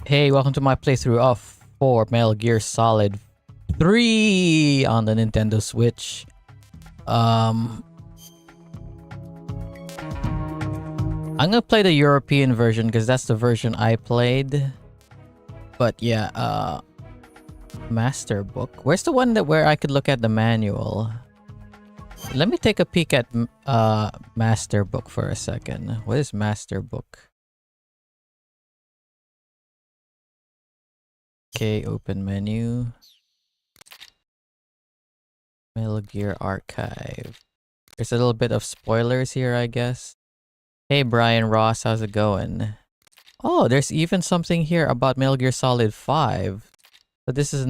Hey, welcome to my playthrough of 4 Metal Gear Solid 3 on the Nintendo Switch. I'm gonna play the European version because that's the version I played. But yeah, Master Book. Where's the one where I could look at the manual? Let me take a peek at Master Book for a second. What is Master Book? Okay, open menu. Metal Gear Archive. There's a little bit of spoilers here, I guess. Hey Brian Ross, how's it going? Oh, there's even something here about Metal Gear Solid 5. But this is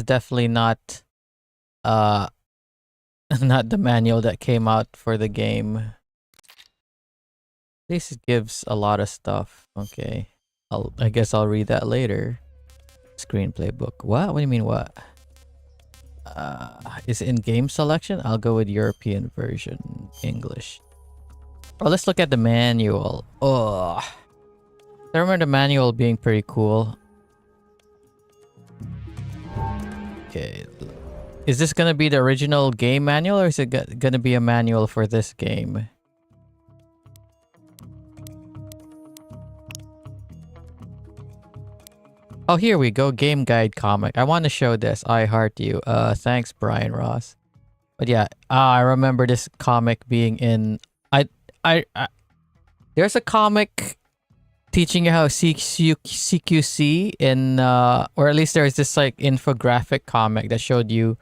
definitely not not the manual that came out for the game. This gives a lot of stuff. Okay. I guess I'll read that later. Screenplay book. What? What do you mean what? Is it in game selection? I'll go with European version, English. Oh, let's look at the manual. Oh, I remember the manual being pretty cool. Okay. Is this gonna be the original game manual or is it gonna be a manual for this game? Oh, here we go. Game guide comic. I want to show this. I heart you. Thanks, Brian Ross. But yeah, I remember this comic being in. I there's a comic teaching you how CQC in, or at least there's this like infographic comic that showed you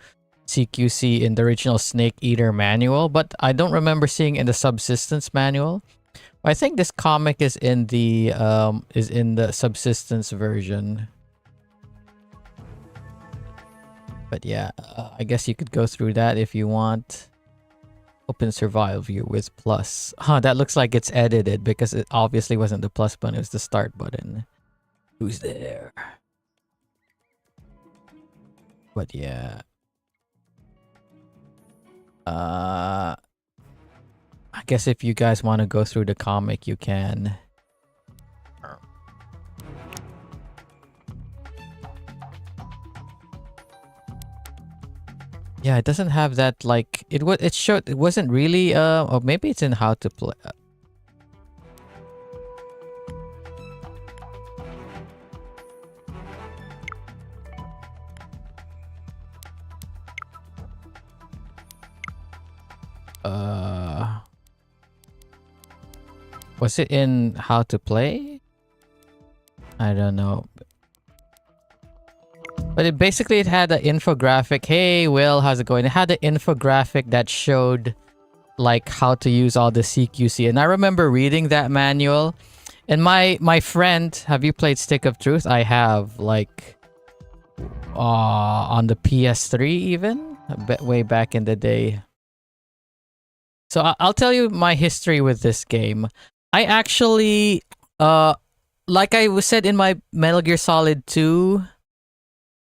CQC in the original Snake Eater manual, but I don't remember seeing in the Subsistence manual. I think this comic is in the Subsistence version. But yeah, I guess you could go through that if you want. Open survival view with plus. Huh, that looks like it's edited because it obviously wasn't the plus button, it was the start button. Who's there? But yeah. I guess if you guys want to go through the comic, you can. Yeah, it doesn't have that like it wasn't really or maybe it's in how to play. Was it in how to play? I don't know. But it had an infographic. Hey, Will, how's it going? It had an infographic that showed like how to use all the CQC. And I remember reading that manual. And my friend, have you played Stick of Truth? I have, like on the PS3 even, way back in the day. So I'll tell you my history with this game. I actually like I said in my Metal Gear Solid 2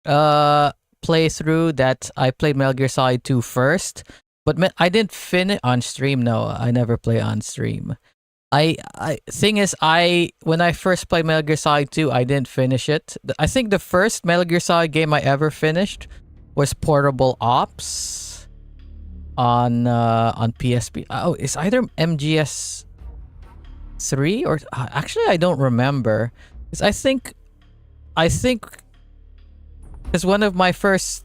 playthrough that I played Metal Gear Solid 2 first, but I didn't finish on stream. No, I never play on stream. Thing is, when I first played Metal Gear Solid 2, I didn't finish it. I think the first Metal Gear Solid game I ever finished was Portable Ops on PSP. Oh, it's either MGS 3 or actually I don't remember. I think because one of my first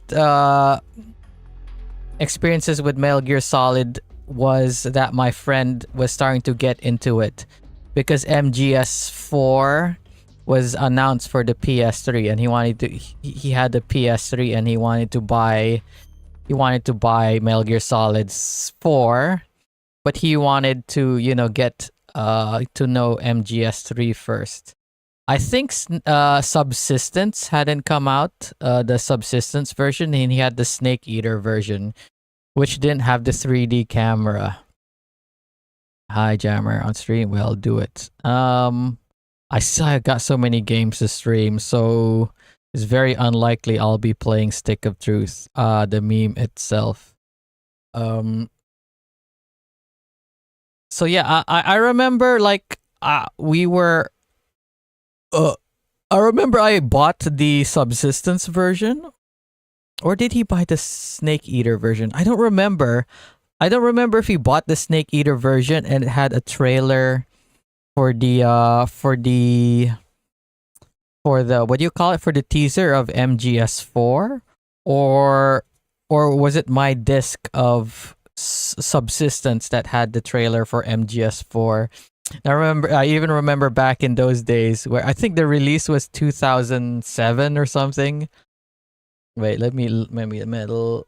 experiences with Metal Gear Solid was that my friend was starting to get into it because MGS4 was announced for the PS3 and he had the PS3 and he wanted to buy Metal Gear Solid 4, but he wanted to, get to know MGS3 first. I think Subsistence hadn't come out, the Subsistence version, and he had the Snake Eater version, which didn't have the 3D camera. Hi, Jammer on stream. Well, do it. I still got so many games to stream, so it's very unlikely I'll be playing Stick of Truth, the meme itself. So yeah, I remember like we were I remember I bought the subsistence version, or did he buy the snake eater version? I don't remember. I don't remember if he bought the snake eater version and it had a trailer for the what do you call it, for the teaser of MGS4, or was it my disc of subsistence that had the trailer for MGS4? I even remember back in those days where I think the release was 2007 or something. Wait, let me metal.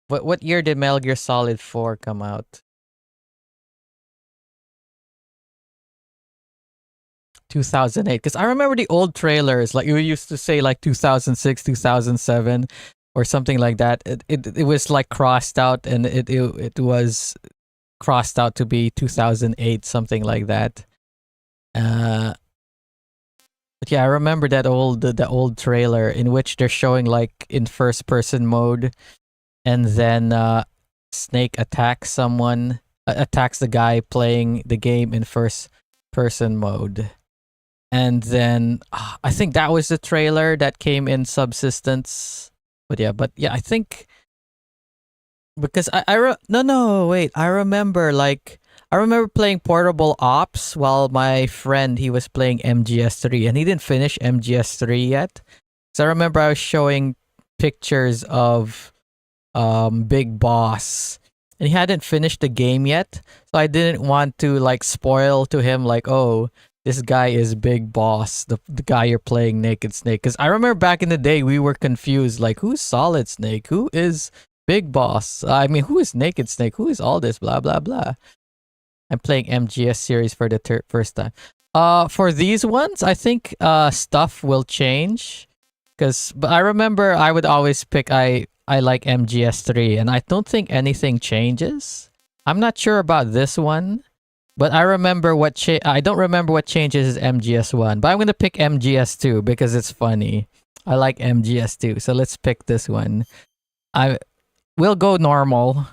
What year did Metal Gear Solid 4 come out? 2008, because I remember the old trailers, like it used to say like 2006, 2007 or something like that. It was like crossed out, and it was crossed out to be 2008, something like that. But yeah, I remember that the old trailer in which they're showing like in first person mode, and then Snake attacks someone, attacks the guy playing the game in first person mode. And then I think that was the trailer that came in subsistence. But yeah, I think because wait, I remember playing Portable Ops while my friend, he was playing MGS3 and he didn't finish MGS3 yet. So I remember I was showing pictures of Big Boss, and he hadn't finished the game yet. So I didn't want to like spoil to him like, oh, this guy is Big Boss, the guy you're playing Naked Snake. Because I remember back in the day, we were confused. Like, who's Solid Snake? Who is Big Boss? I mean, who is Naked Snake? Who is all this? Blah, blah, blah. I'm playing MGS series for the first time. For these ones, I think stuff will change. But I remember I would always pick, I like MGS3, and I don't think anything changes. I'm not sure about this one. But I remember I don't remember what changes is MGS1. But I'm gonna pick MGS2 because it's funny. I like MGS2, so let's pick this one. We'll go normal.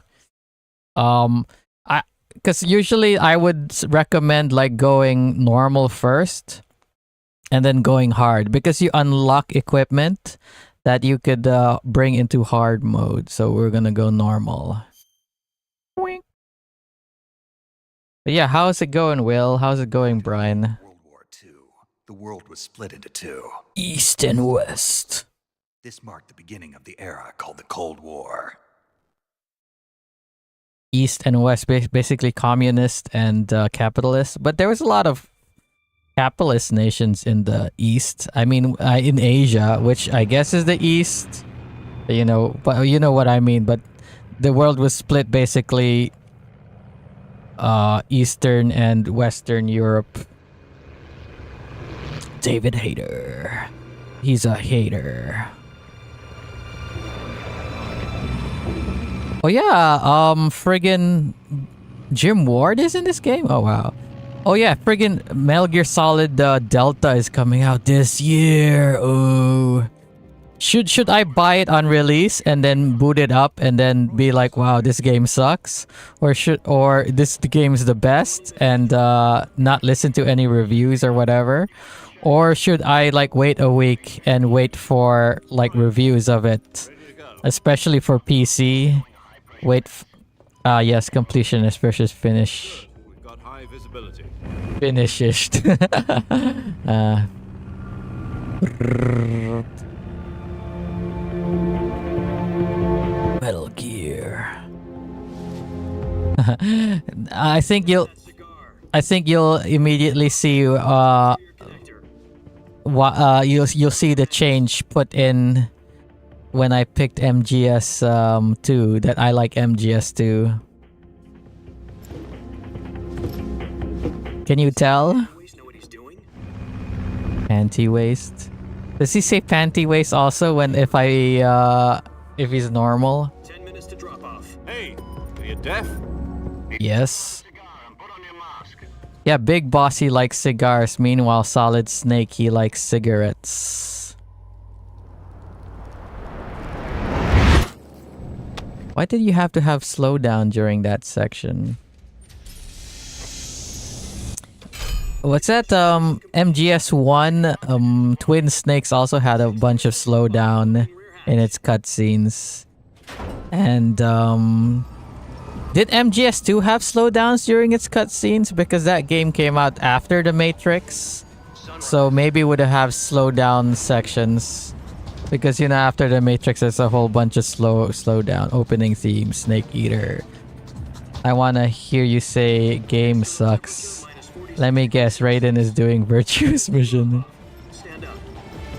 Because usually I would recommend like going normal first, and then going hard, because you unlock equipment that you could bring into hard mode. So we're gonna go normal. But yeah, how's it going, Will? How's it going, Brian? World War II, the world was split into two. East and West. This marked the beginning of the era called the Cold War. East and West, basically communist and capitalist. But there was a lot of capitalist nations in the East. I mean, in Asia, which I guess is the East. But you know what I mean. But the world was split basically Eastern and Western Europe. David Hater. He's a hater. Oh yeah, friggin' Jim Ward is in this game? Oh wow. Oh yeah, friggin' Metal Gear Solid Delta is coming out this year. Oh. Should I buy it on release and then boot it up and then be like, wow, this game sucks? Or the game is the best and not listen to any reviews or whatever? Or should I like wait a week and wait for like reviews of it? Especially for PC. Yes, completionist versus finish. We've got high visibility. Finished. Metal Gear. I think you'll immediately see you'll see the change put in when I picked MGS 2, that I like MGS 2. Can you tell? Panty waist. Does he say panty waist also if he's normal? 10 minutes to drop off. Hey, are you deaf? Yes. Yeah, Big Boss, he likes cigars. Meanwhile, Solid Snake, he likes cigarettes. Why did you have to have slowdown during that section? What's that? MGS1, Twin Snakes also had a bunch of slowdown in its cutscenes. And did MGS2 have slowdowns during its cutscenes? Because that game came out after The Matrix. So maybe it would have slowdown sections. Because, you know, after The Matrix, there's a whole bunch of slowdown. Opening theme, Snake Eater. I want to hear you say game sucks. Let me guess, Raiden is doing Virtuous Mission.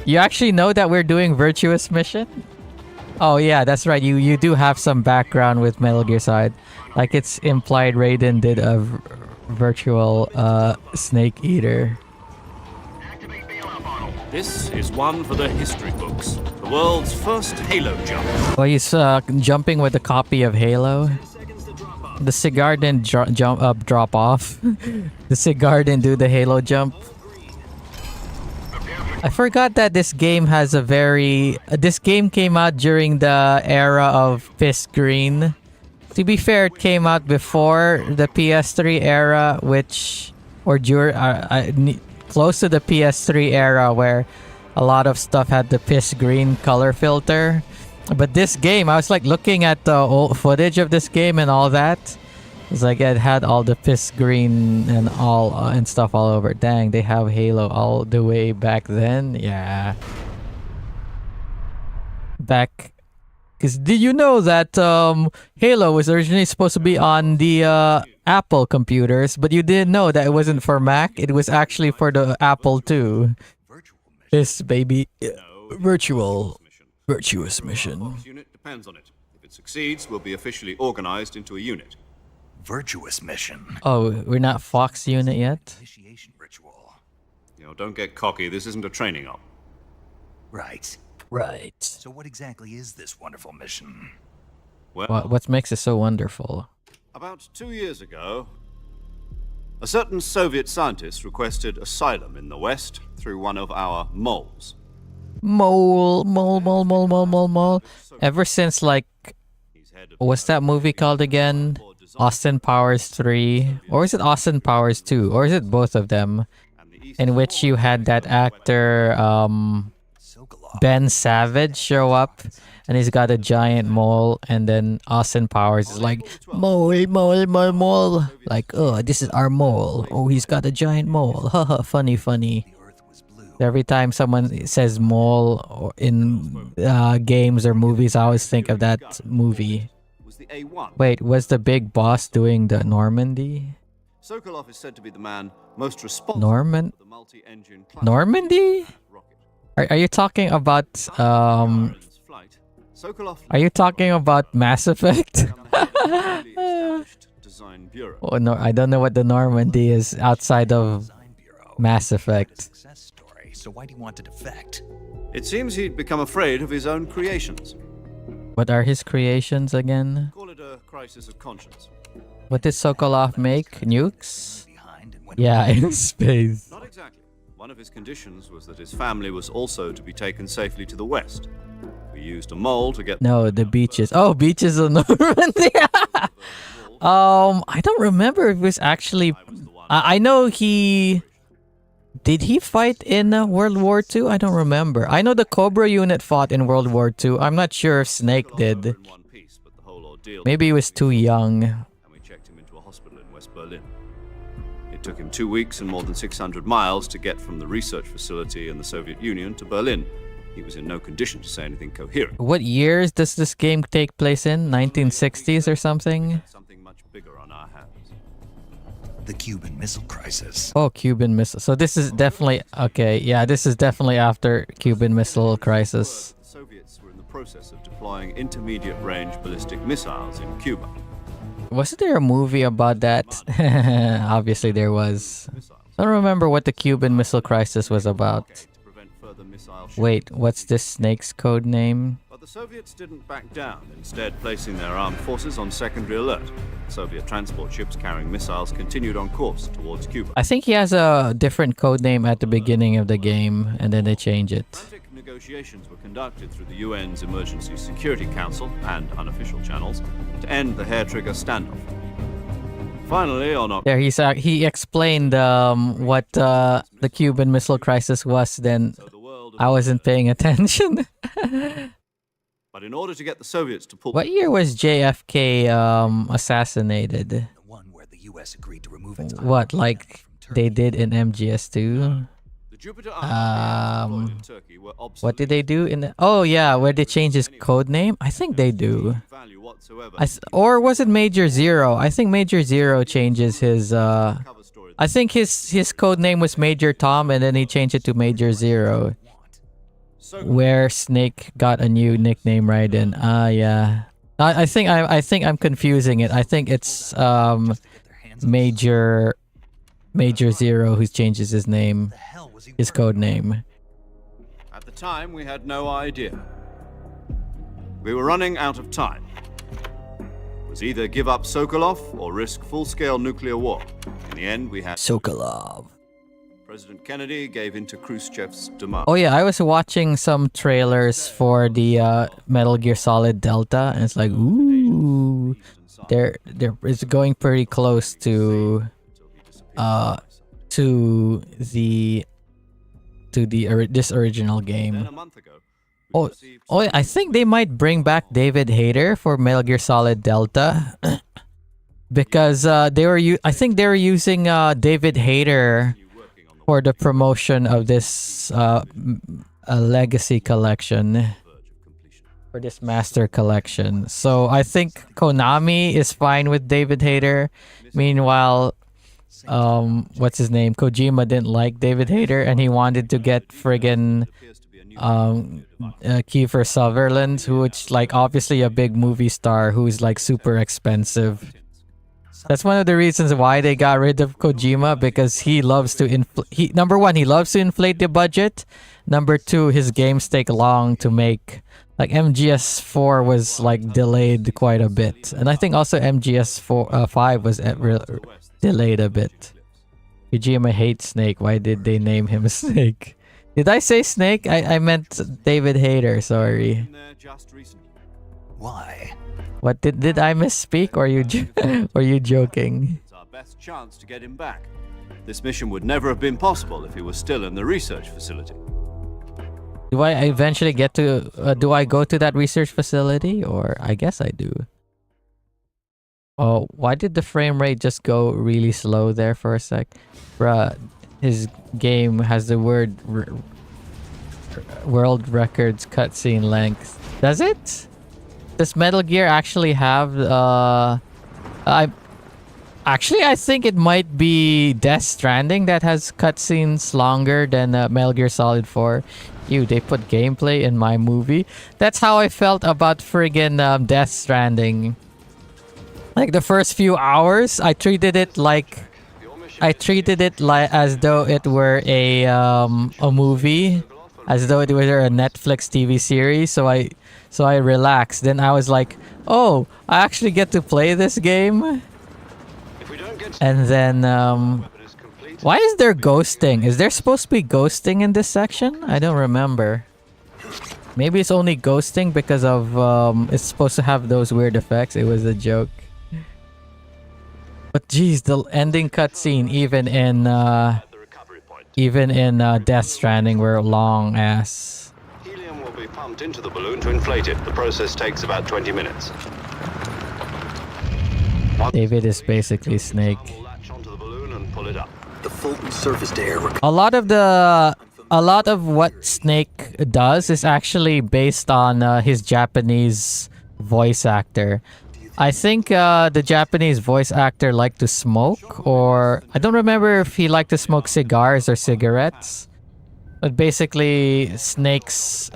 You actually know that we're doing Virtuous Mission? Oh yeah, that's right. You do have some background with Metal Gear Solid. Like it's implied Raiden did a virtual Snake Eater. This is one for the history books. The world's first Halo jump. Well, he's jumping with a copy of Halo. The cigar didn't drop off. The cigar didn't do the Halo jump. I forgot that this game has a very... this game came out during the era of Piss Green. To be fair, it came out before the PS3 era, which... or close to the PS3 era, where a lot of stuff had the Piss Green color filter. But this game, I was like looking at the old footage of this game and all that. It's like it had all the Piss Green and all and stuff all over. Dang, they have Halo all the way back then. Yeah. Back, because did you know that Halo was originally supposed to be on the Apple computers, but you didn't know that it wasn't for Mac. It was actually for the Apple II. This baby, virtuous mission. Fox unit depends on it. If it succeeds, we'll be officially organized into a unit. Virtuous mission. Oh, we're not Fox unit yet? Initiation ritual. You know, don't get cocky. This isn't a training op. Right. Right. So what exactly is this wonderful mission? Well, What makes it so wonderful? about 2 years ago, a certain Soviet scientist requested asylum in the West through one of our moles. Mole. Ever since, like, what's that movie called again? Austin Powers 3? Or is it Austin Powers 2? Or is it both of them? In which you had that actor, Ben Savage show up, and he's got a giant mole, and then Austin Powers is like, mole. Like, oh, this is our mole. Oh, he's got a giant mole. Haha, funny. Every time someone says mole or in games or movies, I always think of that movie. Was the A1. Wait, was the big boss doing the Normandy? Sokolov is said to be the man most responsible Norman? for the multi-engine Normandy? rocket. Are you talking about Ireland's flight, Sokolov are you talking about Mass Effect? established design bureau. Oh no, I don't know what the Normandy is outside of Design Bureau. Mass Effect. Success story. So why do you want to defect? It seems he'd become afraid of his own creations. What are his creations again? Call it a crisis of conscience. What did Sokolov make? Nukes? Behind and went Yeah, in space. Not exactly. One of his conditions was that his family was also to be taken safely to the west. We used a mole to get No, the beaches. Oh, beaches of Normandy. I don't remember if it was actually. I know he. Did he fight in World War II? I don't remember. I know the Cobra unit fought in World War II. I'm not sure if Snake did. in one piece, but the whole ordeal. Maybe he was too young. And we checked him into a hospital in West Berlin. It took him 2 weeks and more than 600 miles to get from the research facility in the Soviet Union to Berlin. He was in no condition to say anything coherent. What years does this game take place in? 1960s or something? Something much bigger on our hands. the Cuban Missile Crisis. Oh, Cuban Missile. So this is definitely... Okay, yeah, this is definitely after Cuban Missile Crisis. The Soviets were in the process of deploying intermediate-range ballistic missiles in Cuba. Wasn't there a movie about that? Obviously there was. I don't remember what the Cuban Missile Crisis was about. To prevent further missile Wait, what's this snake's code name? But the Soviets didn't back down, instead placing their armed forces on secondary alert. Soviet transport ships carrying missiles continued on course towards Cuba. I think he has a different code name at the beginning of the game, and then they change it. Frantic negotiations were conducted through the UN's Emergency Security Council and unofficial channels to end the hair-trigger standoff. Finally, on There, he explained what the Cuban Missile Crisis was. Then the world of I wasn't paying attention. But in order to get the Soviets to pull What year was JFK assassinated? The one where the U.S. agreed to remove its What, like they did in MGS2? the Jupiter deployed in Turkey were What did they do in the? Oh yeah, where they changed his code name? I think they do. value whatsoever. Or was it Major Zero? I think Major Zero changes his. Cover story I think his code name was Major Tom, and then he changed it to Major Zero, where Snake got a new nickname right in. Yeah. I think I'm confusing it. I think it's Major Zero who changes his name, his code name. At the time, we had no idea. We were running out of time. It was either give up Sokolov or risk full-scale nuclear war. In the end, we had Sokolov. President Kennedy gave in to Khrushchev's demand. Oh yeah, I was watching some trailers for the Metal Gear Solid Delta, and it's like, ooh, it's going pretty close to this original Then game. a month ago, we Oh, received oh, I think they might bring back David Hayter for Metal Gear Solid Delta, because I think they were using David Hayter working on the for the promotion of this Legacy Collection, verge of completion. for this Master Collection. So I think Konami is fine with David Hayter. Meanwhile, what's his name? Kojima didn't like David Hayter, and he wanted to get friggin' Appears to be a new Kiefer Sutherland, who's like obviously a big movie star who's like super expensive. That's one of the reasons why they got rid of Kojima, because he loves to number one, he loves to inflate the budget. Number two, his games take long to make. Like MGS4 was like delayed quite a bit, and I think also MGS5 was delayed a bit. Kojima hates Snake. Why did they name him Snake? Did I say Snake? I meant David Hayter. Sorry. in there just recently. Why? What did I misspeak? Or you or you joking? It's our best chance to get him back. This mission would never have been possible if he was still in the research facility. Do I eventually get to? Do I go to that research facility? Or I guess I do. Oh, why did the frame rate just go really slow there for a sec? Bruh, his game has the world records cutscene length. Does it? Does Metal Gear actually have I think it might be Death Stranding that has cutscenes longer than Metal Gear Solid 4. They put gameplay in my movie. That's how I felt about friggin' Death Stranding. Like the first few hours, I treated it like as though it were a movie, as though it were a Netflix TV series. So I relaxed. Then I was like, oh, I actually get to play this game. And then why is there ghosting? Is there supposed to be ghosting in this section? I don't remember. Maybe it's only ghosting because of it's supposed to have those weird effects. It was a joke. But geez, the ending cutscene even in Death Stranding were long ass. Helium will be pumped into the balloon to inflate it. The process takes about 20 minutes. David is basically Snake. We'll latch onto the balloon and pull it up. The Fulton surface to air A lot of what Snake does is actually based on his Japanese voice actor. I think the Japanese voice actor liked to smoke, or I don't remember if he liked to smoke cigars or cigarettes. But basically, Snake's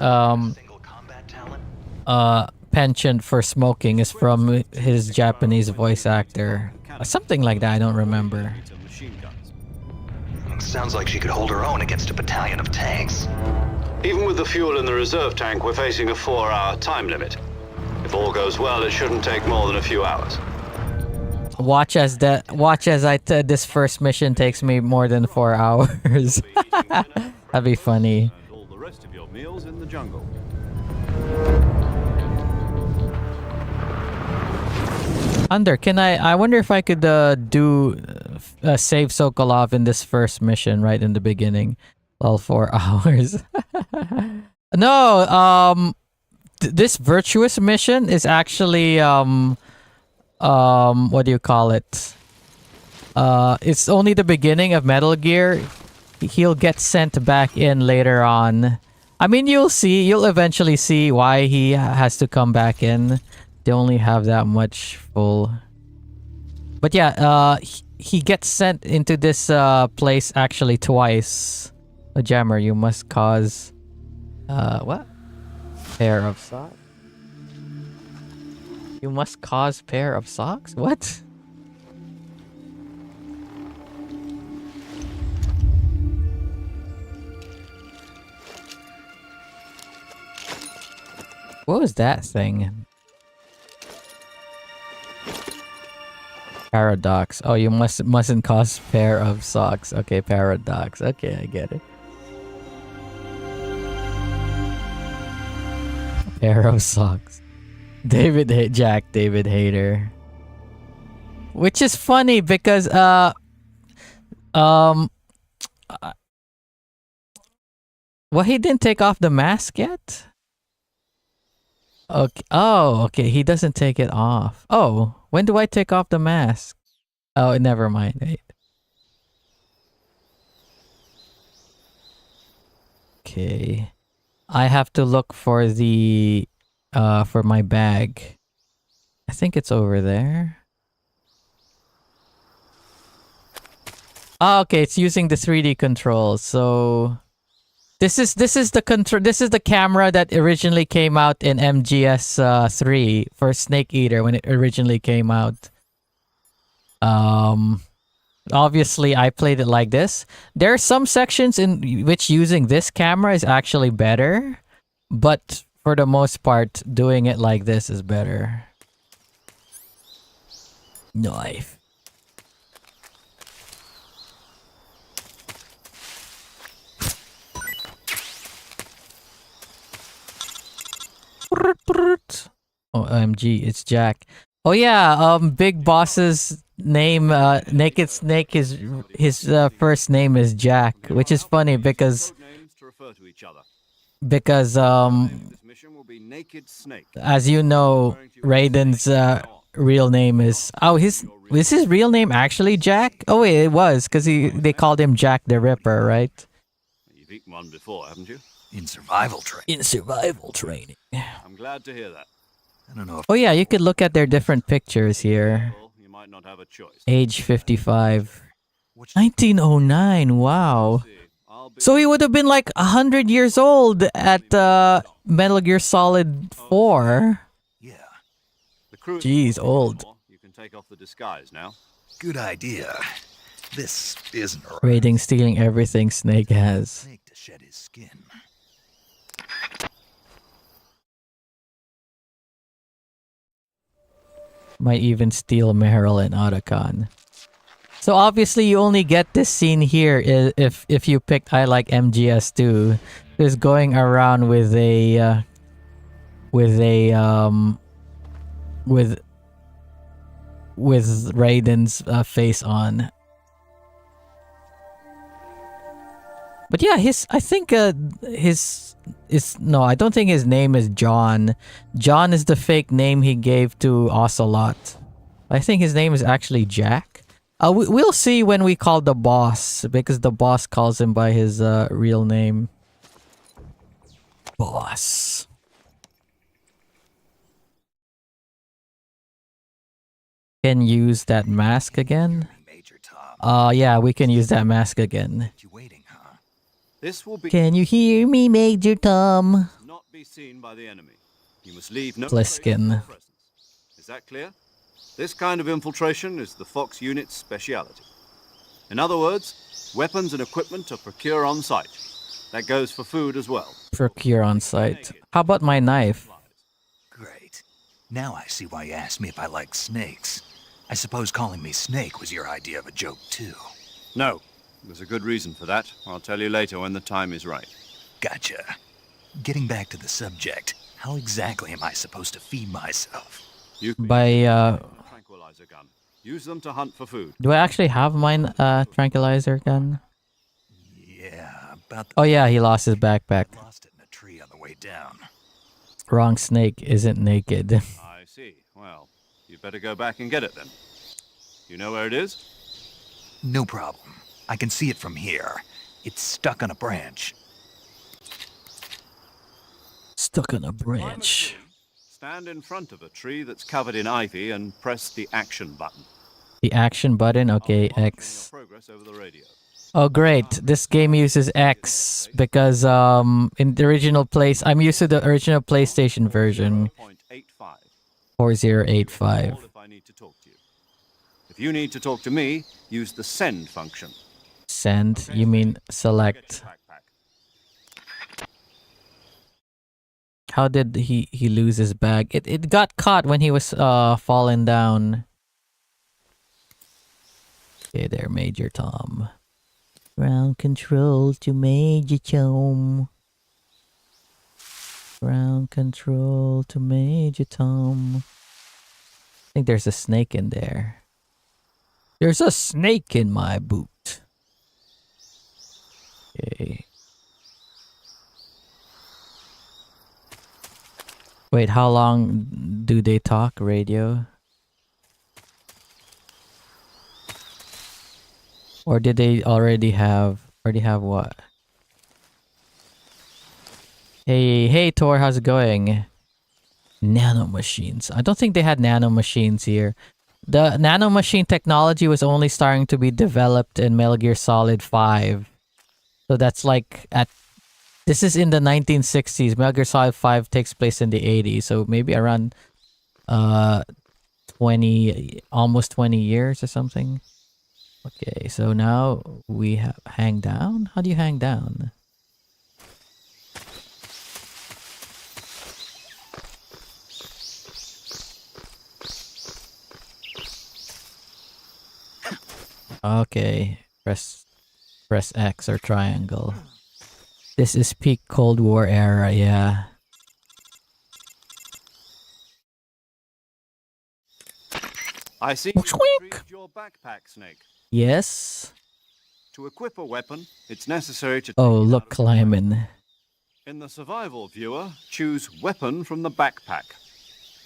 penchant for smoking is from his Japanese voice actor. Something like that, I don't remember. Sounds like she could hold her own against a battalion of tanks. Even with the fuel in the reserve tank, we're facing a 4-hour time limit. If all goes well, it shouldn't take more than a few hours. Watch as this first mission takes me more than 4 hours. That'd be funny. And all the rest of your meals in the jungle. Under, can I wonder if I could do save Sokolov in this first mission right in the beginning. Well, 4 hours. No, this virtuous mission is actually what do you call it? It's only the beginning of Metal Gear. He'll get sent back in later on. I mean, you'll eventually see why he has to come back in. They only have that much full. But yeah, he gets sent into this place actually twice. A jammer, you must cause what? Pair of socks? You must cause pair of socks? What? What was that thing? Paradox. Oh, you mustn't cause pair of socks. Okay, paradox. Okay, I get it. Pair of socks. David Hater. Which is funny because well, he didn't take off the mask yet? Okay. Oh, okay. He doesn't take it off. Oh, when do I take off the mask? Oh, never mind. Wait. Okay. I have to look for the for my bag. I think it's over there. Oh, okay, it's using the 3D controls. So this is the control. This is the camera that originally came out in MGS 3 for Snake Eater when it originally came out. Obviously, I played it like this. There are some sections in which using this camera is actually better, but for the most part, doing it like this is better. Knife. Oh, OMG, it's Jack. Oh yeah, Big Boss's name, Naked Snake, his first name is Jack, which is funny because as you know, Raiden's real name is is his real name actually Jack? Oh wait, it was because they called him Jack the Ripper, right? You've eaten one before, haven't you? In survival training. In survival training. I'm glad to hear that. I don't know if Oh yeah, you could look at their different pictures here. Well, you might not have a choice. Age 55. 1909, wow. So he would have been like 100 years old at Metal Gear Solid 4. yeah. The crew. Jeez, old. You can take off the disguise now. Good idea. This isn't a Raiding, stealing everything Snake has. snake to shed his skin. Might even steal Meryl and Otacon. So obviously you only get this scene here if you picked I Like MGS2. Is going around with a with Raiden's face on. But yeah, I don't think his name is John. John is the fake name he gave to Ocelot. I think his name is actually Jack. We'll see when we call the boss, because the boss calls him by his real name. Boss. Can use that mask again? Major Tom. Yeah, we can use that mask again. You waiting, huh? This will be Can you hear me, Major Tom? not be seen by the enemy. You must leave no Pliskin. trace of your presence. Is that clear? This kind of infiltration is the Fox unit's speciality. In other words, weapons and equipment are procured on site. That goes for food as well. Procure on site. How about my knife? Great. Now I see why you asked me if I like snakes. I suppose calling me Snake was your idea of a joke, too. No, there's a good reason for that. I'll tell you later when the time is right. Gotcha. Getting back to the subject, how exactly am I supposed to feed myself? You By tranquilizer gun. Use them to hunt for food. Do I actually have mine tranquilizer gun? Yeah, about the Oh yeah, he lost his backpack. lost it in a tree on the way down. Wrong snake isn't naked. I see. Well, you better go back and get it then. You know where it is? No problem. I can see it from here. It's stuck on a branch. Stuck on a Climb a branch. tree, stand in front of a tree that's covered in ivy and press the action button. The action button, okay, I'll be monitoring X. your progress over the radio. Oh great, this game uses X because in the original place, I'm used to the original PlayStation version 0.85. 4085. Call if I need to talk to you. If you need to talk to me, use the send function. Send, you mean Get select. your backpack. How did he lose his bag? It got caught when he was falling down. Okay, there, Major Tom. Ground control to Major Tom. Ground control to Major Tom. I think there's a snake in there. There's a snake in my boot. Okay. Wait, how long do they talk radio? Or did they already have what? Hey Tor, how's it going? Nano machines. I don't think they had nano machines here. The nano machine technology was only starting to be developed in Metal Gear Solid 5. So that's like this is in the 1960s. Metal Gear Solid 5 takes place in the 80s, so maybe around 20 almost 20 years or something. Okay, so now we hang down. How do you hang down? Okay, press X or triangle. This is peak Cold War era, yeah. I see you Squeak. retrieved your backpack, Snake. Yes. To equip a weapon, it's necessary to Oh, take it look, out of the climbing. In the survival viewer, choose weapon from the backpack.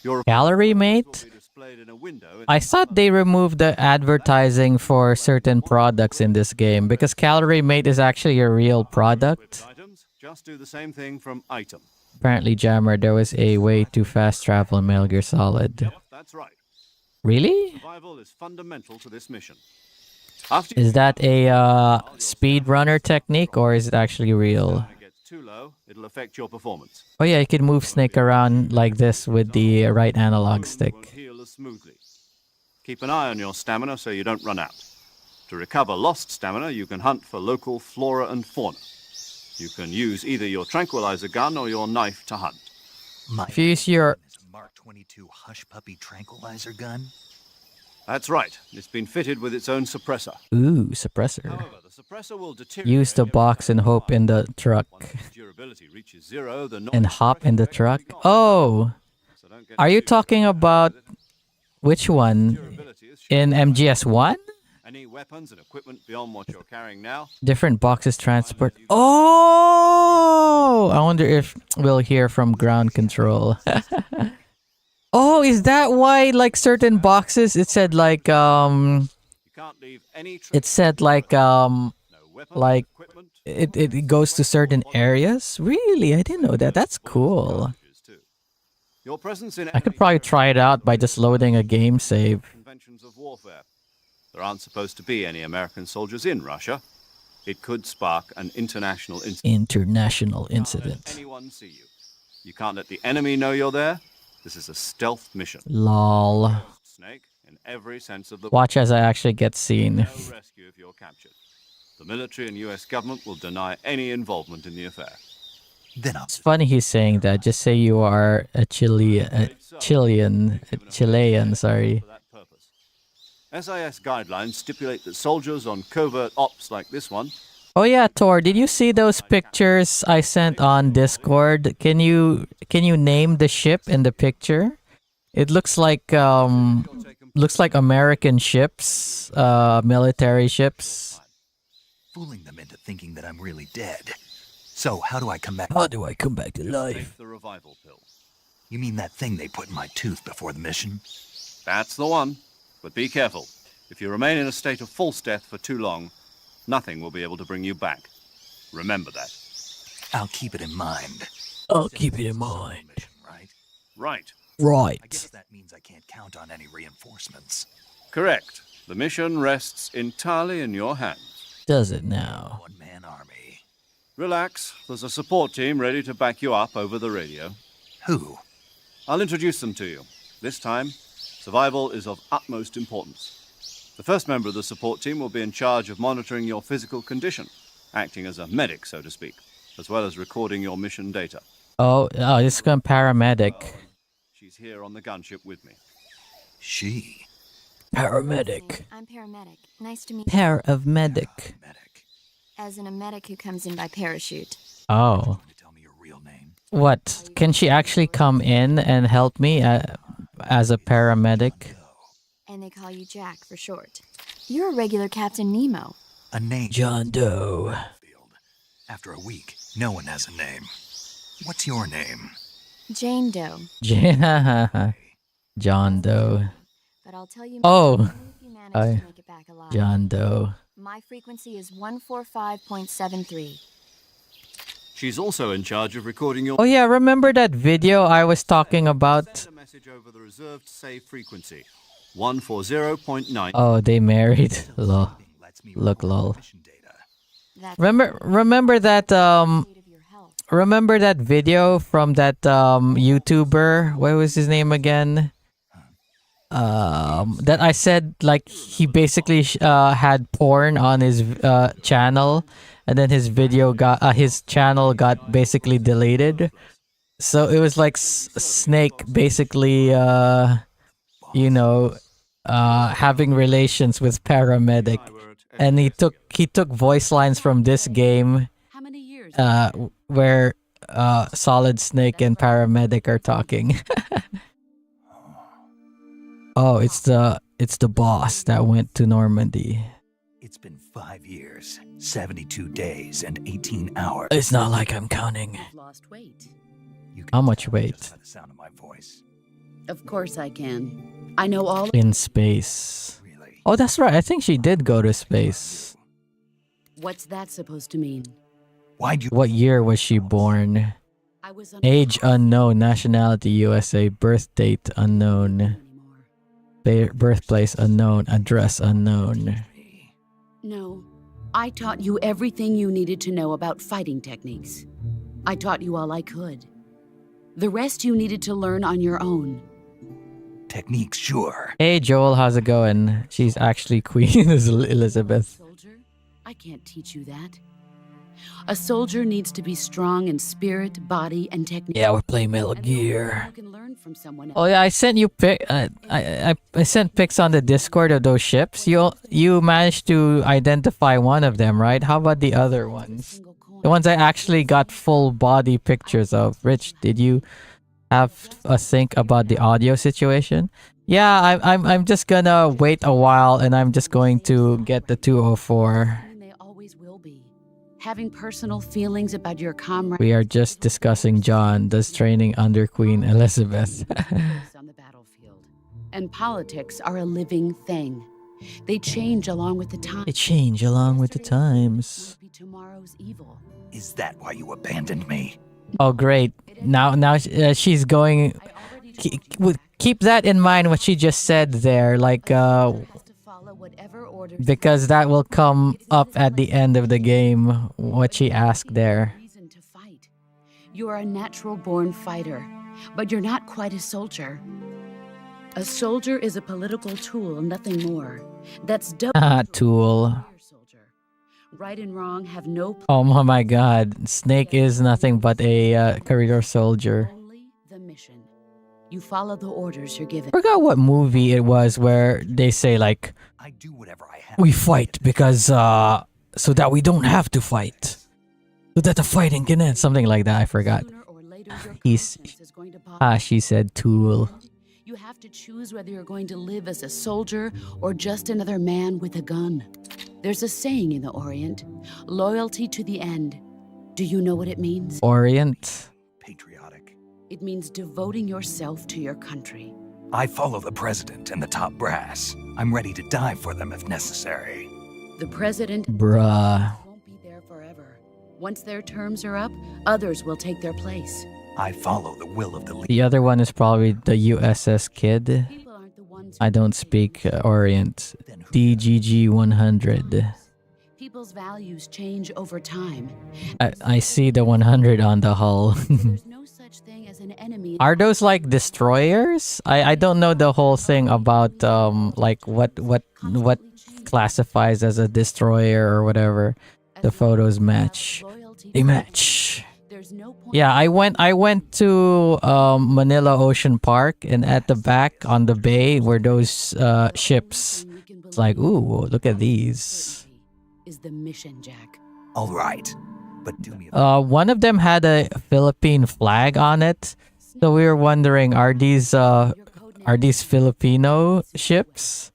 Your Gallery weapons will mate? be displayed in a window in I the thought they removed the advertising for certain products in this game because Calorie Mate is actually a real product. equipped items. Just do the same thing from item. Apparently, Jammer, there was a way to fast travel in Metal Gear Solid. Yep, that's right. Really? Survival is fundamental to this mission. After Is that a speedrunner technique or is it actually real? it gets too low, it'll affect your performance. Oh yeah, you can move Snake around like this with the right analog Won't stick. heal as smoothly. Keep an eye on your stamina so you don't run out. To recover lost stamina, you can hunt for local flora and fauna. You can use either your tranquilizer gun or your knife to hunt. My If you use your... is a Mark 22 Hush Puppy tranquilizer gun. That's right. It's been fitted with its own suppressor. Ooh, suppressor. However, the suppressor will deteriorate. Use the every box and time hope you in fire. the truck. Once its durability reaches zero, the And hop in the non-suppressor truck. effect is gone. Oh! So don't get Are you too talking carried away about with it. which one? Durability is short. In MGS1? Any weapons and equipment beyond what you're carrying now? Different boxes transport. Oh! I wonder if we'll hear from ground control. Oh, is that why like certain boxes it said like You can't leave any it said like no weapons, like equipment, it goes to certain areas? Really? I didn't know that. That's cool. cartridges too. Your presence in I could enemy probably try it territory out by just loading a game save. conventions of warfare. There aren't supposed to be any American soldiers in Russia. It could spark an international incident. International You can't let incident. anyone see you. You can't let the enemy know you're there. This is a stealth mission. Lol. Snake, in every sense of the Watch as I actually get seen. no rescue if you're captured. The military and U.S. government will deny any involvement in the affair. Then I'll It's funny he's saying that. Just say you are a Chilean, sorry. For that purpose. SIS guidelines stipulate that soldiers on covert ops like this one Oh yeah, Tor, did you see those pictures I sent on Discord? Can you name the ship in the picture? It looks like looks like American ships, military ships. Fooling them into thinking that I'm really dead. So, how do I come back? How do I come back to Take life? the revival pill. You mean that thing they put in my tooth before the mission? That's the one. But be careful. If you remain in a state of false death for too long, nothing will be able to bring you back. Remember that. I'll keep it in mind. I'll keep it in mind. Mission, right? Right. Right. I guess that means I can't count on any reinforcements. Correct. The mission rests entirely in your hands. Does it now? One-man army. Relax. There's a support team ready to back you up over the radio. Who? I'll introduce them to you. This time, survival is of utmost importance. The first member of the support team will be in charge of monitoring your physical condition, acting as a medic, so to speak, as well as recording your mission data. Oh, this is going paramedic. She's here on the gunship with me. She. Paramedic. I'm paramedic. Nice to meet you. Pair of medic. Medic. As in a medic who comes in by parachute. Oh. Going to tell me your real name? What? Can she actually come in and help me as a paramedic? And they call you Jack for short. You're a regular Captain Nemo. A name. John Doe. Field. After a week, no one has a name. What's your name? Jane Doe. John Doe. But I'll tell you Oh. only if you manage Hi. to make it back alive. John Doe. My frequency is 145.73. She's also in charge of recording your... Oh yeah, remember that video I was talking about? Send a message over the reserved save frequency, 140.9. Oh, they married. Lol. Lets me Look, record lol. mission data. That's Remember that the state of your health. remember that video from that YouTuber? What was his name again? That I said like he basically had porn on his channel, and then his channel got basically deleted. So it was like Snake basically having relations with paramedic, and he took voice lines from this game How many years? where Solid Snake and paramedic are talking. Oh, it's the boss that went to Normandy. It's been 5 years, 72 days, and 18 hours. It's not like I'm counting. You've lost weight. You can How much tell weight? just by the sound of my voice. Of course I can. I know all. In space. Really? Oh, that's right. I think she did go to space. What's that supposed to mean? Why'd you? What year was she born? I was Age unknown. Nationality USA. Birth date unknown. anymore. Birthplace unknown. Address unknown. No, I taught you everything you needed to know about fighting techniques. I taught you all I could. The rest you needed to learn on your own. Techniques, sure. Hey Joel, how's it going? She's actually Queen Elizabeth. Soldier? I can't teach you that. A soldier needs to be strong in spirit, body, and technique. Yeah, we're playing Metal And the only Gear. one you can learn from someone else. Oh yeah, I sent you I sent pics on the Discord of those ships. You managed to identify one of them, right? How about the other ones? Single coin. The ones I actually got full body pictures of. Rich, did you have a think about the audio situation? Yeah, I'm just gonna wait a while, and I'm just going to get the 204. And they always will be. Having personal feelings about your comrade. We are just discussing John does training under Queen Elizabeth. On the battlefield. And politics are a living thing. They change along with the time. They change along with the times. Be tomorrow's evil. Is that why you abandoned me? Oh great! Now she's going. I already told you Keep that in mind. What she just said there, like has to follow whatever orders. because that will come up at the end of the game. What she asked there. Reason to fight. You are a natural-born fighter, but you're not quite a soldier. A soldier is a political tool, nothing more. That's double. Tool. Soldier. Right and wrong have no. Oh my God! Snake is nothing but a career soldier. Only the mission. You follow the orders you're given. Forgot what movie it was where they say like I do whatever I have. we fight because so that we don't have to fight, so that the fighting can end. Something like that. I forgot. Sooner or later, your He's- conscience is going to bother She said tool. you. You have to choose whether you're going to live as a soldier or just another man with a gun. There's a saying in the Orient, loyalty to the end. Do you know what it means? Orient. Patriotic. It means devoting yourself to your country. I follow the president and the top brass. I'm ready to die for them if necessary. The president Bruh. won't be there forever. Once their terms are up, others will take their place. I follow the will of the leader. The other one is probably the USS Kid. People aren't the ones I who don't make speak it. Orient. DGG 100. People's values change over time. I see the 100 on the hull. There's no such thing as an enemy. Are those like destroyers? I don't know the whole thing about like what classifies as a destroyer or whatever. The photos match. They match. There's no point. Yeah, I went to Manila Ocean Park, and at the back on the bay were those ships. It's like, ooh, look at these. Is the mission, Jack. All right, but do me a One of them had a Philippine flag on it, so we were wondering, are these Filipino ships?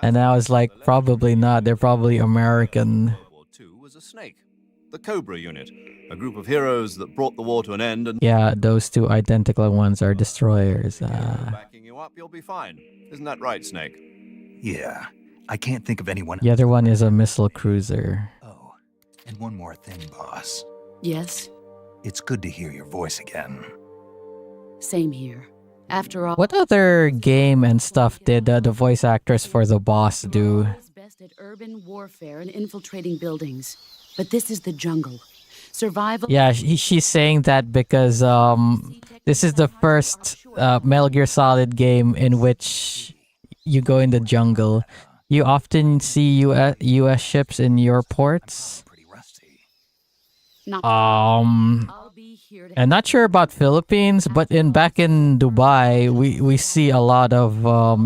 And I was like, probably not. They're probably American. World War II was a snake. The Cobra Unit, a group of heroes that brought the war to an end and Yeah, those two identical ones are destroyers. backing you up, you'll be fine. Isn't that right, Snake? Yeah, I can't think of anyone. The other one is a missile cruiser. Oh, and one more thing, boss. Yes, It's good to hear your voice again. same here. After all, What other game and stuff did the voice actress for the boss do? is best at urban warfare and infiltrating buildings. But this is the jungle. Survival. Yeah, she's saying that because this is the first Metal Gear Solid game in which you go in the jungle. You often see US ships in your ports. Pretty rusty. Not I'll be here to I'm not sure about Philippines, but back in Dubai, we see a lot of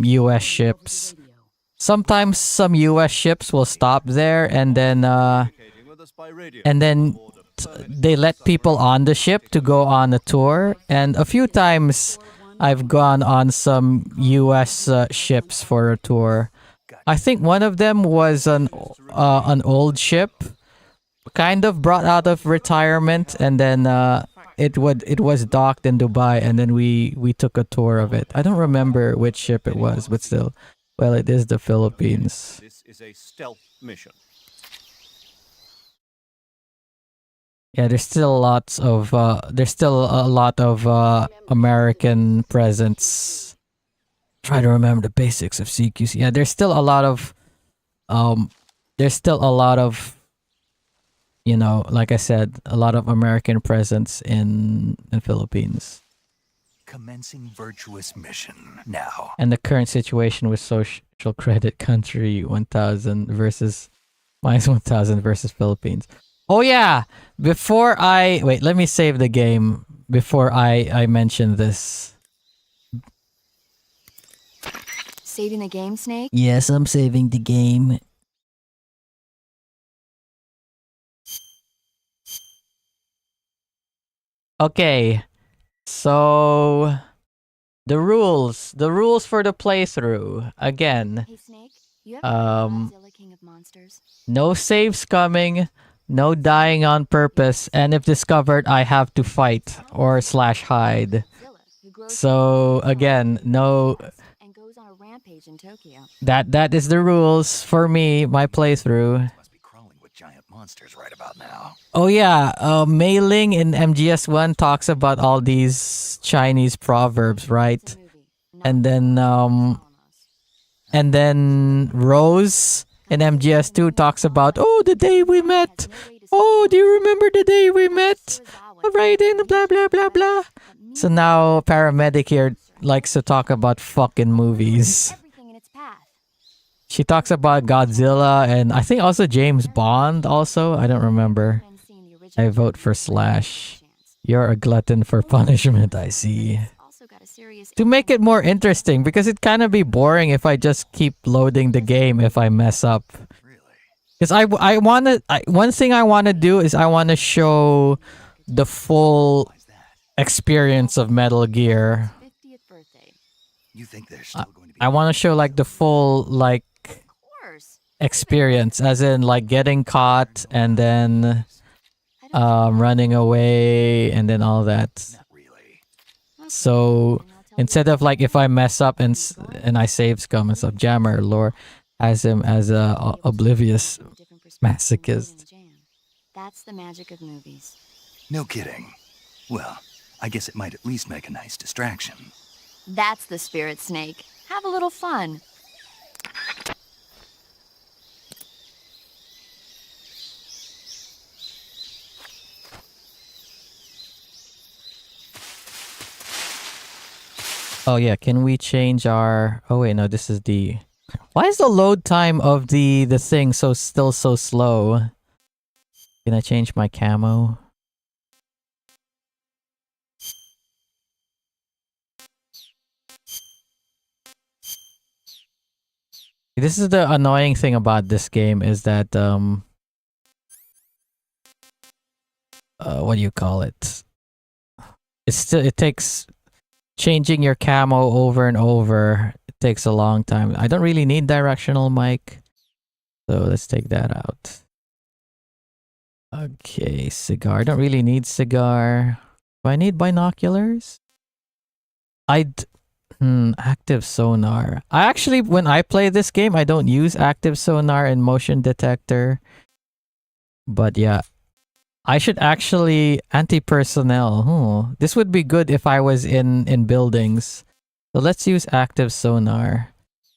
US ships. Sometimes some US ships will stop there, and then Communicating with us by radio. they let people on the ship to go on a tour. And a few times I've gone on some US ships for a tour. I think one of them was an old ship, kind of brought out of retirement, and then it was docked in Dubai, and then we took a tour of it. I don't remember which ship it was, but still, well, it is the Philippines. This is a stealth mission. Yeah, there's still a lot of American presence. Try to remember the basics of CQC. Yeah, there's still a lot of you know, like I said, a lot of American presence in the Philippines. Commencing virtuous mission now. And the current situation with social credit country 1000 versus -1000 versus Philippines. Oh yeah, let me save the game before I mention this. Saving the game, Snake? Yes, I'm saving the game. Okay, so the rules for the playthrough again. Hey, Snake, you ever Um, Godzilla King of Monsters? No saves coming, no dying on purpose, and if discovered, I have to fight or /hide. Godzilla, who grows So again, no. and goes on a rampage in Tokyo. That is the rules for me, my playthrough. Must be crawling with giant monsters right about now. Oh yeah, Mei Ling in MGS1 talks about all these Chinese proverbs, right? It's a movie, not And then almost. and then Rose in MGS2 talks about, oh, the day we met. Oh, do you remember the day we met? Right in blah blah blah blah. So now Paramedic here likes to talk about fucking movies. Everything in its path. She talks about Godzilla and I think also James Bond also. I don't remember. And seeing the I original vote for chance. Slash. You're a glutton for punishment, I see. Also got a serious To make it more interesting, because it kind of be boring if I just keep loading the game if I mess up. Really? Because one thing I want to do is I want to show the full Why's that? experience of Metal Gear. 50th birthday. You think there's still going to be? I want to show like the full like Of course. experience, as in like getting caught and then I don't running away and then all that. Not really. So instead of like if I mess up and I save scum and stuff, Jammer lore has him as a oblivious masochist. That's the magic of movies. No kidding. Well, I guess it might at least make a nice distraction. That's the spirit, Snake. Have a little fun. Oh yeah, can we change our? Oh wait, no, this is the. Why is the load time of the thing still so slow? Can I change my camo? This is the annoying thing about this game is that what do you call it? It takes changing your camo over and over. It takes a long time. I don't really need directional mic, so let's take that out. Okay, cigar. I don't really need cigar. Do I need binoculars? Active sonar. I actually, when I play this game, I don't use active sonar and motion detector. But yeah, I should actually anti-personnel. This would be good if I was in buildings. So let's use active sonar.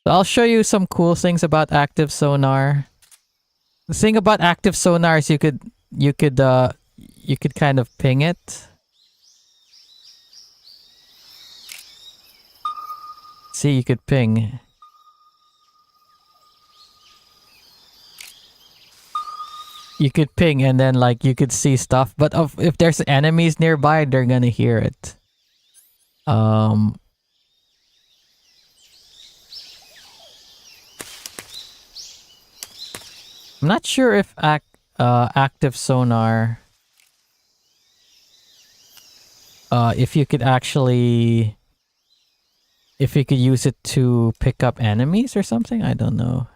So I'll show you some cool things about active sonar. The thing about active sonar is you could kind of ping it. See, you could ping. You could ping and then like you could see stuff, but if there's enemies nearby, they're gonna hear it. I'm not sure if active sonar if you could actually use it to pick up enemies or something. I don't know.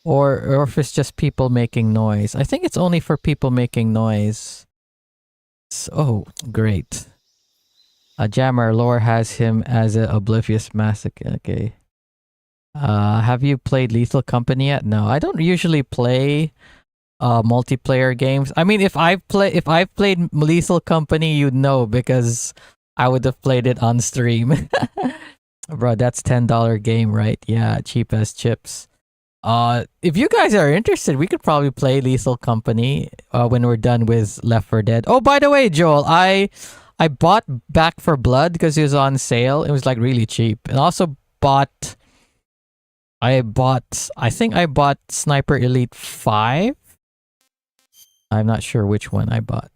Or if it's just people making noise. I think it's only for people making noise. Oh, great. Jammer lore has him as an oblivious masochist. Okay. Have you played Lethal Company yet? No, I don't usually play multiplayer games. I mean, if I've played Lethal Company, you'd know because I would have played it on stream. Bro, that's $10 game, right? Yeah, cheap as chips. If you guys are interested, we could probably play Lethal Company when we're done with Left 4 Dead. Oh, by the way, Joel, I bought Back for Blood because it was on sale. It was like really cheap. And also I think I bought Sniper Elite 5. I'm not sure which one I bought.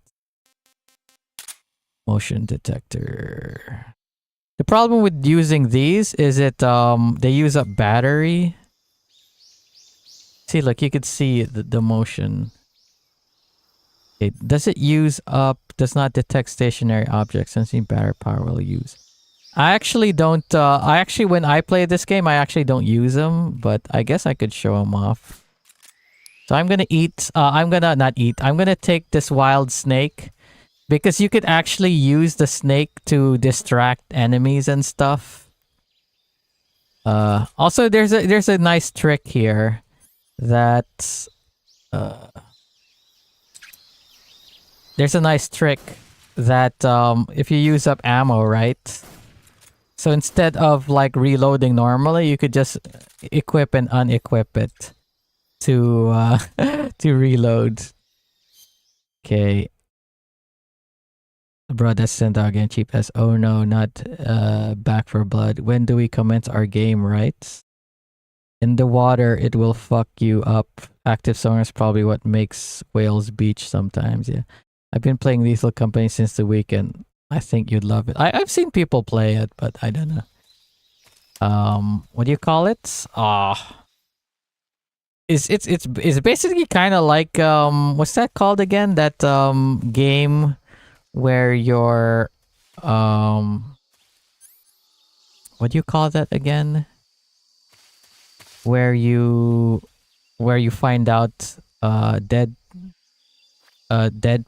Motion detector. The problem with using these is they use up battery. See, look, you could see the motion. Okay, does it use up? Does not detect stationary objects. Sensing battery power will use. I actually don't. When I play this game, I actually don't use them. But I guess I could show them off. So I'm gonna eat. I'm gonna not eat. I'm gonna take this wild snake. Because you could actually use the snake to distract enemies and stuff. Also, there's a nice trick here that if you use up ammo, right? So instead of like reloading normally, you could just equip and unequip it to to reload. Okay. Bro, that's $10 again, cheap as. Oh no, not Back for Blood. When do we commence our game, right? In the water, it will fuck you up. Active sonar is probably what makes Whales Beach sometimes, yeah. I've been playing Lethal Company since the weekend. I think you'd love it. I've seen people play it, but I don't know. What do you call it? It's basically kind of like what's that called again? That game where you're what what do you call that again? Where you find out dead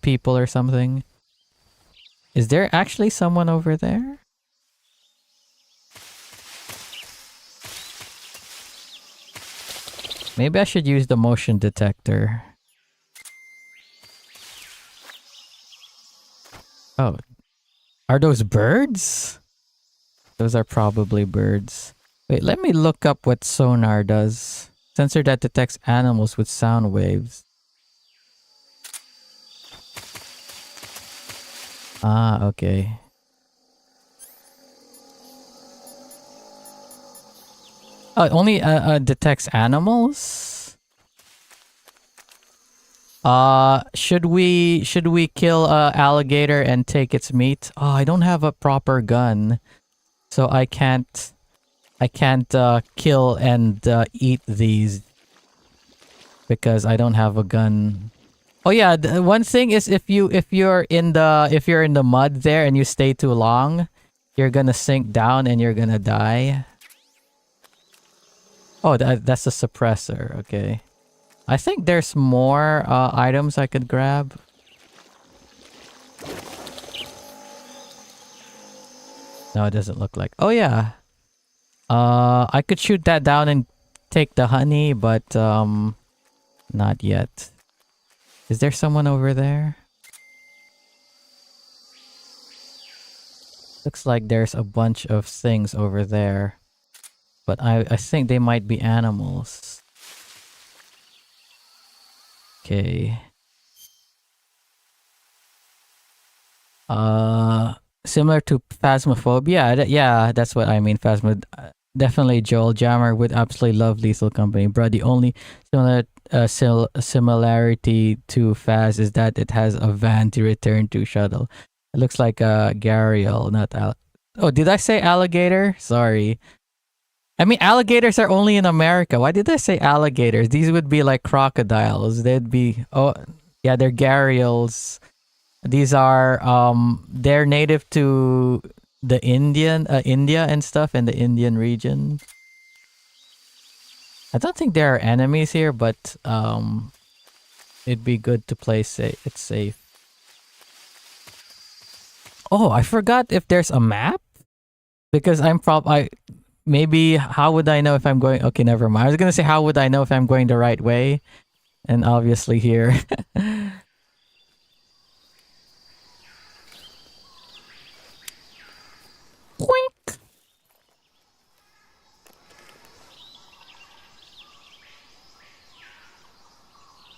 people or something. Is there actually someone over there? Maybe I should use the motion detector. Oh, are those birds? Those are probably birds. Wait, let me look up what sonar does. Sensor that detects animals with sound waves. Ah, okay. Oh, it only detects animals? Should we kill a alligator and take its meat? Oh, I don't have a proper gun. So I can't kill and eat these because I don't have a gun. Oh yeah, one thing is if you're in the mud there and you stay too long, you're gonna sink down and you're gonna die. Oh, that's a suppressor. Okay, I think there's more items I could grab. No, it doesn't look like. Oh yeah, I could shoot that down and take the honey, but not yet. Is there someone over there? Looks like there's a bunch of things over there. But I think they might be animals. Okay. Similar to Phasmophobia. Yeah, that's what I mean. Definitely Joel Jammer would absolutely love Lethal Company. Bro, the only similarity to Phas is that it has a van to return to shuttle. It looks like a gharial, not Oh, did I say alligator? Sorry. I mean, alligators are only in America. Why did I say alligators? These would be like crocodiles. They'd be... Oh, yeah, they're gharials. These are... They're native to the India and stuff, and the Indian region. I don't think there are enemies here, but it'd be good to play it safe. Oh, I forgot if there's a map? Because maybe, how would I know if I'm going... Okay, never mind. I was gonna say, how would I know if I'm going the right way? And obviously here. Boink.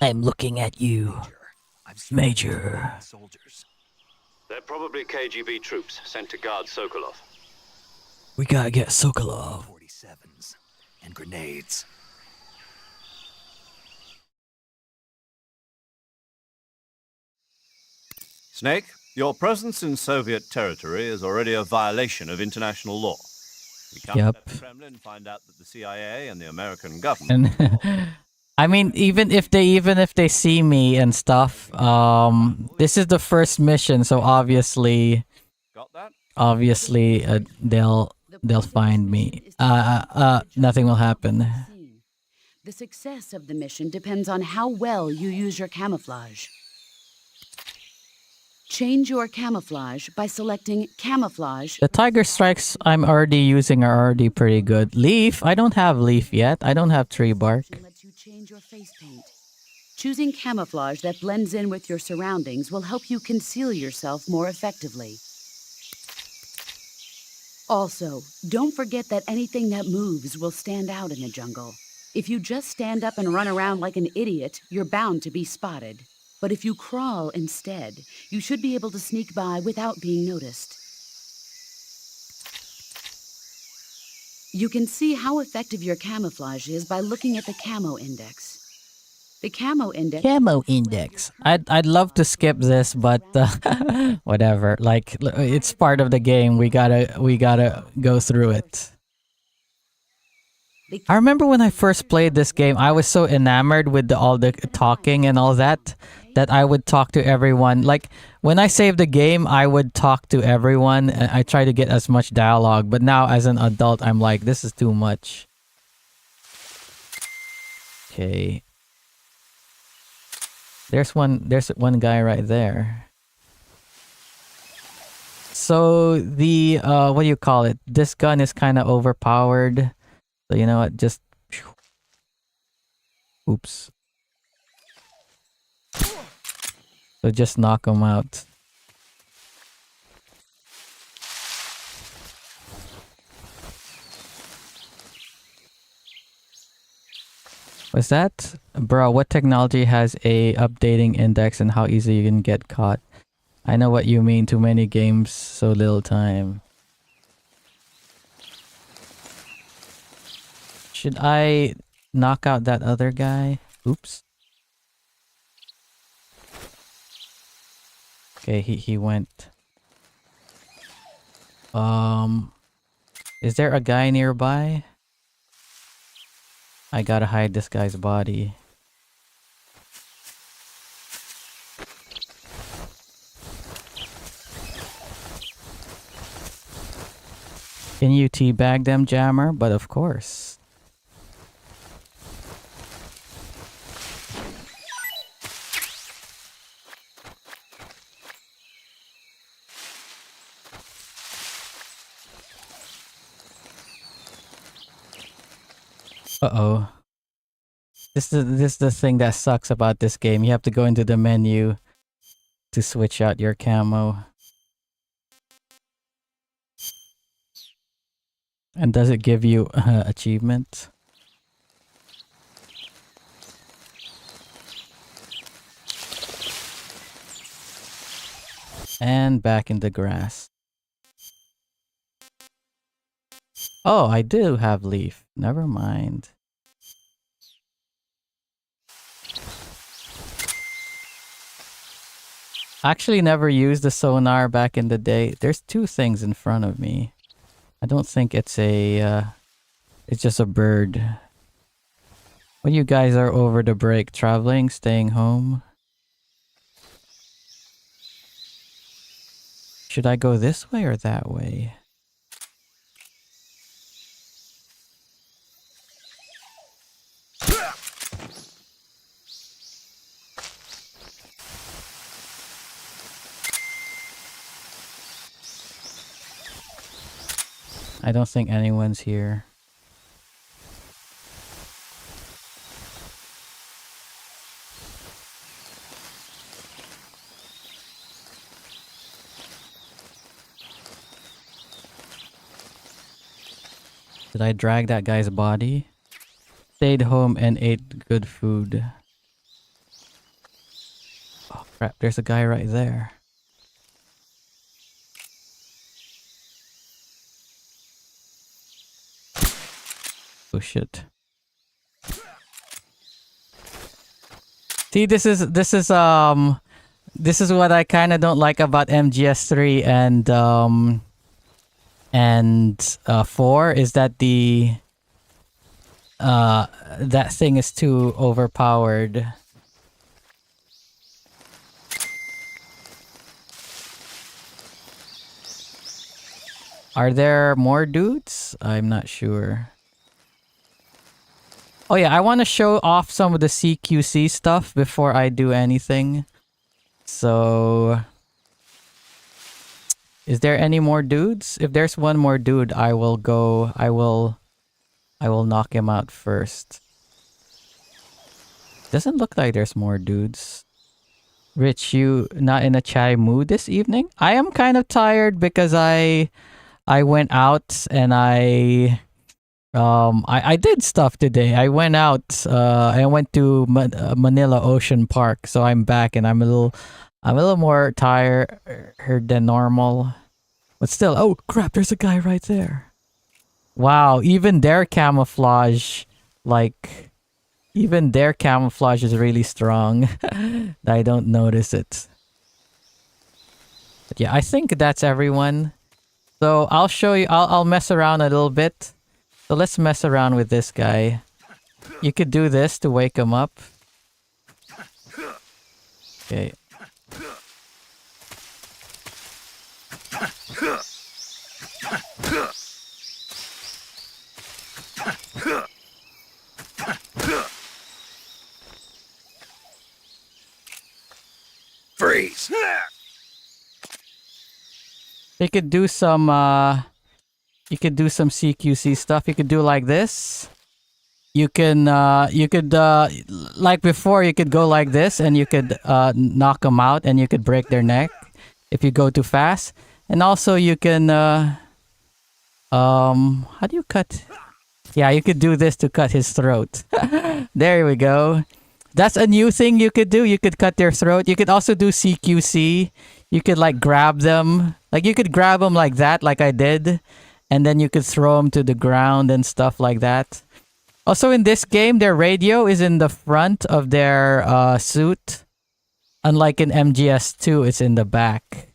I'm looking at you, Major. Soldiers. They're probably KGB troops sent to guard Sokolov. We gotta get Sokolov. 47s and grenades. Snake, your presence in Soviet territory is already a violation of international law. We can't let the Kremlin find out that the CIA and the American government... I mean, even if they see me and stuff, this is the first mission, so obviously, Got that? they'll find me. Nothing will happen. The success of the mission depends on how well you use your camouflage. Change your camouflage by selecting camouflage. The tiger strikes I'm already using are already pretty good. Leaf? I don't have leaf yet. I don't have tree bark. Lets you change your face paint. Choosing camouflage that blends in with your surroundings will help you conceal yourself more effectively. Also, don't forget that anything that moves will stand out in the jungle. If you just stand up and run around like an idiot, you're bound to be spotted. But if you crawl instead, you should be able to sneak by without being noticed. You can see how effective your camouflage is by looking at the camo index. The camo index. I'd love to skip this, but whatever. Like, it's part of the game. We gotta go through it. I remember when I first played this game, I was so enamored with all the talking and all that I would talk to everyone. Like when I saved the game, I would talk to everyone. And I try to get as much dialogue, but now as an adult, I'm like, this is too much. Okay. There's one guy right there. So the what do you call it? This gun is kind of overpowered. So you know what? Just oops. So just knock him out. Was that? Bro, what technology has a updating index and how easy you can get caught? I know what you mean. Too many games, so little time. Should I knock out that other guy? Oops. Okay, he went. Is there a guy nearby? I gotta hide this guy's body. Can you teabag them, Jammer? But of course. Uh-oh. This is the thing that sucks about this game. You have to go into the menu to switch out your camo. And does it give you achievement? And back in the grass. Oh, I do have leaf. Never mind. Actually never used the sonar back in the day. There's two things in front of me. I don't think it's a it's just a bird. When you guys are over the break, traveling, staying home. Should I go this way or that way? I don't think anyone's here. Did I drag that guy's body? Stayed home and ate good food. Oh crap, there's a guy right there. Oh shit. See, this is what I kind of don't like about MGS3 and 4 is that that thing is too overpowered. Are there more dudes? I'm not sure. Oh yeah, I want to show off some of the CQC stuff before I do anything. So, is there any more dudes? If there's one more dude, I will knock him out first. Doesn't look like there's more dudes. Rich, you not in a chatty mood this evening? I am kind of tired because I went out and I did stuff today. I went out. I went to Manila Ocean Park, so I'm back and I'm a little more tired than normal. But still, oh crap! There's a guy right there. Wow, even their camouflage, even their camouflage is really strong. I don't notice it. But yeah, I think that's everyone. So I'll show you. I'll mess around a little bit. So let's mess around with this guy. You could do this to wake him up. Okay. Freeze! You could do some CQC stuff. You could do like this. You could like before, you could go like this and you could knock them out and you could break their neck if you go too fast. And also you can how do you cut? Yeah, you could do this to cut his throat. There we go. That's a new thing you could do. You could cut their throat. You could also do CQC. You could like grab them. Like you could grab them like that, like I did. And then you could throw them to the ground and stuff like that. Also in this game, their radio is in the front of their suit. Unlike in MGS2, it's in the back.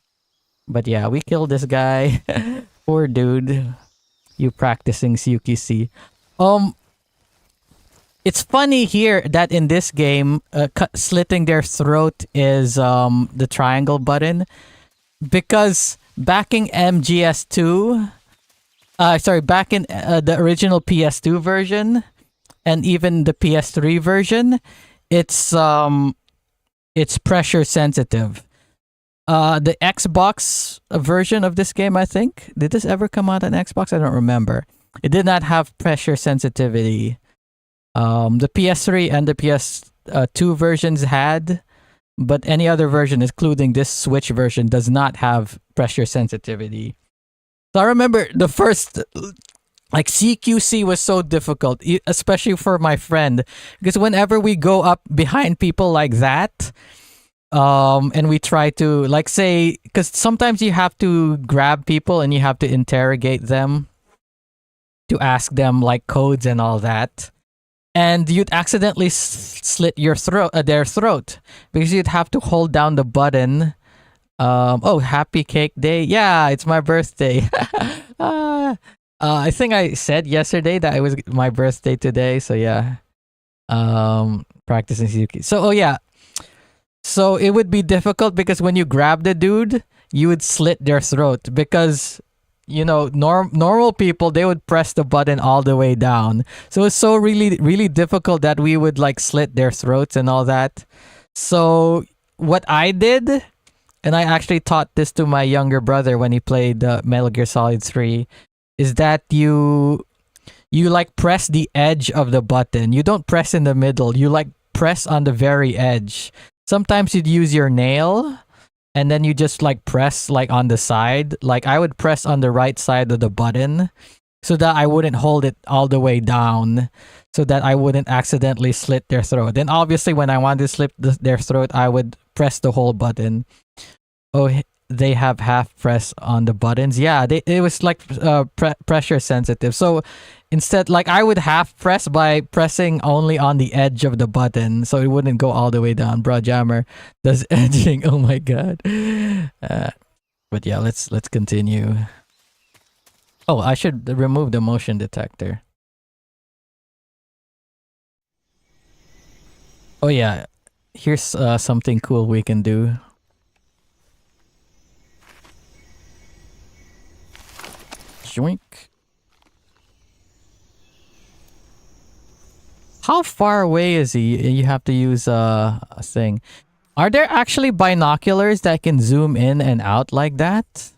But yeah, we killed this guy. Poor dude. You practicing CQC. It's funny here that in this game, slitting their throat is the triangle button. Because back in MGS2... back in the original PS2 version and even the PS3 version, it's pressure sensitive. The Xbox version of this game, I think, did this ever come out on Xbox? I don't remember. It did not have pressure sensitivity. The PS3 and the PS2 versions had, but any other version, including this Switch version, does not have pressure sensitivity. So I remember the first, like CQC was so difficult, especially for my friend, because whenever we go up behind people like that, and we try to like say, because sometimes you have to grab people and you have to interrogate them to ask them like codes and all that, and you'd accidentally slit your throat, their throat, because you'd have to hold down the button. Oh, happy cake day. Yeah, it's my birthday. I think I said yesterday that it was my birthday today. So yeah, practicing CQC. So, oh yeah. So it would be difficult because when you grab the dude, you would slit their throat because, you know, normal people, they would press the button all the way down. So it's so really difficult that we would like slit their throats and all that. So what I did, and I actually taught this to my younger brother when he played Metal Gear Solid 3, is that you like press the edge of the button. You don't press in the middle. You like press on the very edge. Sometimes you'd use your nail and then you just like press like on the side. Like I would press on the right side of the button so that I wouldn't hold it all the way down, so that I wouldn't accidentally slit their throat. Then obviously when I wanted to slit their throat, I would press the whole button. Oh, they have half press on the buttons. Yeah, it was like pressure sensitive. So instead, like I would half press by pressing only on the edge of the button, so it wouldn't go all the way down. Bro, Jammer does edging. Oh my god. But yeah, let's continue. Oh, I should remove the motion detector. Oh yeah, here's something cool we can do. Joink. How far away is he? You have to use a thing. Are there actually binoculars that can zoom in and out like that?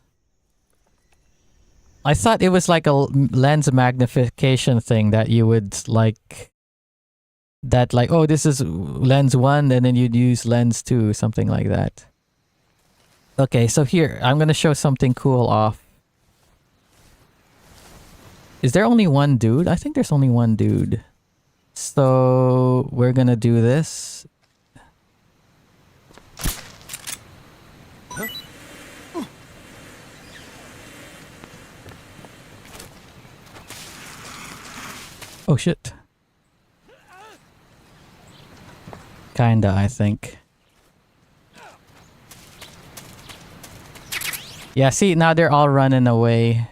I thought it was like a lens magnification thing that you would like, that like, oh, this is lens 1 and then you'd use lens 2, something like that. Okay, so here, I'm gonna show something cool off. Is there only one dude? I think there's only one dude. So we're gonna do this. Oh shit. Kinda, I think. Yeah, see, now they're all running away.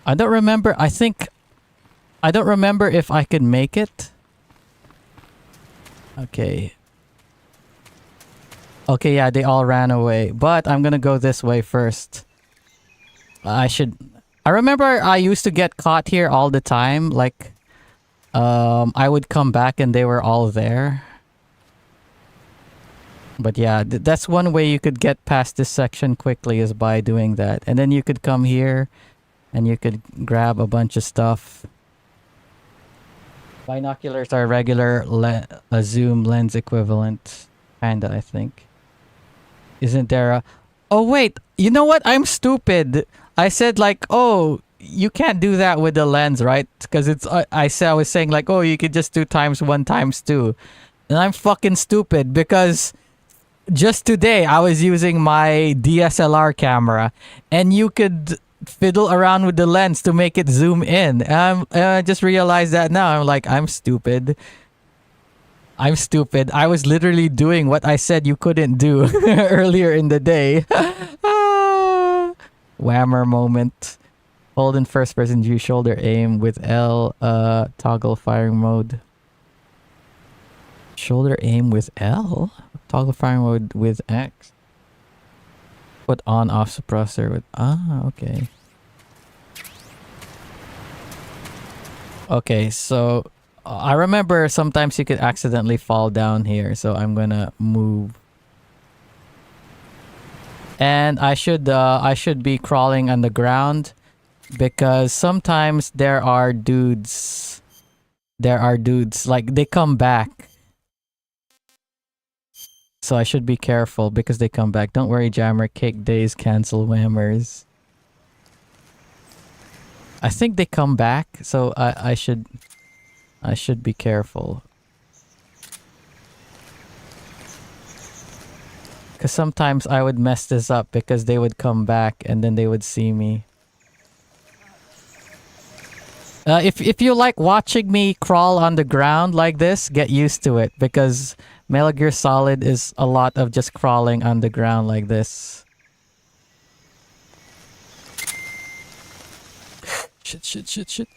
I don't remember. I think I don't remember if I could make it. Okay. Okay, yeah, they all ran away. But I'm gonna go this way first. I remember I used to get caught here all the time. Like, I would come back and they were all there. But yeah, that's one way you could get past this section quickly is by doing that. And then you could come here and you could grab a bunch of stuff. Binoculars are regular a zoom lens equivalent. Kinda, I think. Isn't there a... Oh, wait. You know what? I'm stupid. I said like, oh, you can't do that with the lens, right? Because it's... I was saying like, oh, you could just do ×1 ×2. And I'm fucking stupid because... Just today, I was using my DSLR camera, and you could fiddle around with the lens to make it zoom in. I just realized that now. I'm like, I'm stupid. I'm stupid. I was literally doing what I said you couldn't do earlier in the day. Whammer moment. Hold in first person view, shoulder aim with L, toggle firing mode. Shoulder aim with L? Toggle firing mode with X. Put on off suppressor with... Ah, okay. Okay, so... I remember sometimes you could accidentally fall down here, so I'm gonna move. And I should be crawling on the ground because sometimes there are dudes, like they come back. So I should be careful because they come back. Don't worry, Jammer. Cake days cancel whammers. I think they come back, so I should be careful. Because sometimes I would mess this up because they would come back and then they would see me. If you like watching me crawl on the ground like this, get used to it because Metal Gear Solid is a lot of just crawling on the ground like this. Shit.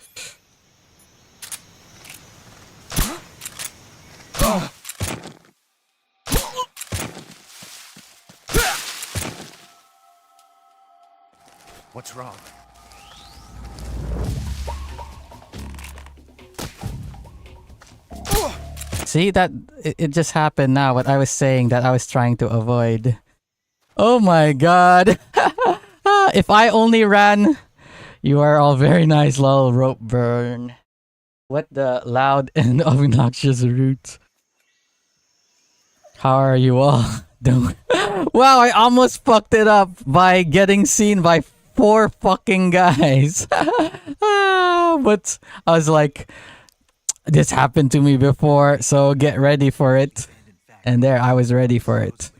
What's wrong? See that it just happened now. What I was saying that I was trying to avoid. Oh my god! If I only ran, you are all very nice, lol. Rope burn. What the loud and obnoxious roots? How are you all? Don't. Wow, I almost fucked it up by getting seen by 4 fucking guys. But I was like, this happened to me before, so get ready for it. And there, I was ready for it.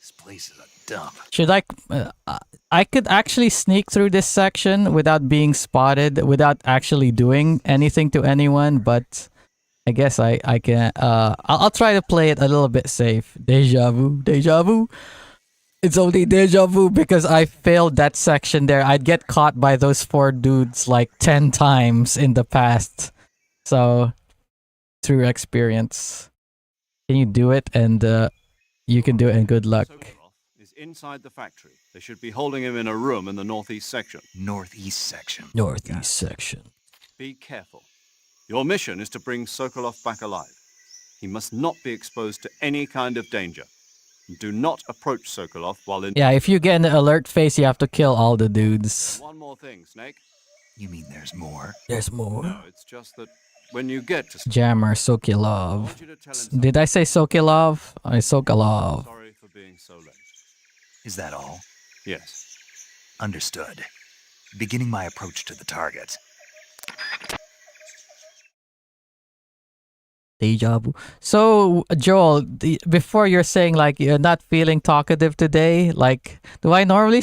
This place is a dump. Should I could actually sneak through this section without being spotted, without actually doing anything to anyone, but I guess I can. I'll try to play it a little bit safe. Deja vu. It's only deja vu because I failed that section there. I'd get caught by those 4 dudes like 10 times in the past. So, through experience. Can you do it? And you can do it, and good luck. Sokolov is inside the factory. They should be holding him in a room in the northeast section. Northeast section. Northeast section. Be careful. Your mission is to bring Sokolov back alive. He must not be exposed to any kind of danger. Do not approach Sokolov while in... Yeah, if you get an alert face, you have to kill all the dudes. One more thing, Snake. You mean there's more? There's more. No, it's just that when you get to... Jammer I Sokolov. want you to tell him Did I say Sokolov? I Sokolov. sorry for being so late. Is that all? Yes. Understood. Beginning my approach to the target. Deja vu. So, Joel, before you're saying like you're not feeling talkative today, like, do I normally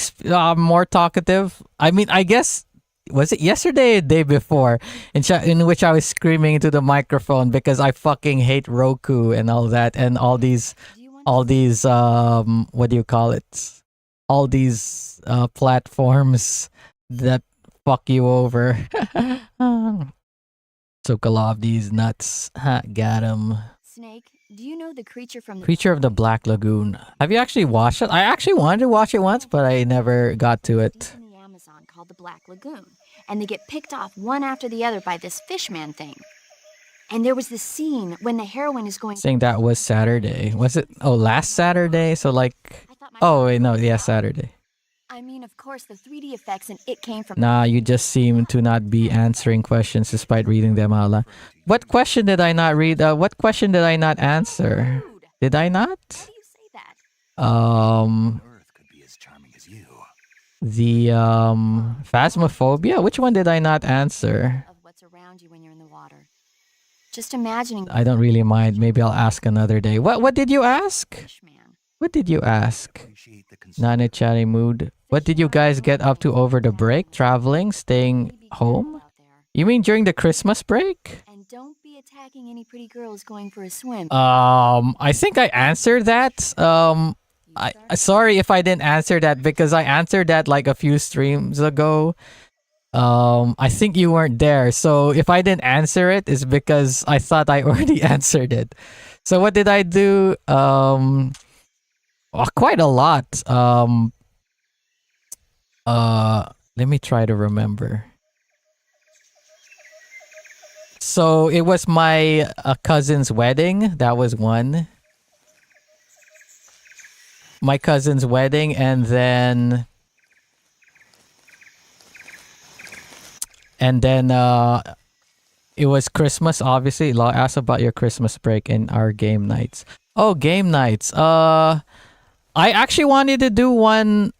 more talkative? I mean, I guess, was it yesterday or the day before in which I was screaming into the microphone because I fucking hate Roku and all that and all these what do you call it? All these platforms that fuck you over. Sokolov, these nuts. Ha, got him. Snake, do you know the creature from the Creature of the Black Lagoon. Have you actually watched it? I actually wanted to watch it once, but I never got to it. in the Amazon called the Black Lagoon, and they get picked off one after the other by this fishman thing. And there was this scene when the heroine is going. Saying that was Saturday. Was it? Oh, last Saturday? So like. I thought my Oh wait, no, yeah, Saturday. I mean, of course, the 3D effects and it came from. Nah, you just seem to not be answering questions despite reading them out loud. What question did I not read? What question did I not answer? Rude. Did I not? Why do you say that? Earth could be as charming as you. The phasmophobia. Which one did I not answer? Of what's around you when you're in the water. Just imagining. I don't really mind. Maybe I'll ask another day. What did you ask? Fishman. What did you ask? Appreciate the Not in a chatty mood. What did you guys get up to over the break? Traveling? Staying Maybe home? out there. You mean during the Christmas break? And don't be attacking any pretty girls going for a swim. I think I answered that. Sorry if I didn't answer that because I answered that like a few streams ago. I think you weren't there. So if I didn't answer it, it's because I thought I already answered it. So what did I do? Quite a lot. Let me try to remember. So it was my cousin's wedding. That was one. My cousin's wedding, and then it was Christmas. Obviously, ask about your Christmas break and our game nights. Oh, game nights. I actually wanted to do one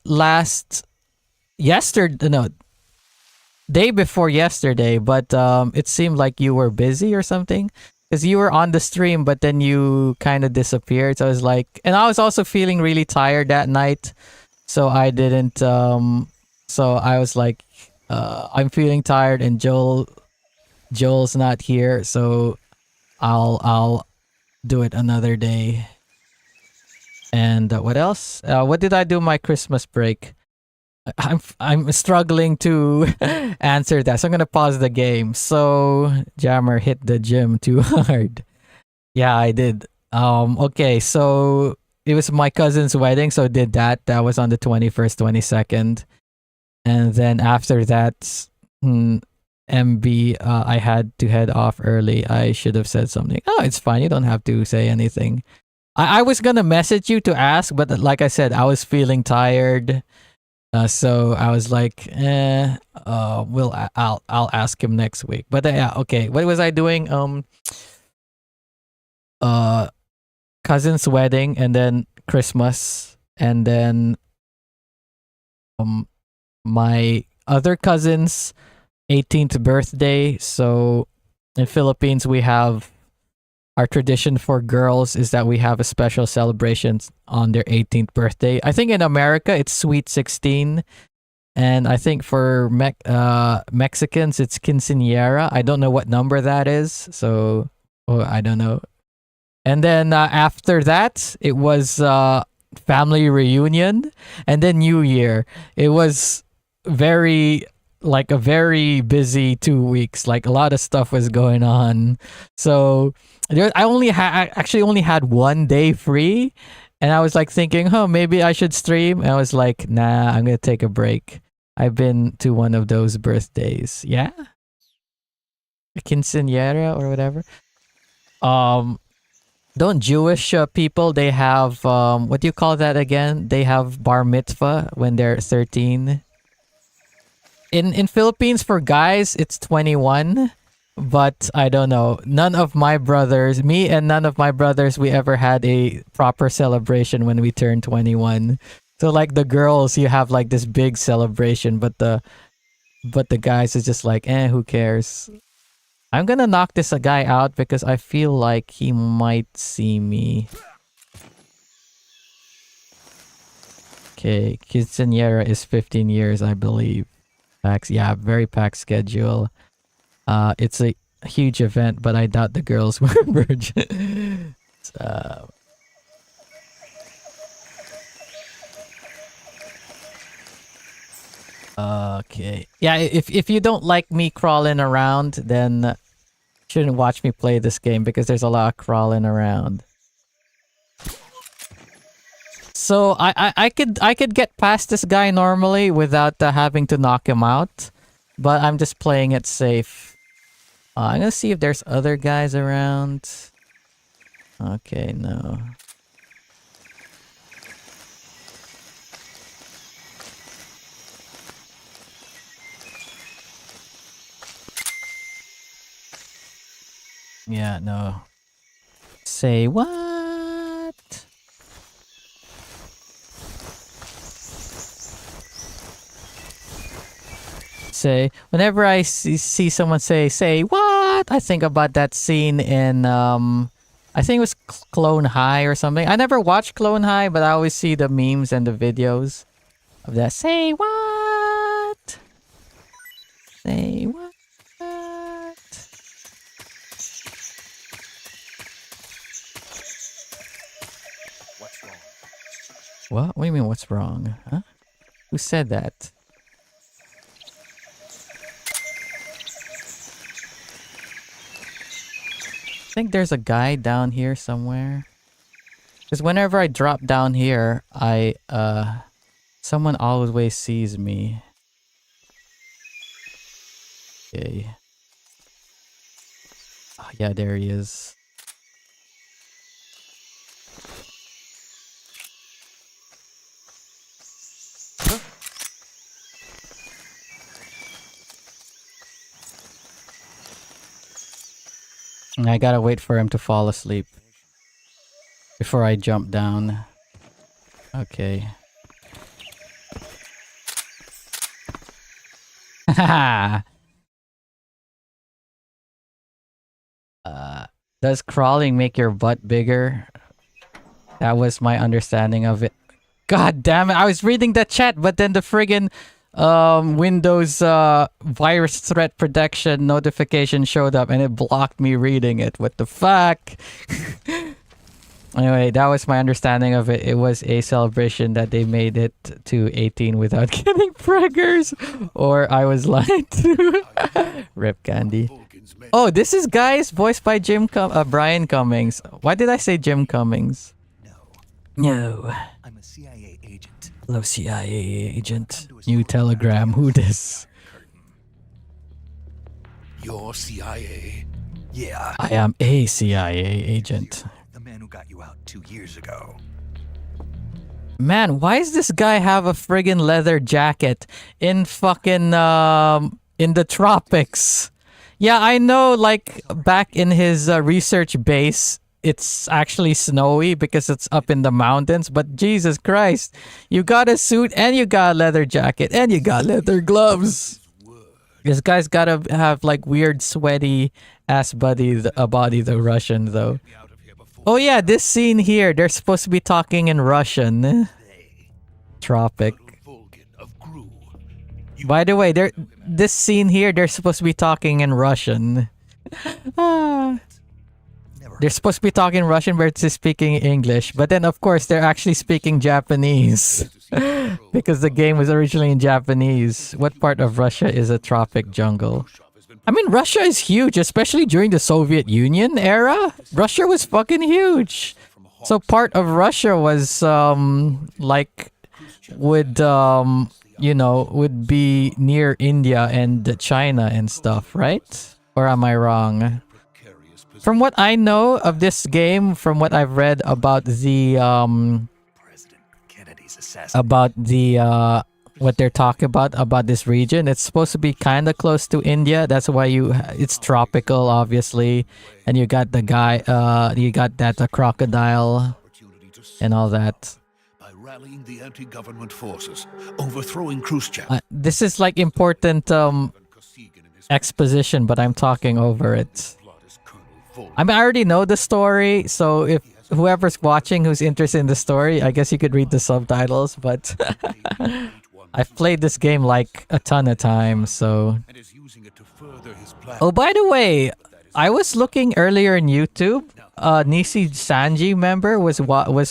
day before yesterday, but it seemed like you were busy or something because you were on the stream, but then you kind of disappeared. So I was like, and I was also feeling really tired that night, so I didn't. So I was like, I'm feeling tired, and Joel's not here, so I'll do it another day. And what else? What did I do my Christmas break? I'm struggling to answer that, so I'm gonna pause the game. So Jammer hit the gym too hard. Yeah, I did. Okay, so it was my cousin's wedding, so did that. That was on the 21st, 22nd, and then after that, MB, I had to head off early. I should have said something. Oh, it's fine. You don't have to say anything. I was gonna message you to ask, but like I said, I was feeling tired. So I was like, I'll ask him next week. But yeah, okay. What was I doing? Cousin's wedding, and then Christmas, and then my other cousin's 18th birthday. So in Philippines, we have our tradition for girls is that we have a special celebration on their 18th birthday. I think in America it's Sweet 16, and I think for Mexicans it's quinceañera. I don't know what number that is, so I don't know. And then after that, it was family reunion, and then New Year. It was a very busy 2 weeks. Like a lot of stuff was going on, so I actually only had 1 day free, and I was like thinking, maybe I should stream. And I was like, nah, I'm gonna take a break. I've been to one of those birthdays. Yeah, a quinceañera or whatever. Don't Jewish people, they have what do you call that again? They have bar mitzvah when they're 13. In Philippines for guys it's 21, but I don't know. None of my brothers, me and none of my brothers, we ever had a proper celebration when we turned 21. So like the girls, you have like this big celebration, but the guys is just like, who cares? I'm gonna knock this guy out because I feel like he might see me. Okay, quinceañera is 15 years, I believe. Yeah, very packed schedule. It's a huge event, but I doubt the girls were virgin. Okay. Yeah, if you don't like me crawling around, then you shouldn't watch me play this game because there's a lot of crawling around. So I could get past this guy normally without having to knock him out, but I'm just playing it safe. I'm gonna see if there's other guys around. Okay, no. Yeah, no. Say what? Say whenever I see someone say what, I think about that scene in I think it was Clone High or something. I never watched Clone High, but I always see the memes and the videos of that. Say what? Say what? What's wrong? What do you mean what's wrong? Huh? Who said that? I think there's a guy down here somewhere. Because whenever I drop down here, someone always sees me. Okay. Oh, yeah, there he is. I gotta wait for him to fall asleep before I jump down. Okay. Haha. Does crawling make your butt bigger? That was my understanding of it. God damn it! I was reading the chat, but then the friggin' Windows virus threat protection notification showed up and it blocked me reading it. What the fuck? Anyway, that was my understanding of it. It was a celebration that they made it to 18 without getting preggers, or I was lied to. Rip Candy. Oh, this is guys voiced by Brian Cummings. Why did I say Jim Cummings? No. I'm a CIA agent. Hello, CIA agent. New telegram. Who this? You're CIA? Yeah. I am a CIA agent. The man who got you out 2 years ago. Man, why does this guy have a friggin' leather jacket in fucking in the tropics? Yeah, I know, like back in his research base, it's actually snowy because it's up in the mountains, but Jesus Christ, you got a suit and you got a leather jacket and you got leather gloves. This guy's gotta have like weird sweaty ass body, the Russian though. Oh yeah, this scene here, they're supposed to be talking in Russian. Tropic. By the way, this scene here, they're supposed to be talking in Russian. They're supposed to be talking Russian, but they're speaking English. But then, of course, they're actually speaking Japanese. Because the game was originally in Japanese. What part of Russia is a tropic jungle? I mean, Russia is huge, especially during the Soviet Union era. Russia was fucking huge. So part of Russia was, would be near India and China and stuff, right? Or am I wrong? From what I know of this game, from what I've read about the President Kennedy's assassin. what they're talking about this region, it's supposed to be kind of close to India. That's why it's tropical, obviously, and you got the guy, you got that crocodile and all that. By rallying the anti-government forces, overthrowing Khrushchev. This is like important exposition, but I'm talking over it. I mean, I already know the story, so if whoever's watching who's interested in the story, I guess you could read the subtitles, but I've played this game like a ton of times, so... Oh, by the way, I was looking earlier in YouTube. Nisi Sanji member was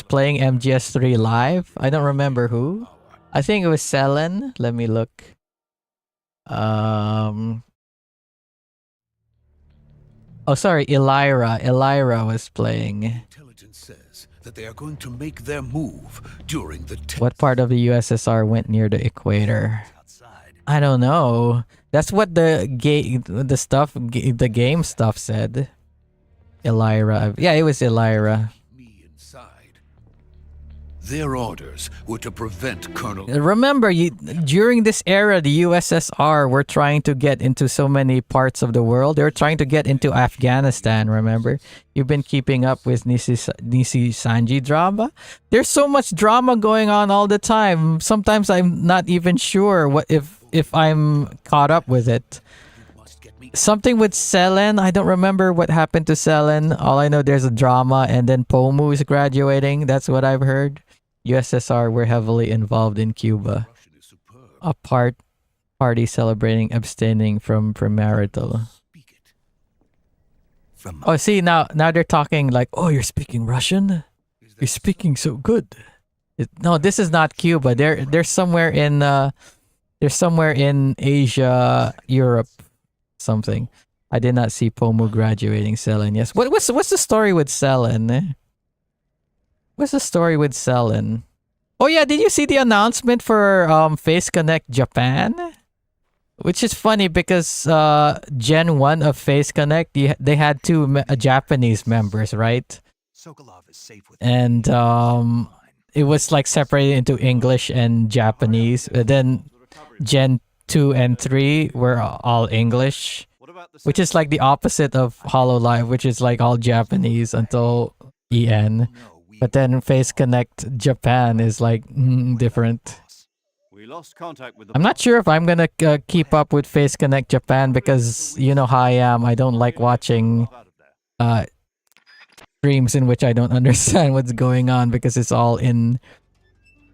playing MGS3 live. I don't remember who. I think it was Selen. Let me look. Um. Oh, sorry, Elira. Elira was playing. Intelligence says that they are going to make their move during the What part of the USSR went near the equator? Outside. I don't know. That's what the the game stuff said. Elira. Yeah, it was Elira. me inside. Their orders were to prevent Colonel. Remember, during this era, the USSR were trying to get into so many parts of the world. They were trying to get into Afghanistan, remember? You've been keeping up with Nisi Sanji drama? There's so much drama going on all the time. Sometimes I'm not even sure what if I'm caught up with it. Something with Selen. I don't remember what happened to Selen. All I know, there's a drama, and then Pomu is graduating. That's what I've heard. USSR were heavily involved in Cuba. A party celebrating abstaining from premarital. Oh, see, now they're talking like, oh, you're speaking Russian? You're speaking so good. No, this is not Cuba. They're somewhere in Asia, Europe, something. I did not see Pomu graduating Selen. Yes. What's the story with Selen? What's the story with Selen? Oh yeah, did you see the announcement for Face Connect Japan? Which is funny because Gen 1 of Face Connect, they had two Japanese members, right? Sokolov is safe with And it was like separated into English and Japanese. Then Gen 2 and 3 were all English, which is like the opposite of Hololive, which is like all Japanese until EN. But then Face Connect Japan is like different. We lost contact with the I'm not sure if I'm gonna keep up with Face Connect Japan because you know how I am. I don't like watching streams in which I don't understand what's going on because it's all in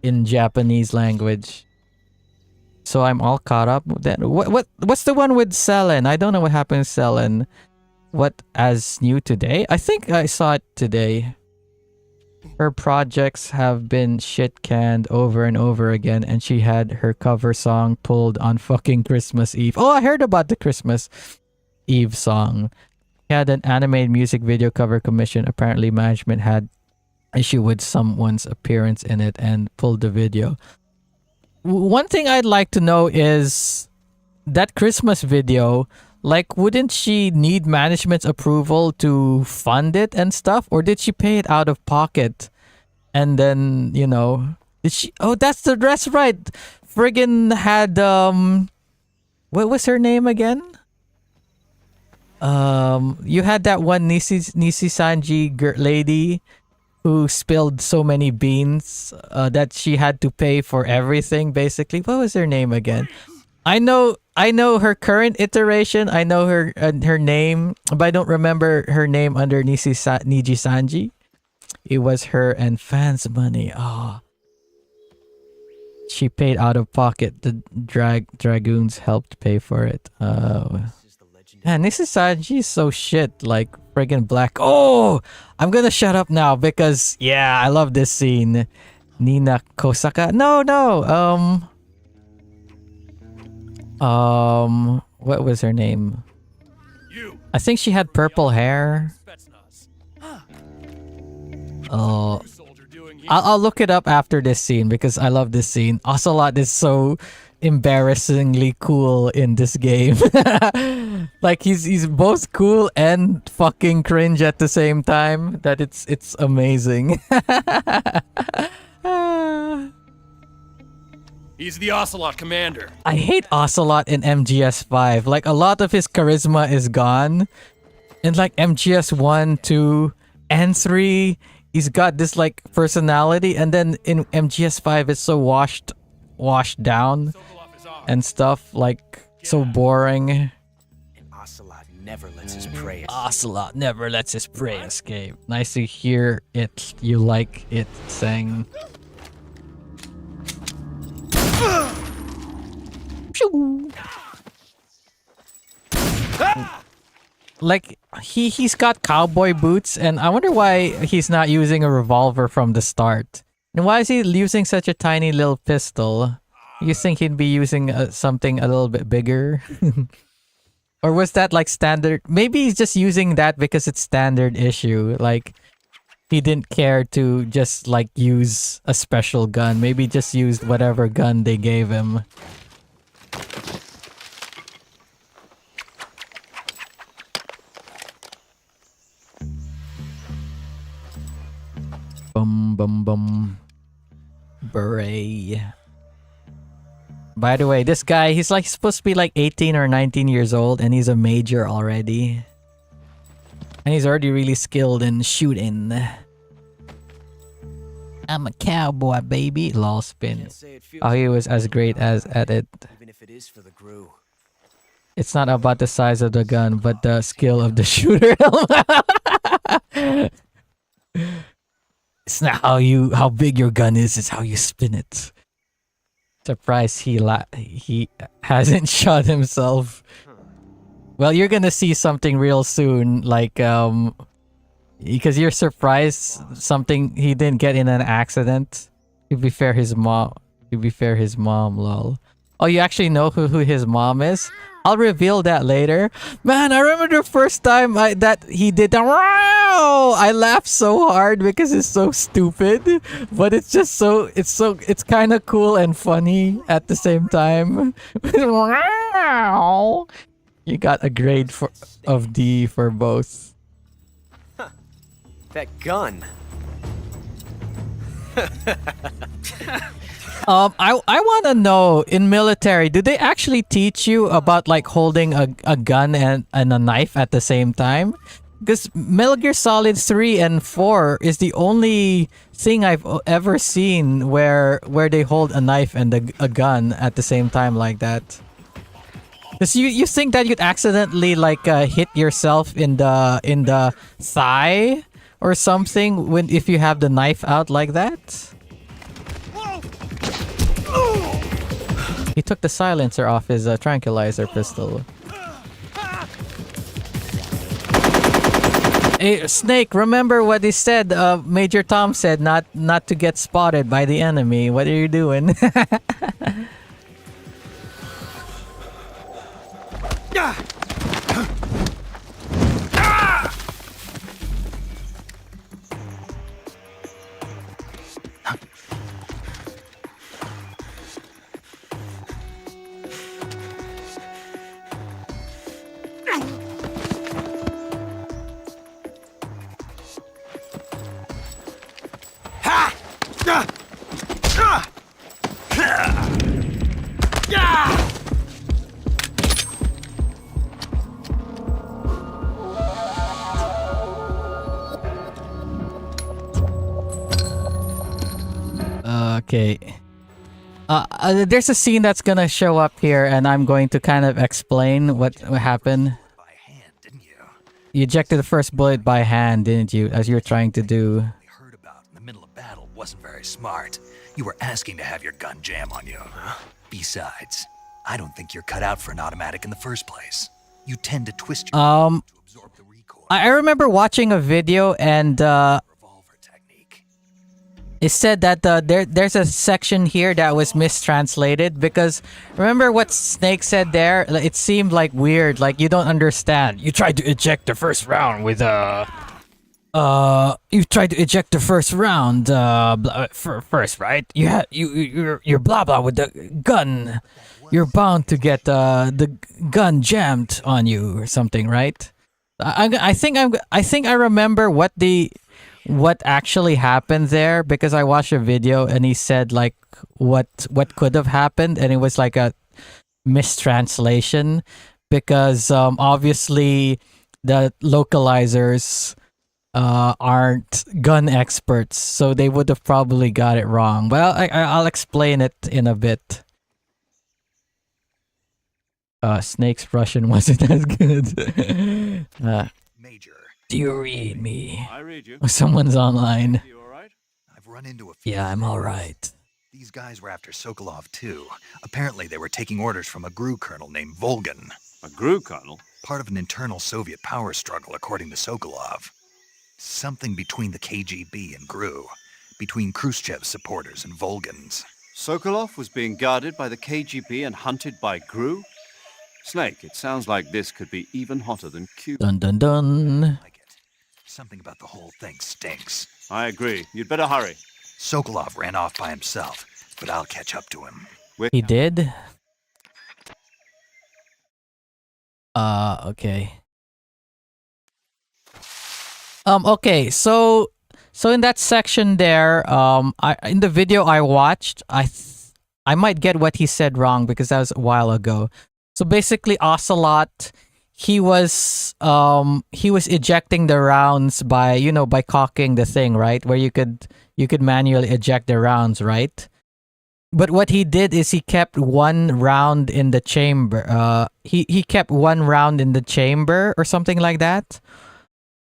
Japanese language. So I'm all caught up with that. What's the one with Selen? I don't know what happened to Selen. What as new today? I think I saw it today. Her projects have been shit canned over and over again, and she had her cover song pulled on fucking Christmas Eve. Oh, I heard about the Christmas Eve song. She had an animated music video cover commission. Apparently, management had issue with someone's appearance in it and pulled the video. One thing I'd like to know is that Christmas video. Like, wouldn't she need management's approval to fund it and stuff? Or did she pay it out of pocket? And then, you know, did she... Oh, that's right. Friggin' had, what was her name again? You had that one Nisi Sanji lady who spilled so many beans that she had to pay for everything, basically. What was her name again? I know her current iteration. I know her name, but I don't remember her name under Niji Sanji. It was her and fans' money. Oh, she paid out of pocket. The dragoons helped pay for it. Man, Niji Sanji is so shit. Like friggin' black. Oh, I'm gonna shut up now because yeah, I love this scene. Nina Kosaka. No. What was her name? I think she had purple hair. Oh, I'll look it up after this scene because I love this scene. Ocelot is so embarrassingly cool in this game. Like he's both cool and fucking cringe at the same time. That it's amazing. He's the Ocelot commander. I hate Ocelot in MGS5. Like, a lot of his charisma is gone. In, like, MGS 1, 2, and 3, he's got this, like, personality. And then in MGS5, it's so washed down and stuff. Like, so boring. Ocelot never lets his prey. Ocelot never lets his prey escape. Nice to hear it. You like it saying... Like he's got cowboy boots, and I wonder why he's not using a revolver from the start. And why is he using such a tiny little pistol? You think he'd be using something a little bit bigger? Or was that like standard? Maybe he's just using that because it's standard issue. Like, he didn't care to just like use a special gun. Maybe just used whatever gun they gave him. Bum bum bum. Beret. By the way, this guy, he's like supposed to be like 18 or 19 years old, and he's a major already. And he's already really skilled in shooting. I'm a cowboy, baby. Lol spin. Oh, he was as great as at it. Even if it is for the crew. It's not about the size of the gun, but the skill of the shooter. It's not how big your gun is, it's how you spin it. Surprised he hasn't shot himself. Well, you're gonna see something real soon, like because you're surprised something he didn't get in an accident. To be fair, his mom. Lol. Oh, you actually know who his mom is? I'll reveal that later. Man, I remember the first time that he did that. Wow! I laughed so hard because it's so stupid, but it's just it's kind of cool and funny at the same time. Wow! You got a grade of D for both. Huh. That gun. I want to know, in military, do they actually teach you about like holding a gun and a knife at the same time? Because Metal Gear Solid 3 and 4 is the only thing I've ever seen where they hold a knife and a gun at the same time like that. Because you think that you'd accidentally like hit yourself in the thigh or something if you have the knife out like that? He took the silencer off his tranquilizer pistol. Hey, Snake, remember what he said? Major Tom said not to get spotted by the enemy. What are you doing? Okay. There's a scene that's gonna show up here, and I'm going to kind of explain what happened. By hand, didn't you? You ejected the first bullet by hand, didn't you? As you were trying to do. We heard about in the middle of battle wasn't very smart. You were asking to have your gun jam on you. Besides, I don't think you're cut out for an automatic in the first place. You tend to twist your to absorb the recoil. I remember watching a video, and Revolver technique. it said that there's a section here that was mistranslated, because remember what Snake said there? It seemed like weird, like you don't understand. You tried to eject the first round with you tried to eject the first round first, right? You're blah blah with the gun. You're bound to get the gun jammed on you or something, right? I think I remember what actually happened there, because I watched a video and he said like what could have happened, and it was like a mistranslation, because obviously the localizers aren't gun experts, so they would have probably got it wrong. Well, I'll explain it in a bit. Snake's Russian wasn't as good. Major, Do you read me? I read you. Someone's online. You all right? I've run into a few. Yeah, I'm alright. These guys were after Sokolov too. Apparently they were taking orders from a GRU colonel named Volgan. A GRU colonel? Part of an internal Soviet power struggle, according to Sokolov. Something between the KGB and GRU. Between Khrushchev's supporters and Volgan's. Sokolov was being guarded by the KGB and hunted by Gru? Snake, it sounds like this could be even hotter than Q. Dun dun dun. Like it. Something about the whole thing stinks. I agree. You'd better hurry. Sokolov ran off by himself, but I'll catch up to him. He did? Okay. Okay, so in that section there, in the video I watched, I might get what he said wrong because that was a while ago. So basically, Ocelot, he was ejecting the rounds by cocking the thing, right? Where you could manually eject the rounds, right? But what he did is he kept one round in the chamber. He kept one round in the chamber or something like that.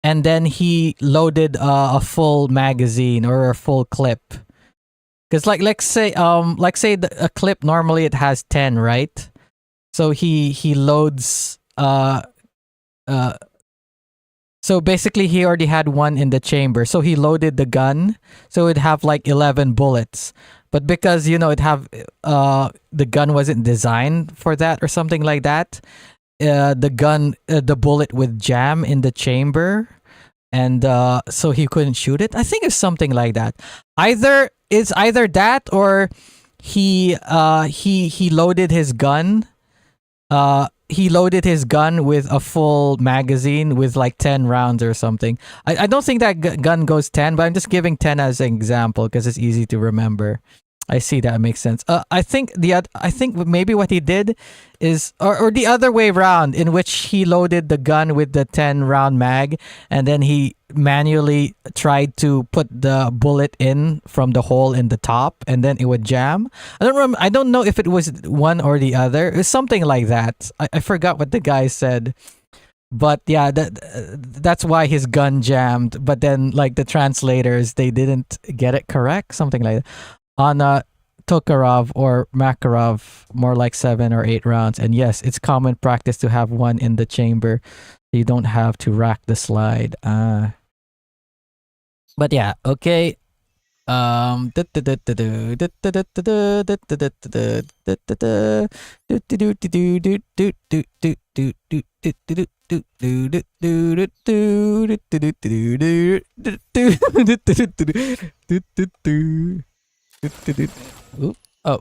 And then he loaded a full magazine or a full clip. Because let's say a clip normally it has 10, right? So he loads so basically he already had one in the chamber. So he loaded the gun. So it'd have like 11 bullets. But because it have the gun wasn't designed for that or something like that, the bullet would jam in the chamber, and so he couldn't shoot it. I think it's something like that. Either that or he loaded his gun. He loaded his gun with a full magazine with like 10 rounds or something. I don't think that gun goes 10, but I'm just giving 10 as an example because it's easy to remember. I see that makes sense. I think maybe what he did is, or the other way around, in which he loaded the gun with the 10 round mag, and then he manually tried to put the bullet in from the hole in the top, and then it would jam. I don't know if it was one or the other. It's something like that. I forgot what the guy said. But yeah, that's why his gun jammed. But then like the translators, they didn't get it correct. Something like that. On Tokarov or Makarov, more like 7 or 8 rounds. And yes, it's common practice to have one in the chamber. You don't have to rack the slide. But yeah, okay. Oop. Oh.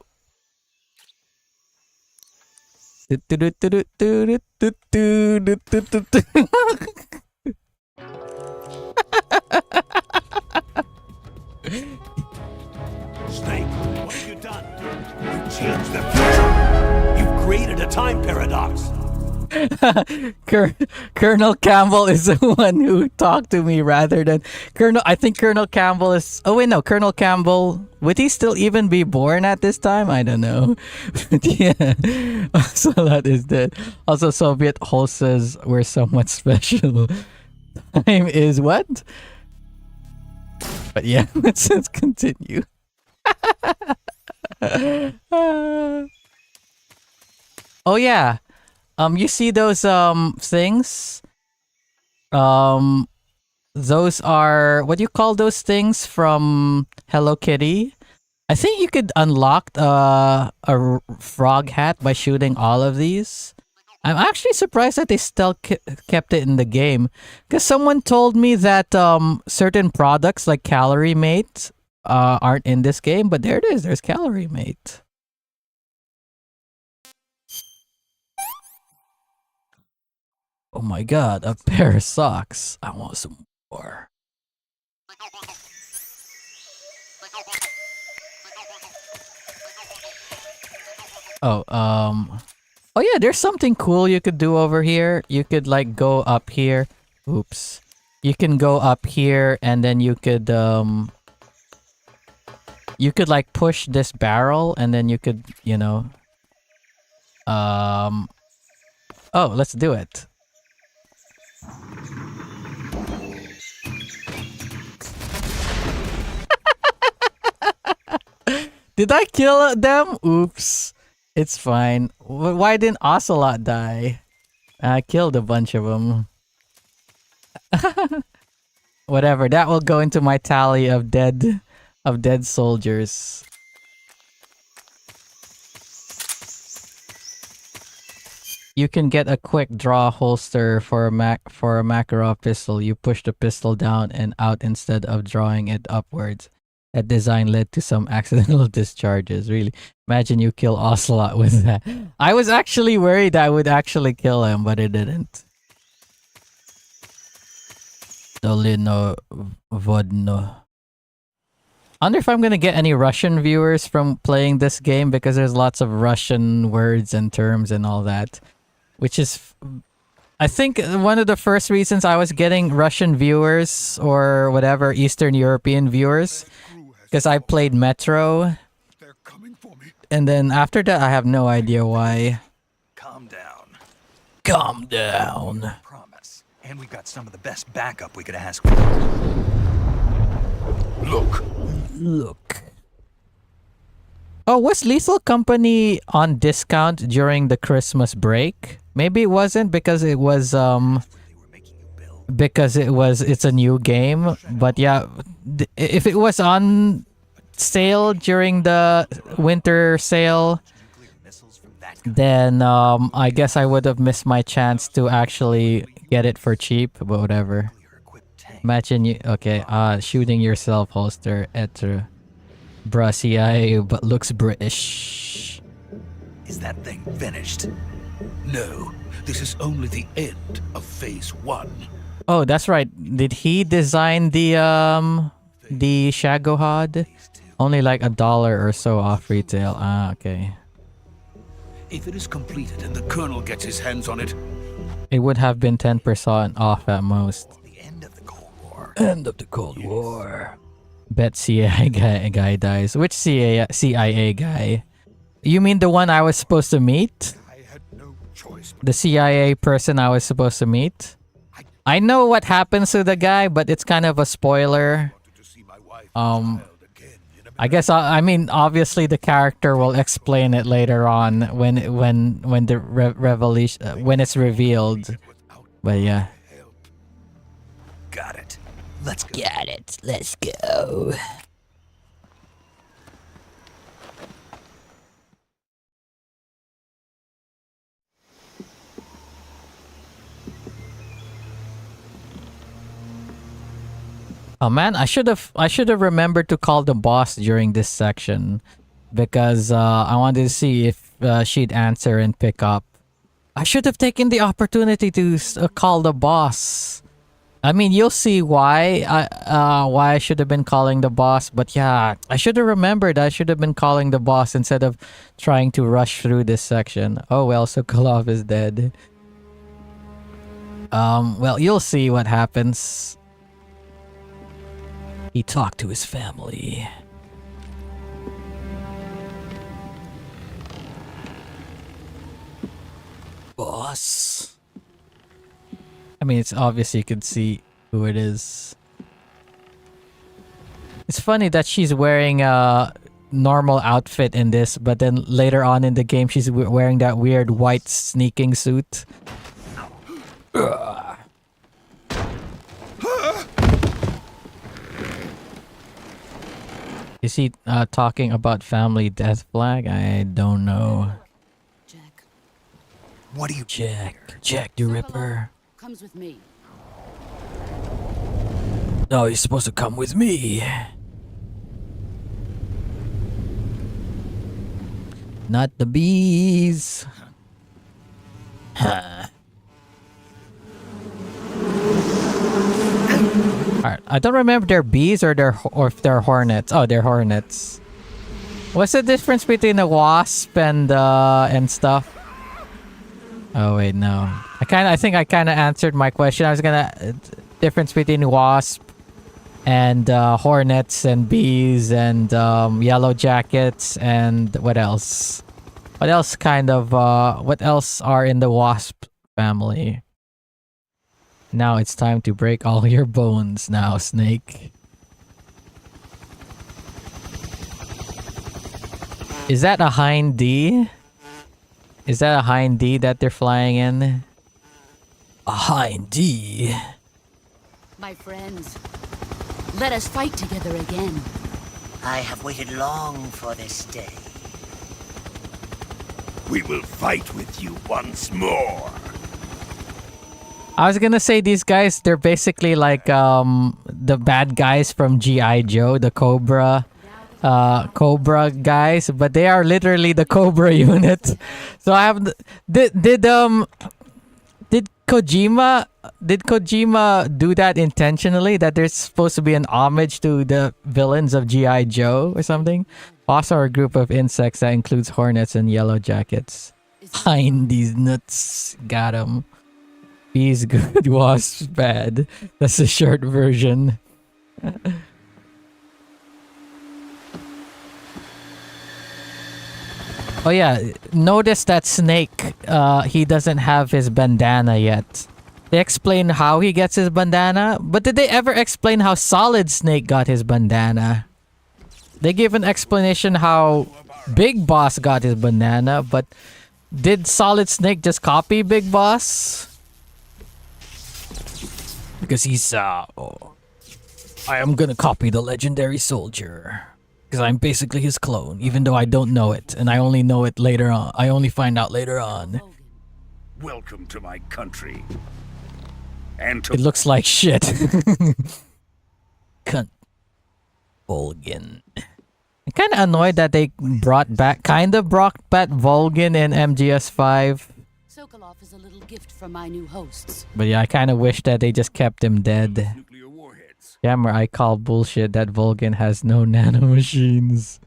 Snake, what have you done? You changed the future. You've created a time paradox. Colonel Campbell is the one who talked to me rather than Colonel. I think Colonel Campbell is. Oh wait, no, Colonel Campbell. Would he still even be born at this time? I don't know. But yeah, so that is dead. Also, Soviet horses were somewhat special. Time is what? But yeah, let's continue. Oh yeah. You see those things? Those are, what do you call those things from Hello Kitty? I think you could unlock a frog hat by shooting all of these. I'm actually surprised that they still kept it in the game, because someone told me that certain products like Calorie Mate aren't in this game, but there it is. There's Calorie Mate. Oh my god, a pair of socks. I want some more. Oh, oh yeah, there's something cool you could do over here. You could like go up here. Oops. You can go up here and then you could like push this barrel and then you could, oh, let's do it. Did I kill them? Oops. It's fine. Why didn't Ocelot die? I killed a bunch of them. Whatever. That will go into my tally of dead soldiers. You can get a quick draw holster for a Makarov pistol. You push the pistol down and out instead of drawing it upwards. That design led to some accidental discharges. Really, imagine you kill Ocelot with that. I was actually worried I would actually kill him, but it didn't. Dolino Vodno. I wonder if I'm gonna get any Russian viewers from playing this game, because there's lots of Russian words and terms and all that. Which is, I think, one of the first reasons I was getting Russian viewers or whatever, Eastern European viewers, because I played Metro. And then after that, I have no idea why. Calm down. Calm down. Promise. And we've got some of the best backup we could ask for. Look. Oh, was Lethal Company on discount during the Christmas break? Maybe it wasn't, because it was it's a new game. But yeah, if it was on sale during the winter sale, then I guess I would have missed my chance to actually get it for cheap, but whatever. Imagine you shooting yourself holster etre. Bruh, CIA, but looks British. Is that thing finished? No, this is only the end of phase 1. Oh, that's right. Did he design the Shagohod? Only like $1 or so off retail. Ah, okay. If it is completed and the Colonel gets his hands on it, it would have been 10% off at most. The end of the Cold War. End of the Cold War. Bet CIA guy dies. Which CIA guy? You mean the one I was supposed to meet? I had no choice. The CIA person I was supposed to meet? I know what happens to the guy, but it's kind of a spoiler. I guess I mean obviously the character will explain it later on when the revelation when it's revealed. But yeah. Got it. Let's go. Got it. Let's go. Oh man, I should have remembered to call the boss during this section, because I wanted to see if she'd answer and pick up. I should have taken the opportunity to call the boss. I mean, you'll see why I should have been calling the boss, but yeah, I should have remembered I should have been calling the boss instead of trying to rush through this section. Oh well, Sokolov is dead. Well, you'll see what happens. He talked to his family. Boss. I mean, it's obvious you can see who it is. It's funny that she's wearing a normal outfit in this, but then later on in the game, she's wearing that weird white sneaking suit. Ugh. Is he talking about family death flag? I don't know. Jack. What do you... Jack the Ripper. Comes with me. No, he's supposed to come with me. Not the bees. Huh. Alright, I don't remember if they're bees or if they're hornets. Oh, they're hornets. What's the difference between a wasp and stuff? Oh wait, no. I think I kind of answered my question. I was gonna difference between wasp and hornets and bees and yellow jackets and what else? What else what else are in the wasp family? Now it's time to break all your bones now, Snake. Is that a Hind D? Is that a Hind D that they're flying in? A Hind D. My friends, let us fight together again. I have waited long for this day. We will fight with you once more. I was gonna say these guys, they're basically like the bad guys from G.I. Joe, the Cobra guys, but they are literally the Cobra unit. So I have did Kojima do that intentionally, that there's supposed to be an homage to the villains of G.I. Joe or something? Also a group of insects that includes hornets and yellow jackets. Find these nuts. Got 'em. Bees good, wasps bad. That's the short version. Oh yeah, notice that Snake, he doesn't have his bandana yet. They explain how he gets his bandana, but did they ever explain how Solid Snake got his bandana? They give an explanation how Big Boss got his bandana, but did Solid Snake just copy Big Boss? Because he's, I am gonna copy the legendary soldier. Because I'm basically his clone, even though I don't know it, and I only know it later on. I only find out later on. Welcome to my country. And to It looks like shit. Cunt. Volgin. I'm kind of annoyed that they brought back Volgin in MGS5. Sokolov is a little gift from my new hosts. But yeah, I kind of wish that they just kept him dead. nuclear warheads. Jammer, I call bullshit that Volgin has no nanomachines.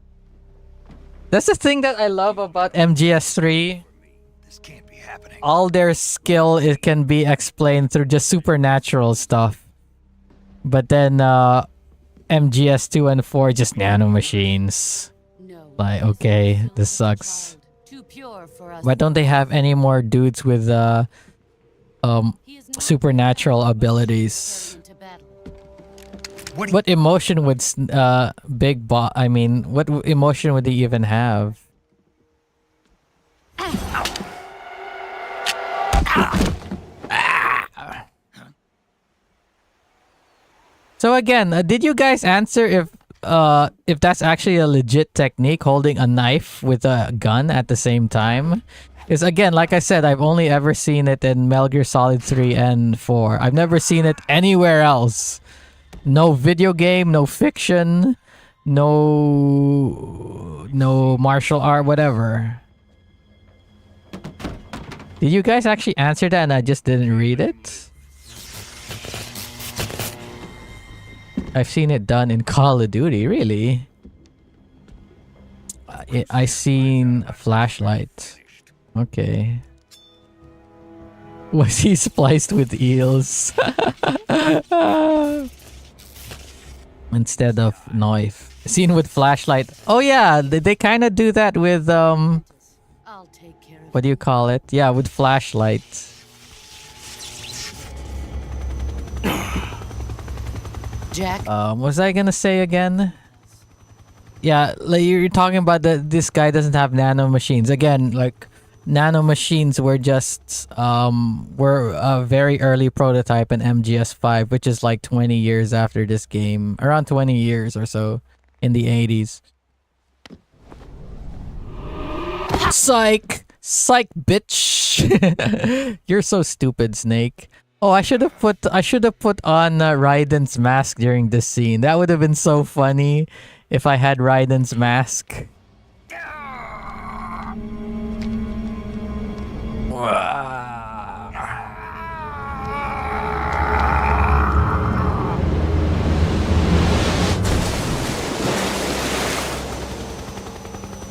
That's the thing that I love about MGS3. This can't be happening. All their skill, it can be explained through just supernatural stuff. But then MGS2 and 4 just nanomachines. No. Like, okay, this sucks. Too pure for us. Why don't they have any more dudes with supernatural abilities? Into battle. What emotion would Big Boss? I mean, what emotion would he even have? So again, did you guys answer if that's actually a legit technique, holding a knife with a gun at the same time? Because again, like I said, I've only ever seen it in Metal Gear Solid 3 and 4. I've never seen it anywhere else. No video game, no fiction, no martial art, whatever. Did you guys actually answer that and I just didn't read it? I've seen it done in Call of Duty, really? I seen a flashlight. Okay. Was he spliced with eels? Instead of knife. Seen with flashlight. Oh yeah, they kind of do that with I'll take care of what do you call it? Yeah, with flashlight. Jack. What was I gonna say again? Yeah, like you're talking about this guy doesn't have nanomachines. Again, like nanomachines were just were a very early prototype in MGS5, which is like 20 years after this game, around 20 years or so in the 80s. Psych, bitch. You're so stupid, Snake. Oh, I should have put on Raiden's mask during this scene. That would have been so funny if I had Raiden's mask.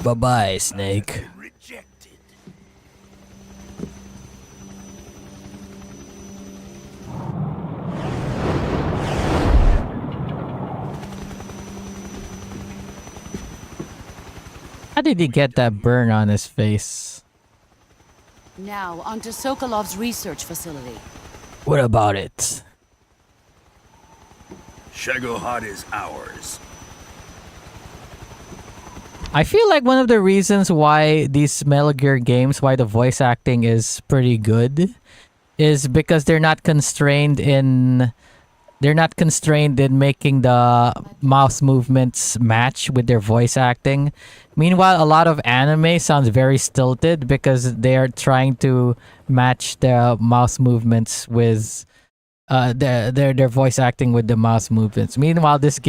Bye-bye, Snake. Rejected. How did he get that burn on his face? Now, onto Sokolov's research facility. What about it? Shagohod is ours. I feel like one of the reasons why these Metal Gear games, why the voice acting is pretty good, is because they're not constrained in they're not constrained in making the mouse movements match with their voice acting. Meanwhile, a lot of anime sounds very stilted because they are trying to match the mouse movements with their voice acting with the mouse movements. Meanwhile, this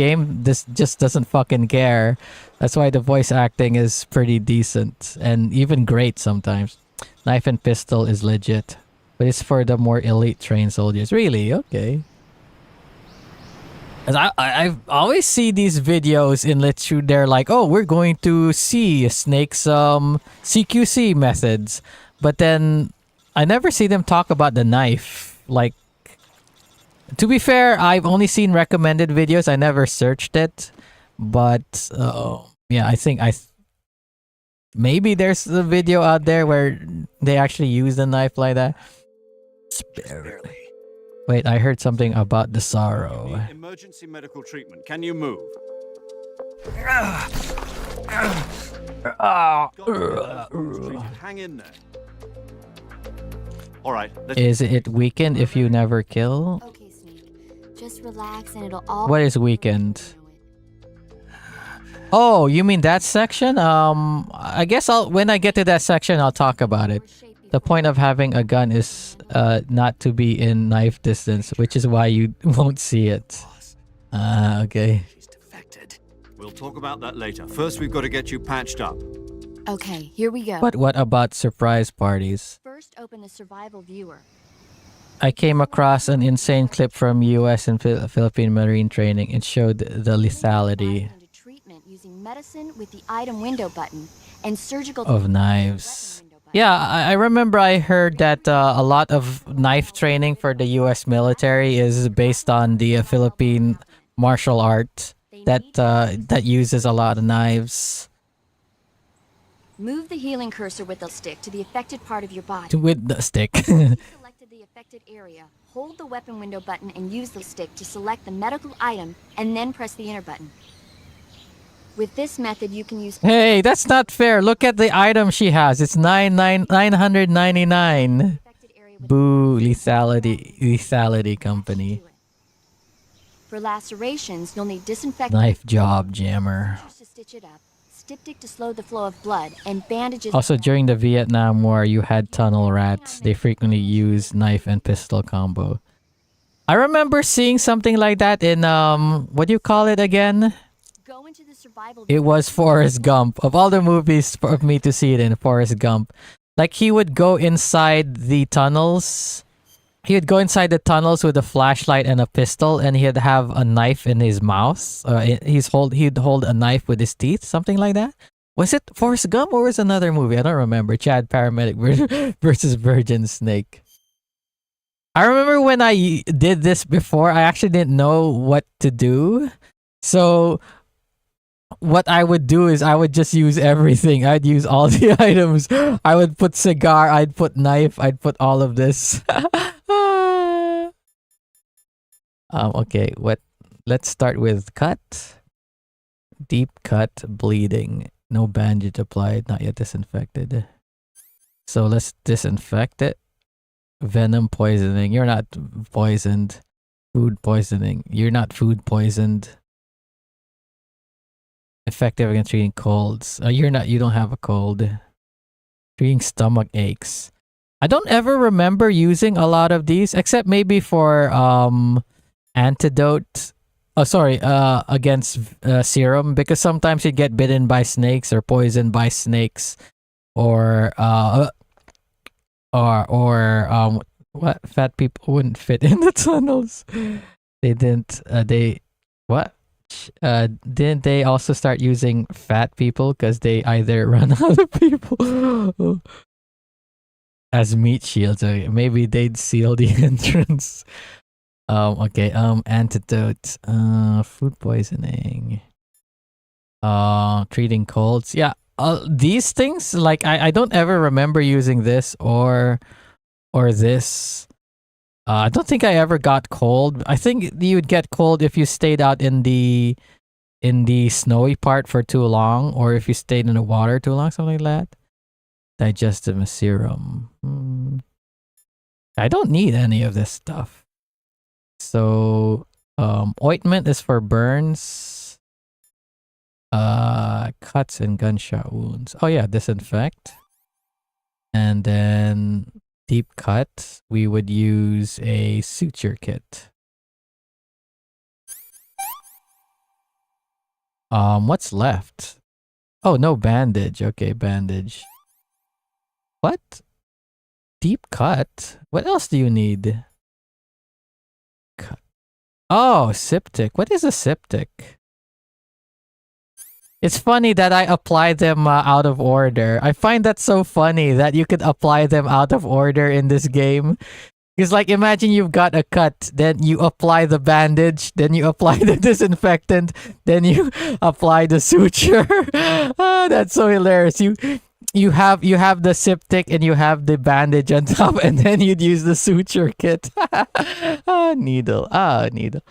just doesn't fucking care. That's why the voice acting is pretty decent and even great sometimes. Knife and pistol is legit, but it's for the more elite trained soldiers. Really? Okay. 'Cause I've always see these videos in Litchu. They're like, oh, we're going to see Snake's CQC methods, but then I never see them talk about the knife. Like, to be fair, I've only seen recommended videos. I never searched it, but yeah, I think maybe there's a video out there where they actually use the knife like that. Barely. Wait, I heard something about the sorrow. Need emergency medical treatment. Can you move? Hang in there. All right. Is it weakened if you never kill? Okay, Snake. Just relax and it'll all. What is weakened? Oh, you mean that section? I guess when I get to that section, I'll talk about it. The point of having a gun is not to be in knife distance, which is why you won't see it. Okay. She's defected. We'll talk about that later. First, we've got to get you patched up. Okay, here we go. But what about surprise parties? First, open the survival viewer. I came across an insane clip from U.S. and Philippine Marine training. It showed the lethality Treatment using medicine with the item window button and surgical of knives. Yeah, I remember I heard that a lot of knife training for the U.S. military is based on the Philippine martial art that uses a lot of knives. Move the healing cursor with the stick to the affected part of your body. With the stick. Once you've selected the affected area, hold the weapon window button and use the stick to select the medical item and then press the enter button. With this method, you can use... Hey, that's not fair. Look at the item she has. It's 999. Boo, lethality company. For lacerations, you'll need disinfectant... Knife job jammer. to stitch it up, styptic to slow the flow of blood, and bandages... Also, during the Vietnam War, you had tunnel rats. They frequently used knife and pistol combo. I remember seeing something like that in, what do you call it again? Go into the survival... It was Forrest Gump. Of all the movies for me to see it in, Forrest Gump. Like, he would go inside the tunnels. He would go inside the tunnels with a flashlight and a pistol, and he'd have a knife in his mouth. He'd hold a knife with his teeth, something like that. Was it Forrest Gump or was it another movie? I don't remember. Chad Paramedic versus Virgin Snake. I remember when I did this before, I actually didn't know what to do. So what I would do is I would just use everything. I'd use all the items. I would put cigar, I'd put knife, I'd put all of this. Okay, let's start with cut. Deep cut, bleeding. No bandage applied, not yet disinfected. So let's disinfect it. Venom poisoning. You're not poisoned. Food poisoning. You're not food poisoned. Effective against treating colds. You don't have a cold. Treating stomach aches. I don't ever remember using a lot of these, except maybe for antidote. Oh, sorry, against serum, because sometimes you get bitten by snakes or poisoned by snakes, or what? Fat people wouldn't fit in the tunnels. They didn't. Didn't they also start using fat people because they either run out of people as meat shields? Maybe they'd seal the entrance. Okay. Antidote. Food poisoning. Treating colds. Yeah. These things, like I don't ever remember using this or this. I don't think I ever got cold. I think you'd get cold if you stayed out in the snowy part for too long, or if you stayed in the water too long, something like that. Digestive serum. I don't need any of this stuff. So Ointment is for burns, cuts and gunshot wounds. Oh yeah, disinfect. And then deep cut, we would use a suture kit. What's left? Oh, no bandage. Okay, bandage. What? Deep cut? What else do you need? Oh, septic. What is a septic? It's funny that I applied them out of order. I find that so funny that you could apply them out of order in this game. Because, like, imagine you've got a cut, then you apply the bandage, then you apply the disinfectant, then you apply the suture. That's so hilarious. You have the septic and you have the bandage on top, and then you'd use the suture kit. Needle. Needle.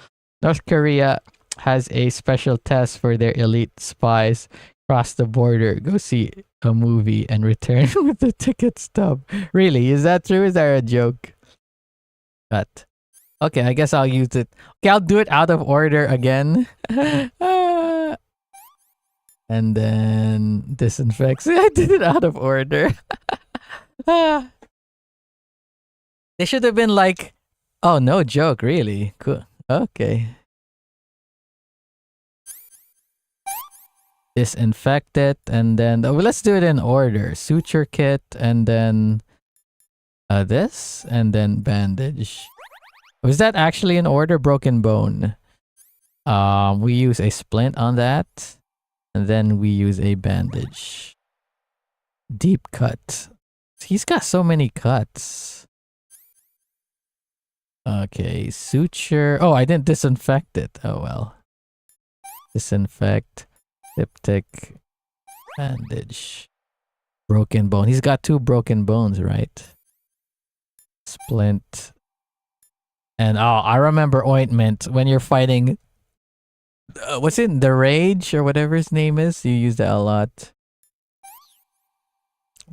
North Korea has a special test for their elite spies. Cross the border, go see a movie, and return with the ticket stub. Really? Is that true? Is that a joke? Cut. Okay, I guess I'll use it. Okay, I'll do it out of order again. And then disinfect. See, I did it out of order. They should have been like, oh, no joke, really? Cool. Okay. Disinfect it, and then let's do it in order. Suture kit, and then this, and then bandage. Was that actually in order? Broken bone. We use a splint on that, and then we use a bandage. Deep cut. He's got so many cuts. Okay, suture. Oh, I didn't disinfect it. Oh well. Disinfect. Septic. Bandage. Broken bone. He's got 2 broken bones, right? Splint. And I remember ointment. When you're fighting, what's it? The Rage or whatever his name is. You use that a lot.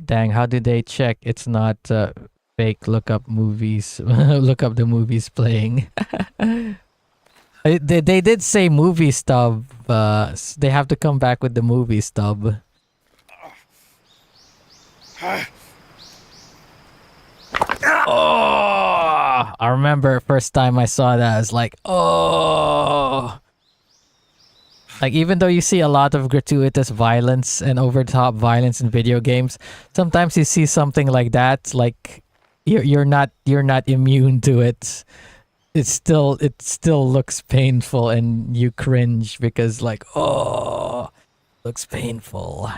Dang, how did they check it's not fake? Look up movies. Look up the movies playing. They did say movie stub. They have to come back with the movie stub. Oh, I remember first time I saw that, I was like, oh. Like, even though you see a lot of gratuitous violence and over-the-top violence in video games, sometimes you see something like that, like you're not immune to it. It still looks painful, and you cringe because, like, oh, looks painful.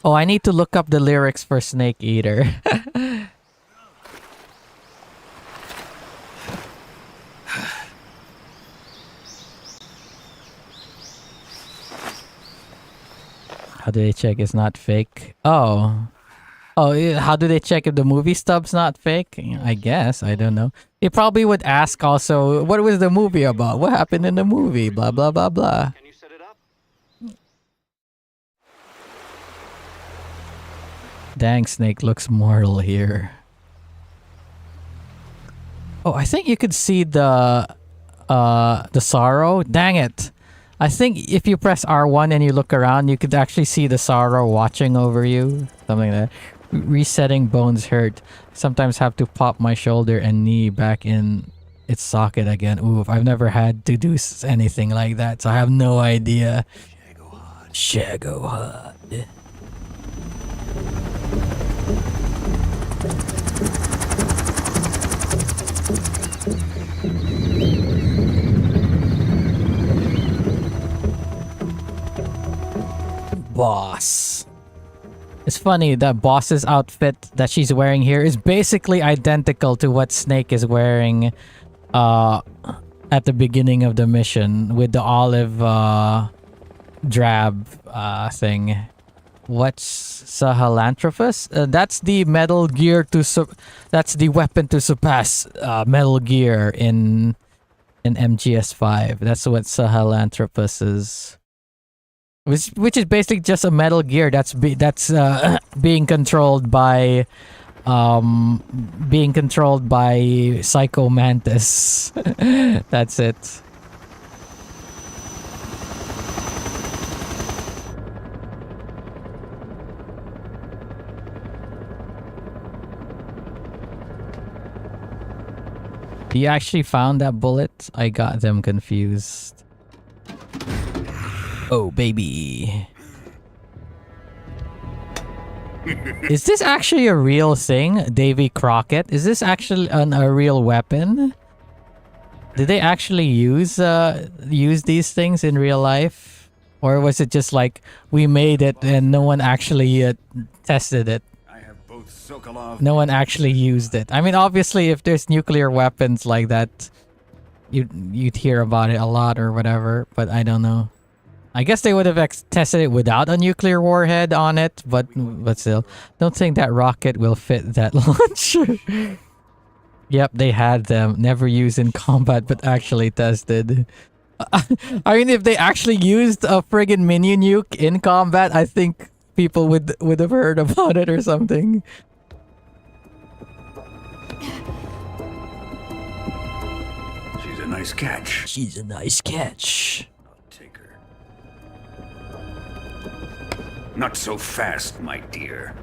Oh, I need to look up the lyrics for Snake Eater. How do they check it's not fake? Oh, how do they check if the movie stub's not fake? I guess. I don't know. They probably would ask also, what was the movie about? What happened in the movie? Blah, blah, blah, blah. Can you set it up? Dang, Snake looks mortal here. Oh, I think you could see the sorrow. Dang it. I think if you press R1 and you look around, you could actually see the sorrow watching over you. Something like that. Resetting bones hurt. Sometimes have to pop my shoulder and knee back in its socket again. Oof, I've never had to do anything like that, so I have no idea. Shago hard. Boss. It's funny that Boss's outfit that she's wearing here is basically identical to what Snake is wearing at the beginning of the mission with the olive drab thing. What's Sahelanthropus? That's the Metal Gear that's the weapon to surpass Metal Gear in MGS5. That's what Sahelanthropus is. Which is basically just a Metal Gear that's being controlled by being controlled by Psycho Mantis. That's it. You actually found that bullet? I got them confused. Oh, baby. Is this actually a real thing, Davy Crockett? Is this actually a real weapon? Did they actually use these things in real life? Or was it just like, we made it and no one actually tested it? No one actually used it. I mean, obviously, if there's nuclear weapons like that, you'd hear about it a lot or whatever, but I don't know. I guess they would have tested it without a nuclear warhead on it, but still. Don't think that rocket will fit that launcher. Yep, they had them. Never used in combat, but actually tested. I mean, if they actually used a friggin' mini nuke in combat, I think people would have heard about it or something. She's a nice catch. She's a nice catch. Not so fast, my dear.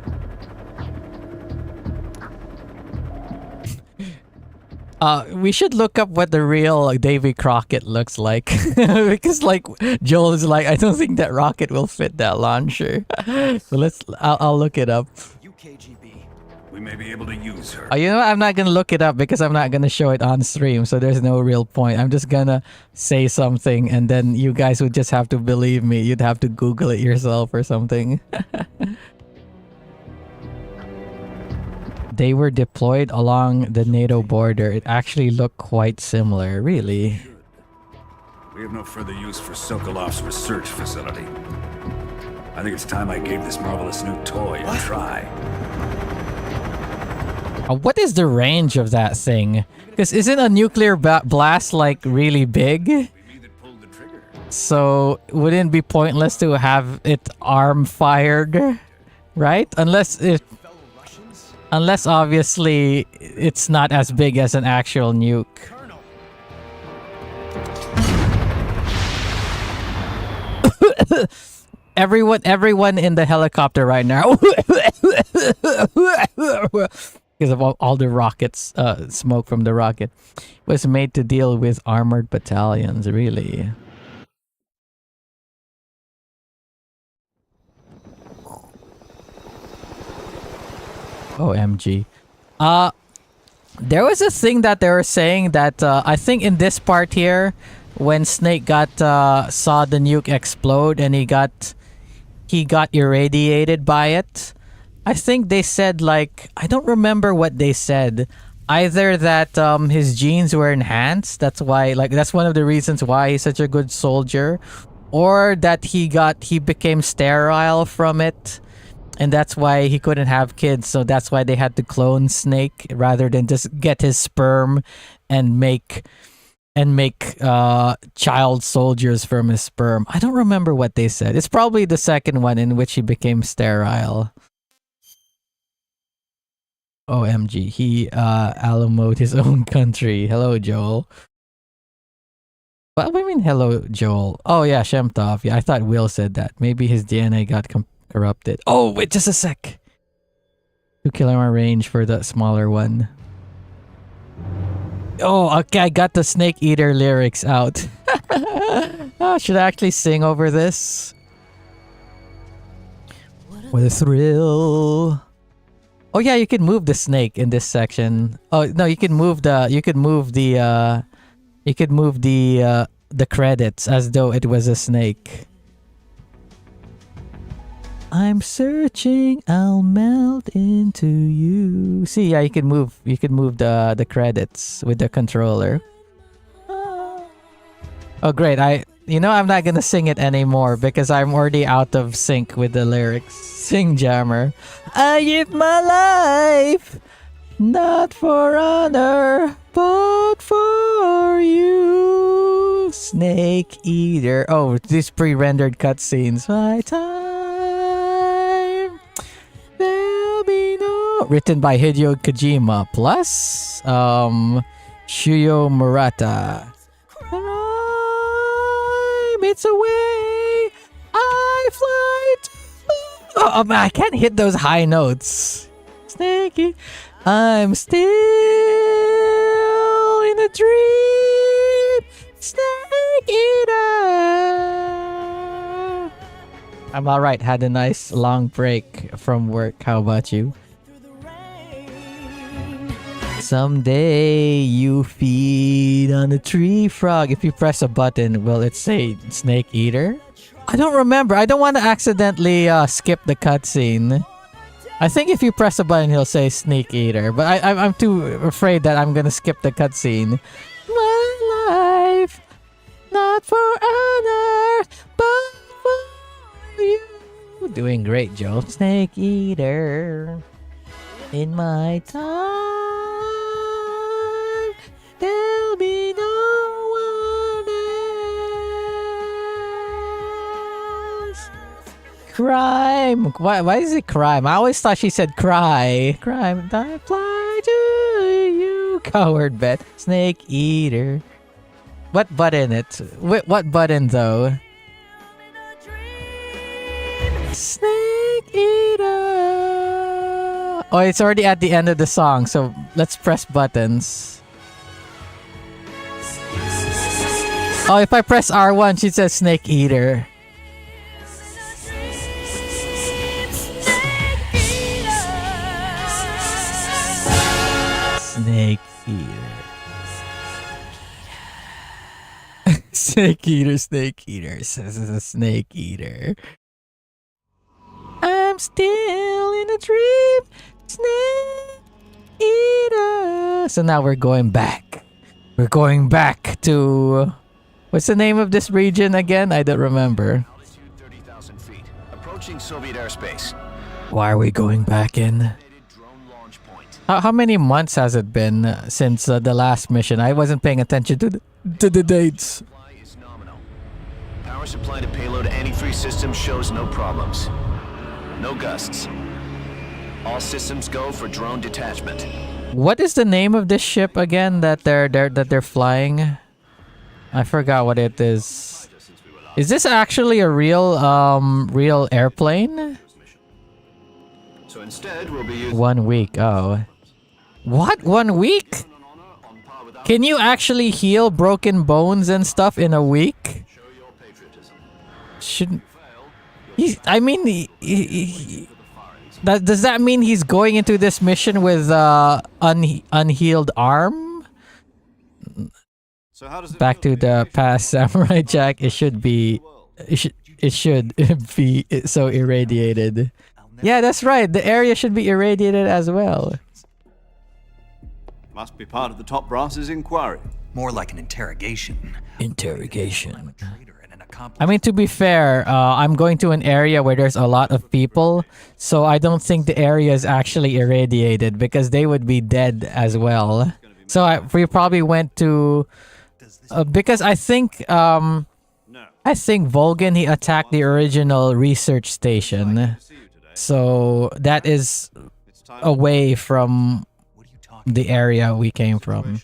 We should look up what the real Davy Crockett looks like. Because like Joel is like, I don't think that rocket will fit that launcher. So I'll look it up. We may be able to use her. You know what? I'm not gonna look it up because I'm not gonna show it on stream, so there's no real point. I'm just gonna say something and then you guys would just have to believe me. You'd have to Google it yourself or something. They were deployed along the NATO border. It actually looked quite similar, really. We have no further use for Sokolov's research facility. I think it's time I gave this marvelous new toy a try. What is the range of that thing? Because isn't a nuclear blast like really big? So wouldn't it be pointless to have it arm fired, right? Unless obviously it's not as big as an actual nuke. Everyone in the helicopter right now. Because of all the rockets, smoke from the rocket, was made to deal with armored battalions, really. OMG. There was a thing that they were saying that, I think in this part here, when Snake saw the nuke explode and he got irradiated by it. I think they said, like, I don't remember what they said. Either that his genes were enhanced, that's why, like, that's one of the reasons why he's such a good soldier, or that he became sterile from it, and that's why he couldn't have kids. So that's why they had to clone Snake rather than just get his sperm and make child soldiers from his sperm. I don't remember what they said. It's probably the second one in which he became sterile. OMG, he alamoed his own country. Hello, Joel. What do you mean, hello, Joel? Oh yeah, Shemtov. Yeah, I thought Will said that. Maybe his DNA got corrupted. Oh, wait, just a sec. 2 kilometer range for the smaller one. Oh, okay, I got the Snake Eater lyrics out. Oh, should I actually sing over this? What a thrill. Oh yeah, you can move the snake in this section. Oh no, you can move the credits as though it was a snake. I'm searching, I'll melt into you. See, yeah, you can move the credits with the controller. Oh great, I'm not gonna sing it anymore because I'm already out of sync with the lyrics. Sing, Jammer. I give my life, not for honor, but for you, Snake Eater. Oh, these pre-rendered cutscenes. My time, there'll be no... written by Hideo Kojima, plus Shuyo Murata. It's a way I fly to... Oh man, I can't hit those high notes. Snakey, I'm still in a dream. Snake eater. I'm alright. Had a nice long break from work. How about you? Someday you feed on a tree frog. If you press a button, will it say snake eater? I don't remember. I don't want to accidentally skip the cutscene. I think if you press a button, he'll say snake eater. But I'm too afraid that I'm gonna skip the cutscene. My life, not for honor, but for you. Doing great, Joe. Snake eater. In my time. There'll be no one else. Crime. Why is it crime? I always thought she said cry. Crime. I fly to you. Coward bet. Snake eater. What button it? What button though? Snake eater. Oh, it's already at the end of the song, so let's press buttons. Oh, if I press R1, she says snake eater. Snake eater. Snake eater, snake eater. Snake eater. I'm still in a dream. Snake eater. So now we're going back. We're going back to... What's the name of this region again? I don't remember. Altitude 30,000 feet. Approaching Soviet airspace. Why are we going back in? How many months has it been since the last mission? I wasn't paying attention to the dates. Supply is nominal. Power supply to payload antifreeze system shows no problems. No gusts. All systems go for drone detachment. What is the name of this ship again that they're flying? I forgot what it is. Is this actually a real airplane? So instead, we'll be using 1 week. Oh. What? 1 week? Can you actually heal broken bones and stuff in a week? Shouldn't I mean, does that mean he's going into this mission with unhealed arm? So how does it Back to the past, Samurai Jack. It should be so irradiated. Yeah, that's right. The area should be irradiated as well. Must be part of the top brass's inquiry. More like an interrogation. Interrogation. I mean, to be fair, I'm going to an area where there's a lot of people, so I don't think the area is actually irradiated because they would be dead as well. So we probably went to because I think Volgan, he attacked the original research station, so that is away from the area we came from.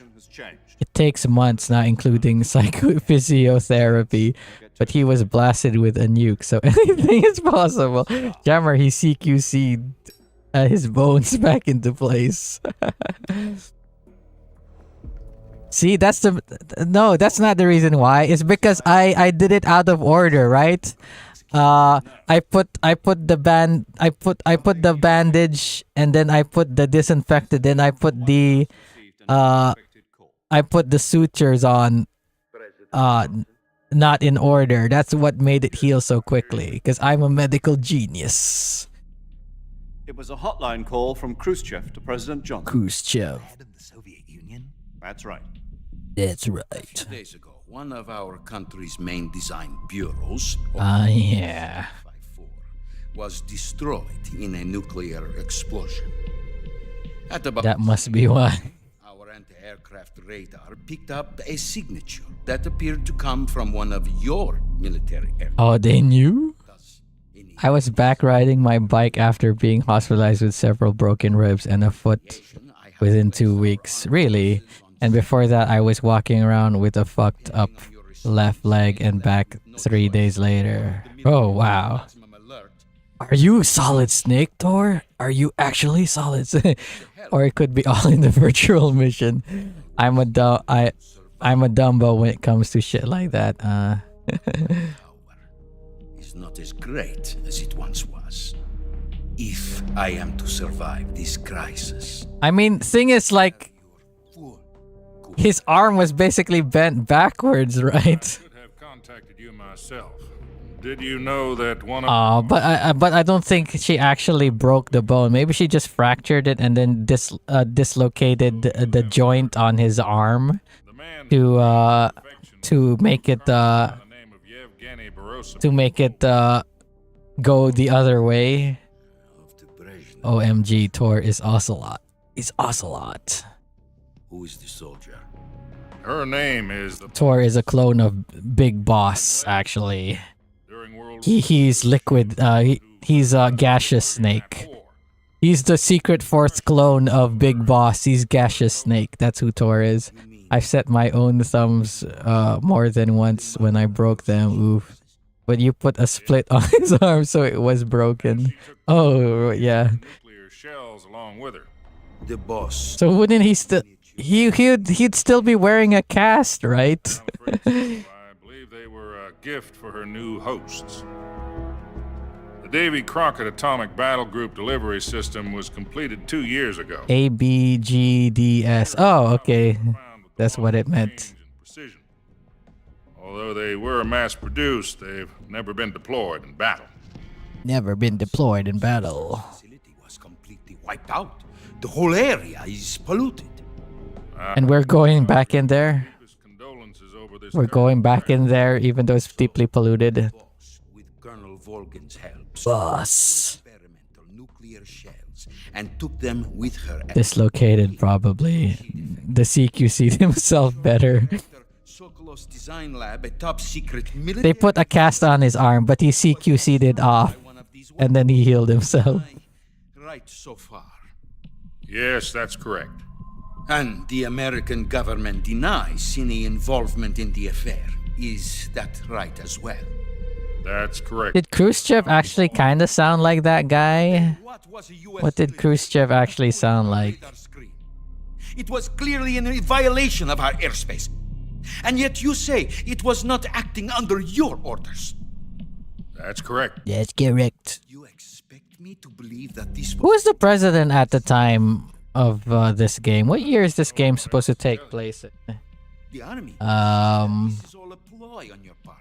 It takes months, not including psychophysiotherapy, but he was blasted with a nuke, so anything is possible. Jammer, he CQC'd his bones back into place. See, that's not the reason why. It's because I did it out of order, right? I put the bandage, and then I put the disinfectant, then I put the sutures on, not in order. That's what made it heal so quickly, because I'm a medical genius. It was a hotline call from Khrushchev to President Johnson. Khrushchev. Head of the Soviet Union? That's right. That's right. 2 days ago, one of our country's main design bureaus, Yeah. 54, was destroyed in a nuclear explosion. At about That must be why. our anti-aircraft radar picked up a signature that appeared to come from one of your military aircraft. Oh, they knew? Thus, in I was back riding my bike after being hospitalized with several broken ribs and a foot within 2 weeks. Really? And before that, I was walking around with a fucked up left leg and back 3 days later. Oh, wow. Are you Solid Snake, Thor? Are you actually Solid Snake? Or it could be all in the virtual mission. I'm a Dumbo when it comes to shit like that. Is not as great as it once was. If I am to survive this crisis. I mean, thing is, like, his arm was basically bent backwards, right? I should have contacted you myself. Did you know that one of but I don't think she actually broke the bone. Maybe she just fractured it and then dislocated the joint on his arm to make it go the other way. OMG, Thor is Ocelot. He's Ocelot. Who is the soldier? her name is the Thor is a clone of Big Boss, actually. He's liquid. He's a gaseous snake. He's the secret fourth clone of Big Boss. He's gaseous snake. That's who Thor is. I've set my own thumbs more than once when I broke them. Oof. But you put a split on his arm, so it was broken. Oh, yeah. nuclear shells along with her. The boss. So wouldn't he still... He'd still be wearing a cast, right? I believe they were a gift for her new hosts. The Davy Crockett Atomic Battle Group delivery system was completed 2 years ago. ABGDS. Oh, okay. That's what it meant. Although they were mass-produced, they've never been deployed in battle. Never been deployed in battle. The facility was completely wiped out. The whole area is polluted. And we're going back in there. We're going back in there, even though it's deeply polluted. With Colonel Volgan's help, Boss. experimental nuclear shells and took them with her. Dislocated, probably. The CQC'd himself better. Sokolov's design lab, a top secret military. They put a cast on his arm, but he CQC'd it off. And then he healed himself. Right so far. Yes, that's correct. And the American government denies any involvement in the affair. Is that right as well? That's correct. Did Khrushchev actually kind of sound like that guy? What did Khrushchev actually sound like? It was clearly in violation of our airspace. And yet you say it was not acting under your orders. That's correct. That's correct. You expect me to believe that this Who was the president at the time of this game? What year is this game supposed to take place in? the army? Um, This is all a ploy on your part.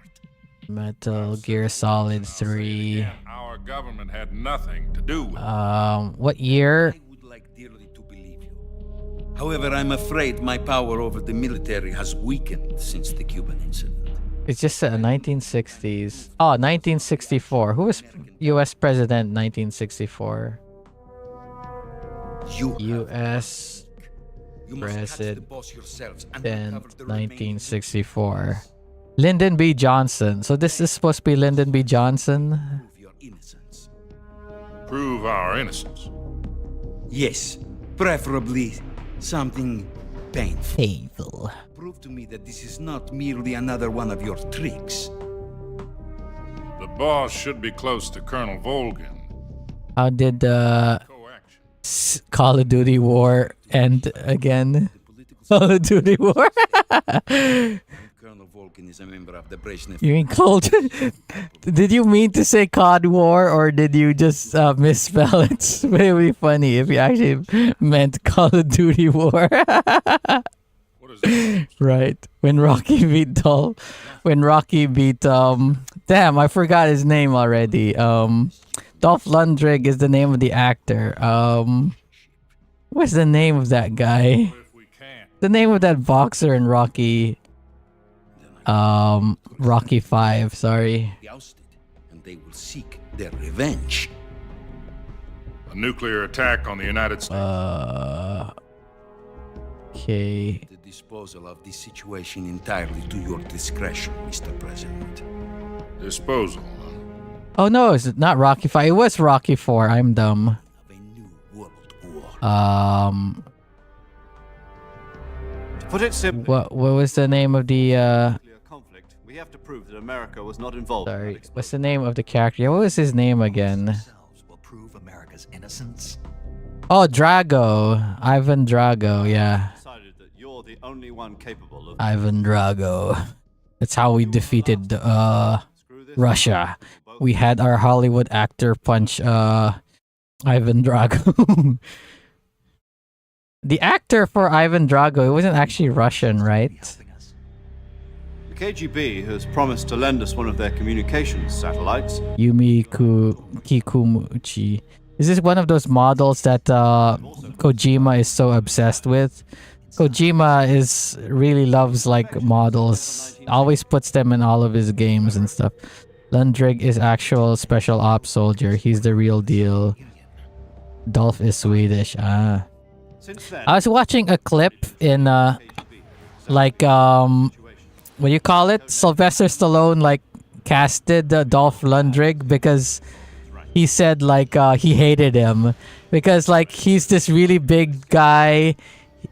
Metal Gear Solid 3. Our government had nothing to do with it. What year? I would like dearly to believe you. However, I'm afraid my power over the military has weakened since the Cuban incident. It's just 1960s. Oh, 1964. Who was U.S. president 1964? U.S. You must catch the boss yourselves and Then recover the remaining 1964. Lyndon B. Johnson. So this is supposed to be Lyndon B. Johnson? prove your innocence. Prove our innocence. Yes, preferably something painful. Painful. Prove to me that this is not merely another one of your tricks. The boss should be close to Colonel Volgan. How did Coaction. Call of Duty War end again? Call of Duty War? Colonel Volgan is a member of the Brezhnev. You mean Cold? Did you mean to say COD War or did you just misspell it? It's really funny if you actually meant Call of Duty War. What is that? Right. When Rocky beat damn, I forgot his name already. Dolph Lundgren is the name of the actor. What's the name of that guy? If we can't. The name of that boxer in Rocky Rocky 5, sorry. Be ousted, and they will seek their revenge. A nuclear attack on the United States. Okay. The disposal of this situation entirely to your discretion, Mr. President. Disposal. Oh no, it's not Rocky 5. It was Rocky 4. I'm dumb. To put it simply, What was the name of the conflict, we have to prove that America was not involved. sorry, what's the name of the character? Yeah, what was his name again? Will prove America's innocence. Oh, Drago. Ivan Drago, yeah. Decided that you're the only one capable of Ivan Drago. That's how we defeated Russia. We had our Hollywood actor punch Ivan Drago. The actor for Ivan Drago, it wasn't actually Russian, right? the KGB has promised to lend us one of their communications satellites. Yumi Kikumuchi. Is this one of those models that Kojima is so obsessed with? Kojima really loves like models. Always puts them in all of his games and stuff. Lundrig is actual special ops soldier. He's the real deal. Dolph is Swedish. Ah. I was watching a clip in what do you call it? Sylvester Stallone like casted Dolph Lundgren because he said like he hated him because like he's this really big guy.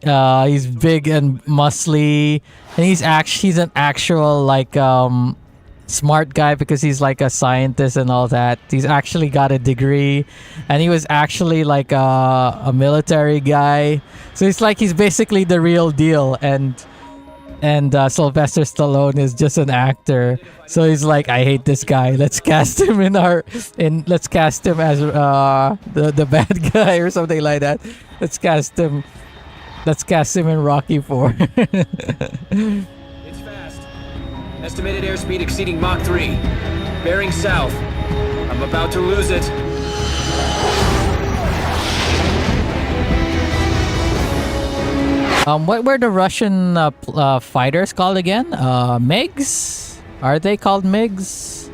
He's big and muscly, and he's an actual like smart guy because he's like a scientist and all that. He's actually got a degree, and he was actually like a military guy. So it's like he's basically the real deal, and Sylvester Stallone is just an actor. So he's like, I hate this guy. Let's cast him let's cast him as the bad guy or something like that. Let's cast him in Rocky 4. It's fast. Estimated airspeed exceeding Mach 3. Bearing south. I'm about to lose it. What were the Russian fighters called again? MiGs? Are they called MiGs?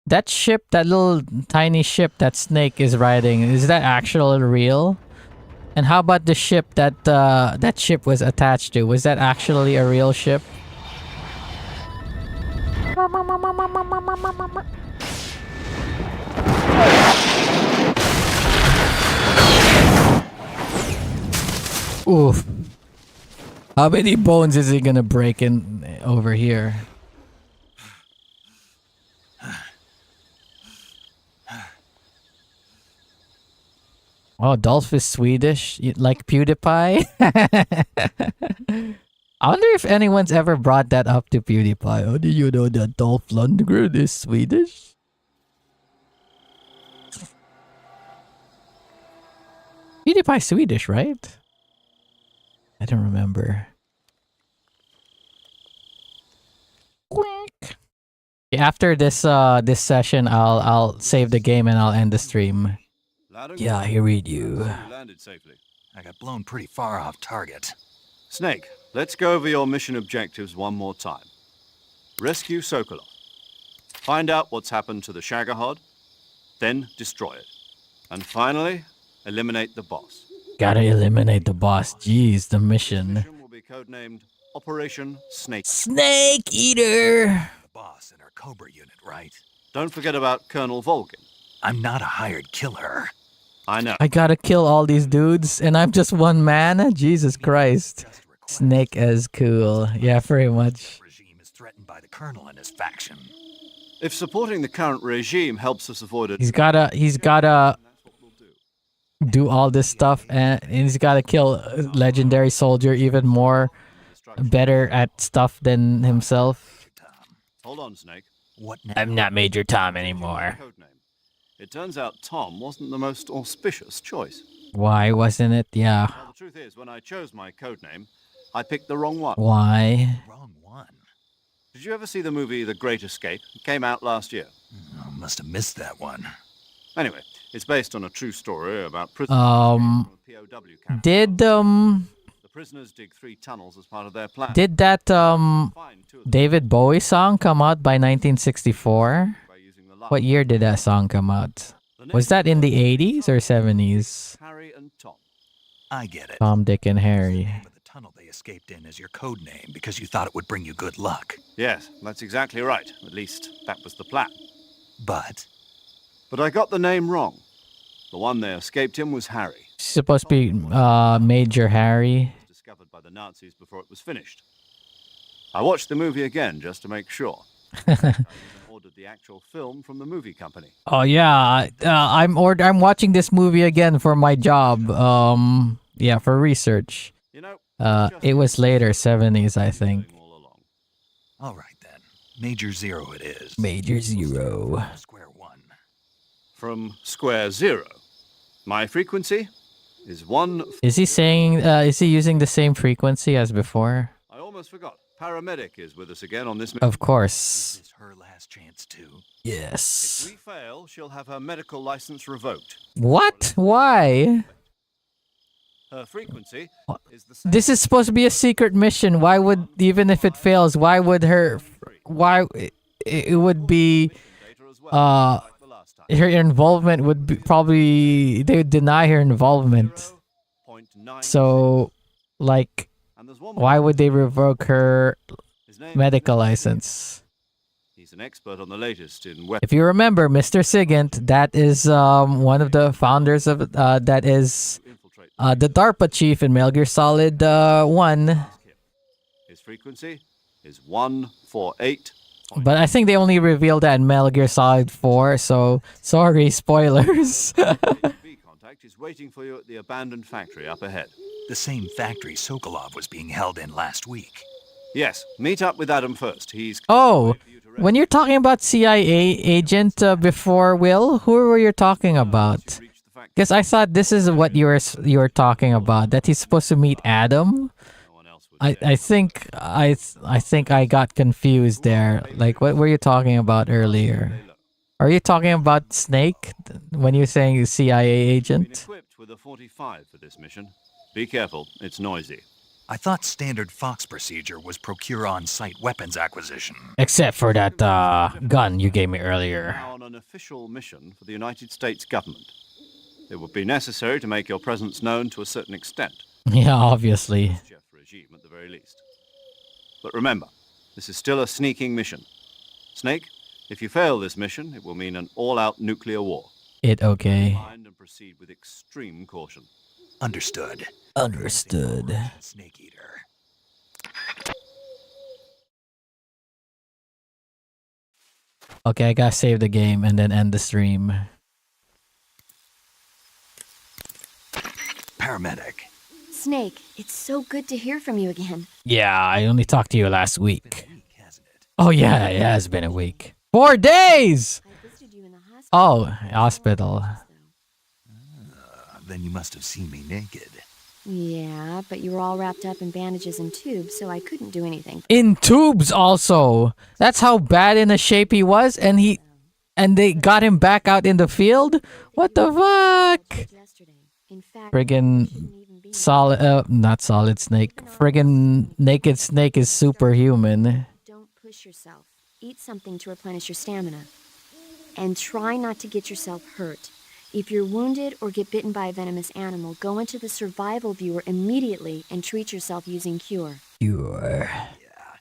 That ship, that little tiny ship that Snake is riding, is that actually real? And how about the ship that that ship was attached to? Was that actually a real ship? Oof. How many bones is he gonna break in over here? Oh, Dolph is Swedish, like PewDiePie. I wonder if anyone's ever brought that up to PewDiePie. Oh, do you know that Dolph Lundgren is Swedish? PewDiePie's Swedish, right? I don't remember. Quick. After this this session, I'll save the game and I'll end the stream. Yeah, I read you. Landed safely. I got blown pretty far off target. Snake, let's go over your mission objectives one more time. Rescue Sokolov. Find out what's happened to the Shagohod, then destroy it. And finally, eliminate the boss. Gotta eliminate the boss. Jeez, the mission. The mission will be codenamed Operation Snake. Snake Eater! The boss in our Cobra unit, right? Don't forget about Colonel Volgin. I'm not a hired killer. I know. I gotta kill all these dudes, and I'm just one man? Jesus Christ. Snake as cool. Yeah, very much. Regime is threatened by the colonel and his faction. If supporting the current regime helps us avoid it, He's gotta do all this stuff, and he's gotta kill a legendary soldier even more better at stuff than himself. Hold on, Snake. What now? I'm not Major Tom anymore. Codename. It turns out Tom wasn't the most auspicious choice. Why wasn't it? Yeah. Well, the truth is, when I chose my codename, I picked the wrong one. Why? Wrong one. Did you ever see the movie The Great Escape? It came out last year. Oh, must have missed that one. Anyway, it's based on a true story about prisoners from a POW camp. Did The prisoners dig 3 tunnels as part of their plan. Did that David Bowie song come out by 1964? What year did that song come out? Was that in the 80s or 70s? Harry and Tom. I get it. Tom, Dick, and Harry. But the tunnel they escaped in is your code name because you thought it would bring you good luck. Yes, that's exactly right. At least, that was the plan. But But I got the name wrong. The one they escaped in was Harry. It's supposed to be Major Harry. It was discovered by the Nazis before it was finished. I watched the movie again just to make sure. I even ordered the actual film from the movie company. Oh yeah, I'm watching this movie again for my job. Yeah, for research. You know, It was later 70s, I think. all right then. Major Zero it is. Major Zero. Square one. From square zero. My frequency is 1. Is he saying? Is he using the same frequency as before? I almost forgot. Paramedic is with us again on this mission. Of course. Is this her last chance too? Yes. If we fail, she'll have her medical license revoked. What? Why? Her frequency is the same. This is supposed to be a secret mission. Why would, even if it fails, why would her? Why it would be? Her involvement would be probably, they would deny her involvement. So, like, why would they revoke her medical license? He's an expert on the latest in weapons. If you remember, Mr. Sigint, that is one of the founders of that is the DARPA chief in Metal Gear Solid 1. His frequency is 148. But I think they only revealed that in Metal Gear Solid 4, so sorry, spoilers. B contact is waiting for you at the abandoned factory up ahead. The same factory Sokolov was being held in last week. Yes, meet up with Adam first. He's... Oh, when you're talking about CIA agent before, Will, who were you talking about? Because I thought this is what you were talking about, that he's supposed to meet Adam. I think I got confused there. Like, what were you talking about earlier? Are you talking about Snake when you're saying CIA agent? Equipped with a 45 for this mission. Be careful, it's noisy. I thought standard Fox procedure was procure on-site weapons acquisition. Except for that gun you gave me earlier. Now on an official mission for the United States government. It would be necessary to make your presence known to a certain extent. Yeah, obviously. Regime at the very least. But remember, this is still a sneaking mission. Snake, if you fail this mission, it will mean an all-out nuclear war. Okay. Mind and proceed with extreme caution. Understood. Understood. Snake Eater. Okay, I gotta save the game and then end the stream. Paramedic. Snake, it's so good to hear from you again. Yeah, I only talked to you last week. Oh yeah, it has been a week. 4 days! Oh, hospital. Then you must have seen me naked. Yeah, but you were all wrapped up in bandages and tubes, so I couldn't do anything. In tubes also. That's how bad in a shape he was, and they got him back out in the field? What the fuck? Friggin' solid, not Solid Snake. Friggin' Naked Snake is superhuman. Don't push yourself. Eat something to replenish your stamina. And try not to get yourself hurt. If you're wounded or get bitten by a venomous animal, go into the survival viewer immediately and treat yourself using Cure. Cure. Yeah,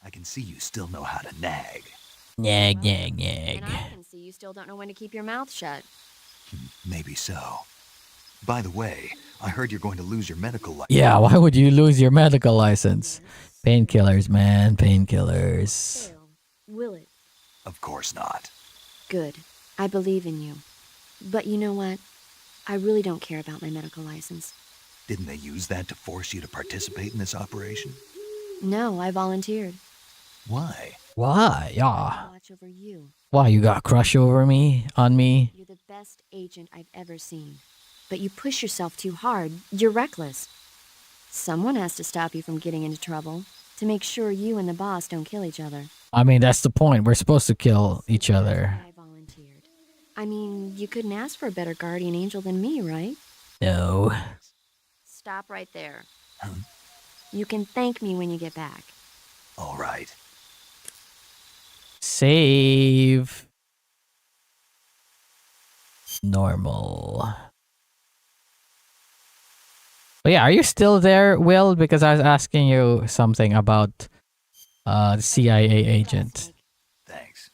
I can see you still know how to nag. Nag, nag, nag. And I can see you still don't know when to keep your mouth shut. Maybe so. By the way, I heard you're going to lose your medical license. Yeah, why would you lose your medical license? Painkillers, man, painkillers. Will it? Of course not. Good. I believe in you. But you know what? I really don't care about my medical license. Didn't they use that to force you to participate in this operation? No, I volunteered. Why? Why? Yeah. Watch over you. Why, you got a crush over me? On me? You're the best agent I've ever seen. But you push yourself too hard. You're reckless. Someone has to stop you from getting into trouble. To make sure you and the boss don't kill each other. I mean, that's the point. We're supposed to kill each other. I volunteered. I mean, you couldn't ask for a better guardian angel than me, right? No. Stop right there. You can thank me when you get back. All right. Save. Normal. But yeah, are you still there, Will? Because I was asking you something about the CIA agent. Thanks.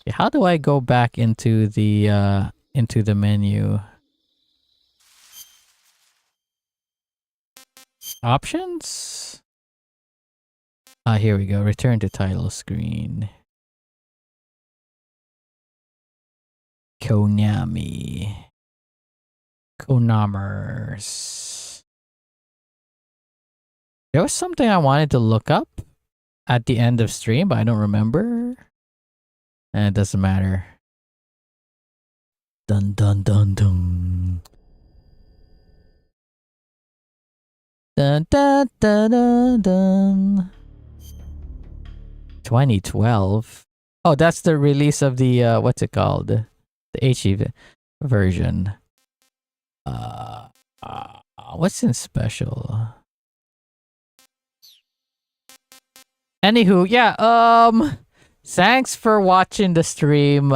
Yeah, how do I go back into the menu? Options? Here we go. Return to title screen. Konami. Konamers. There was something I wanted to look up at the end of stream, but I don't remember. And it doesn't matter. Dun dun dun dun. Dun dun dun dun dun. 2012. Oh, that's the release of the what's it called? The HE version. What's in special? Anywho, yeah, thanks for watching the stream.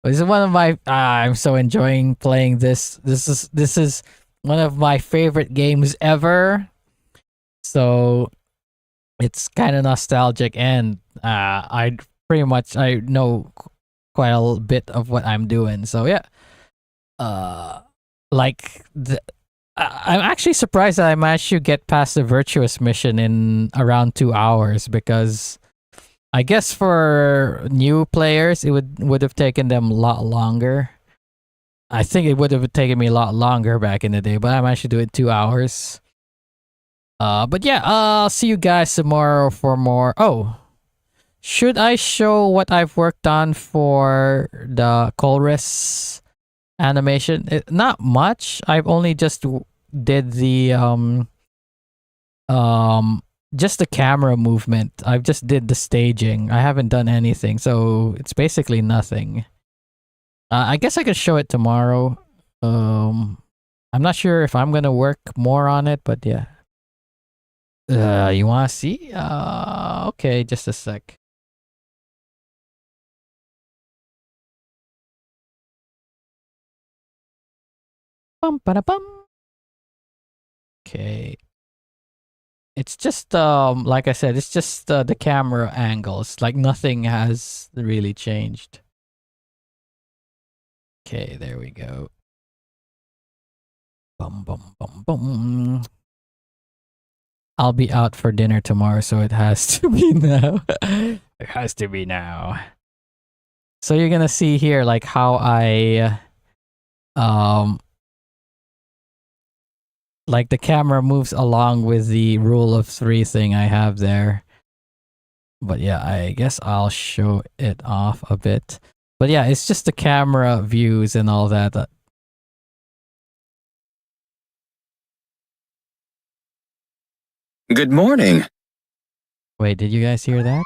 This is one of my I'm so enjoying playing this. This is one of my favorite games ever. So it's kind of nostalgic, and I know quite a bit of what I'm doing. So yeah. I'm actually surprised that I managed to get past the virtuous mission in around 2 hours, because I guess for new players it would have taken them a lot longer. I think it would have taken me a lot longer back in the day, but I managed to do it in 2 hours. But yeah, I'll see you guys tomorrow for more. Oh, should I show what I've worked on for the Colress animation? Not much. I've only just did the just the camera movement. I've just did the staging. I haven't done anything, so it's basically nothing. I guess I could show it tomorrow. I'm not sure if I'm gonna work more on it, but yeah. You wanna see? Okay, just a sec. Bum ba bum. Okay. It's just like I said, it's just the camera angles. Like nothing has really changed. Okay, there we go. Bum bum bum bum. I'll be out for dinner tomorrow, so it has to be now. It has to be now. So you're gonna see here like how I like the camera moves along with the rule of 3 thing I have there. But yeah, I guess I'll show it off a bit. But yeah, it's just the camera views and all that. Good morning. Wait, did you guys hear that?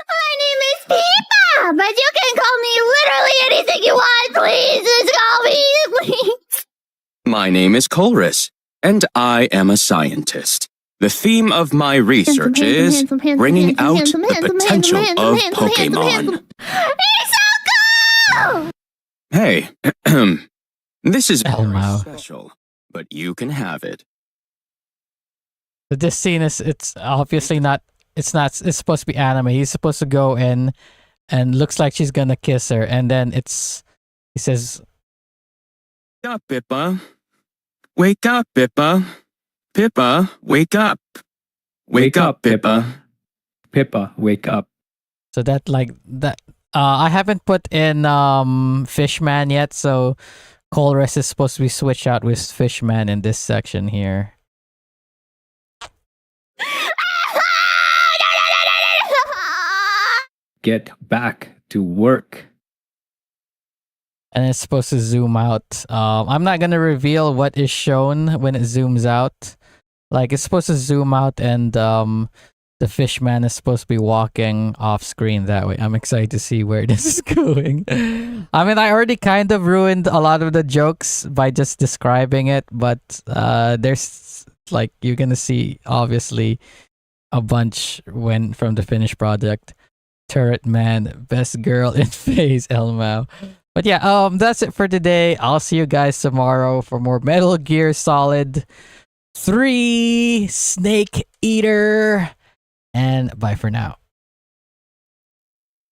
My name is Peepa, but you can call me literally anything you want, please. Just call me, please. My name is Colress, and I am a scientist. The theme of my research is bringing out the potential of Pokemon. He's so cool! Hey, this is very Elmo. special, but you can have it. But this scene it's obviously not, it's supposed to be anime. He's supposed to go in and looks like she's gonna kiss her, and then he says, Wake up, Pippa. Wake up, Pippa. Pippa, wake up. Wake up, Pippa. Pippa, wake up. so that like that I haven't put in Fishman yet, so Colress is supposed to be switched out with Fishman in this section here. Get back to work. And it's supposed to zoom out. I'm not gonna reveal what is shown when it zooms out. Like it's supposed to zoom out, and the Fishman is supposed to be walking off screen that way. I'm excited to see where this is going. I mean, I already kind of ruined a lot of the jokes by just describing it, but there's like you're gonna see obviously a bunch from the finished project. Turret Man, best girl in phase, Elmo. But yeah, that's it for today. I'll see you guys tomorrow for more Metal Gear Solid 3 Snake Eater. And bye for now.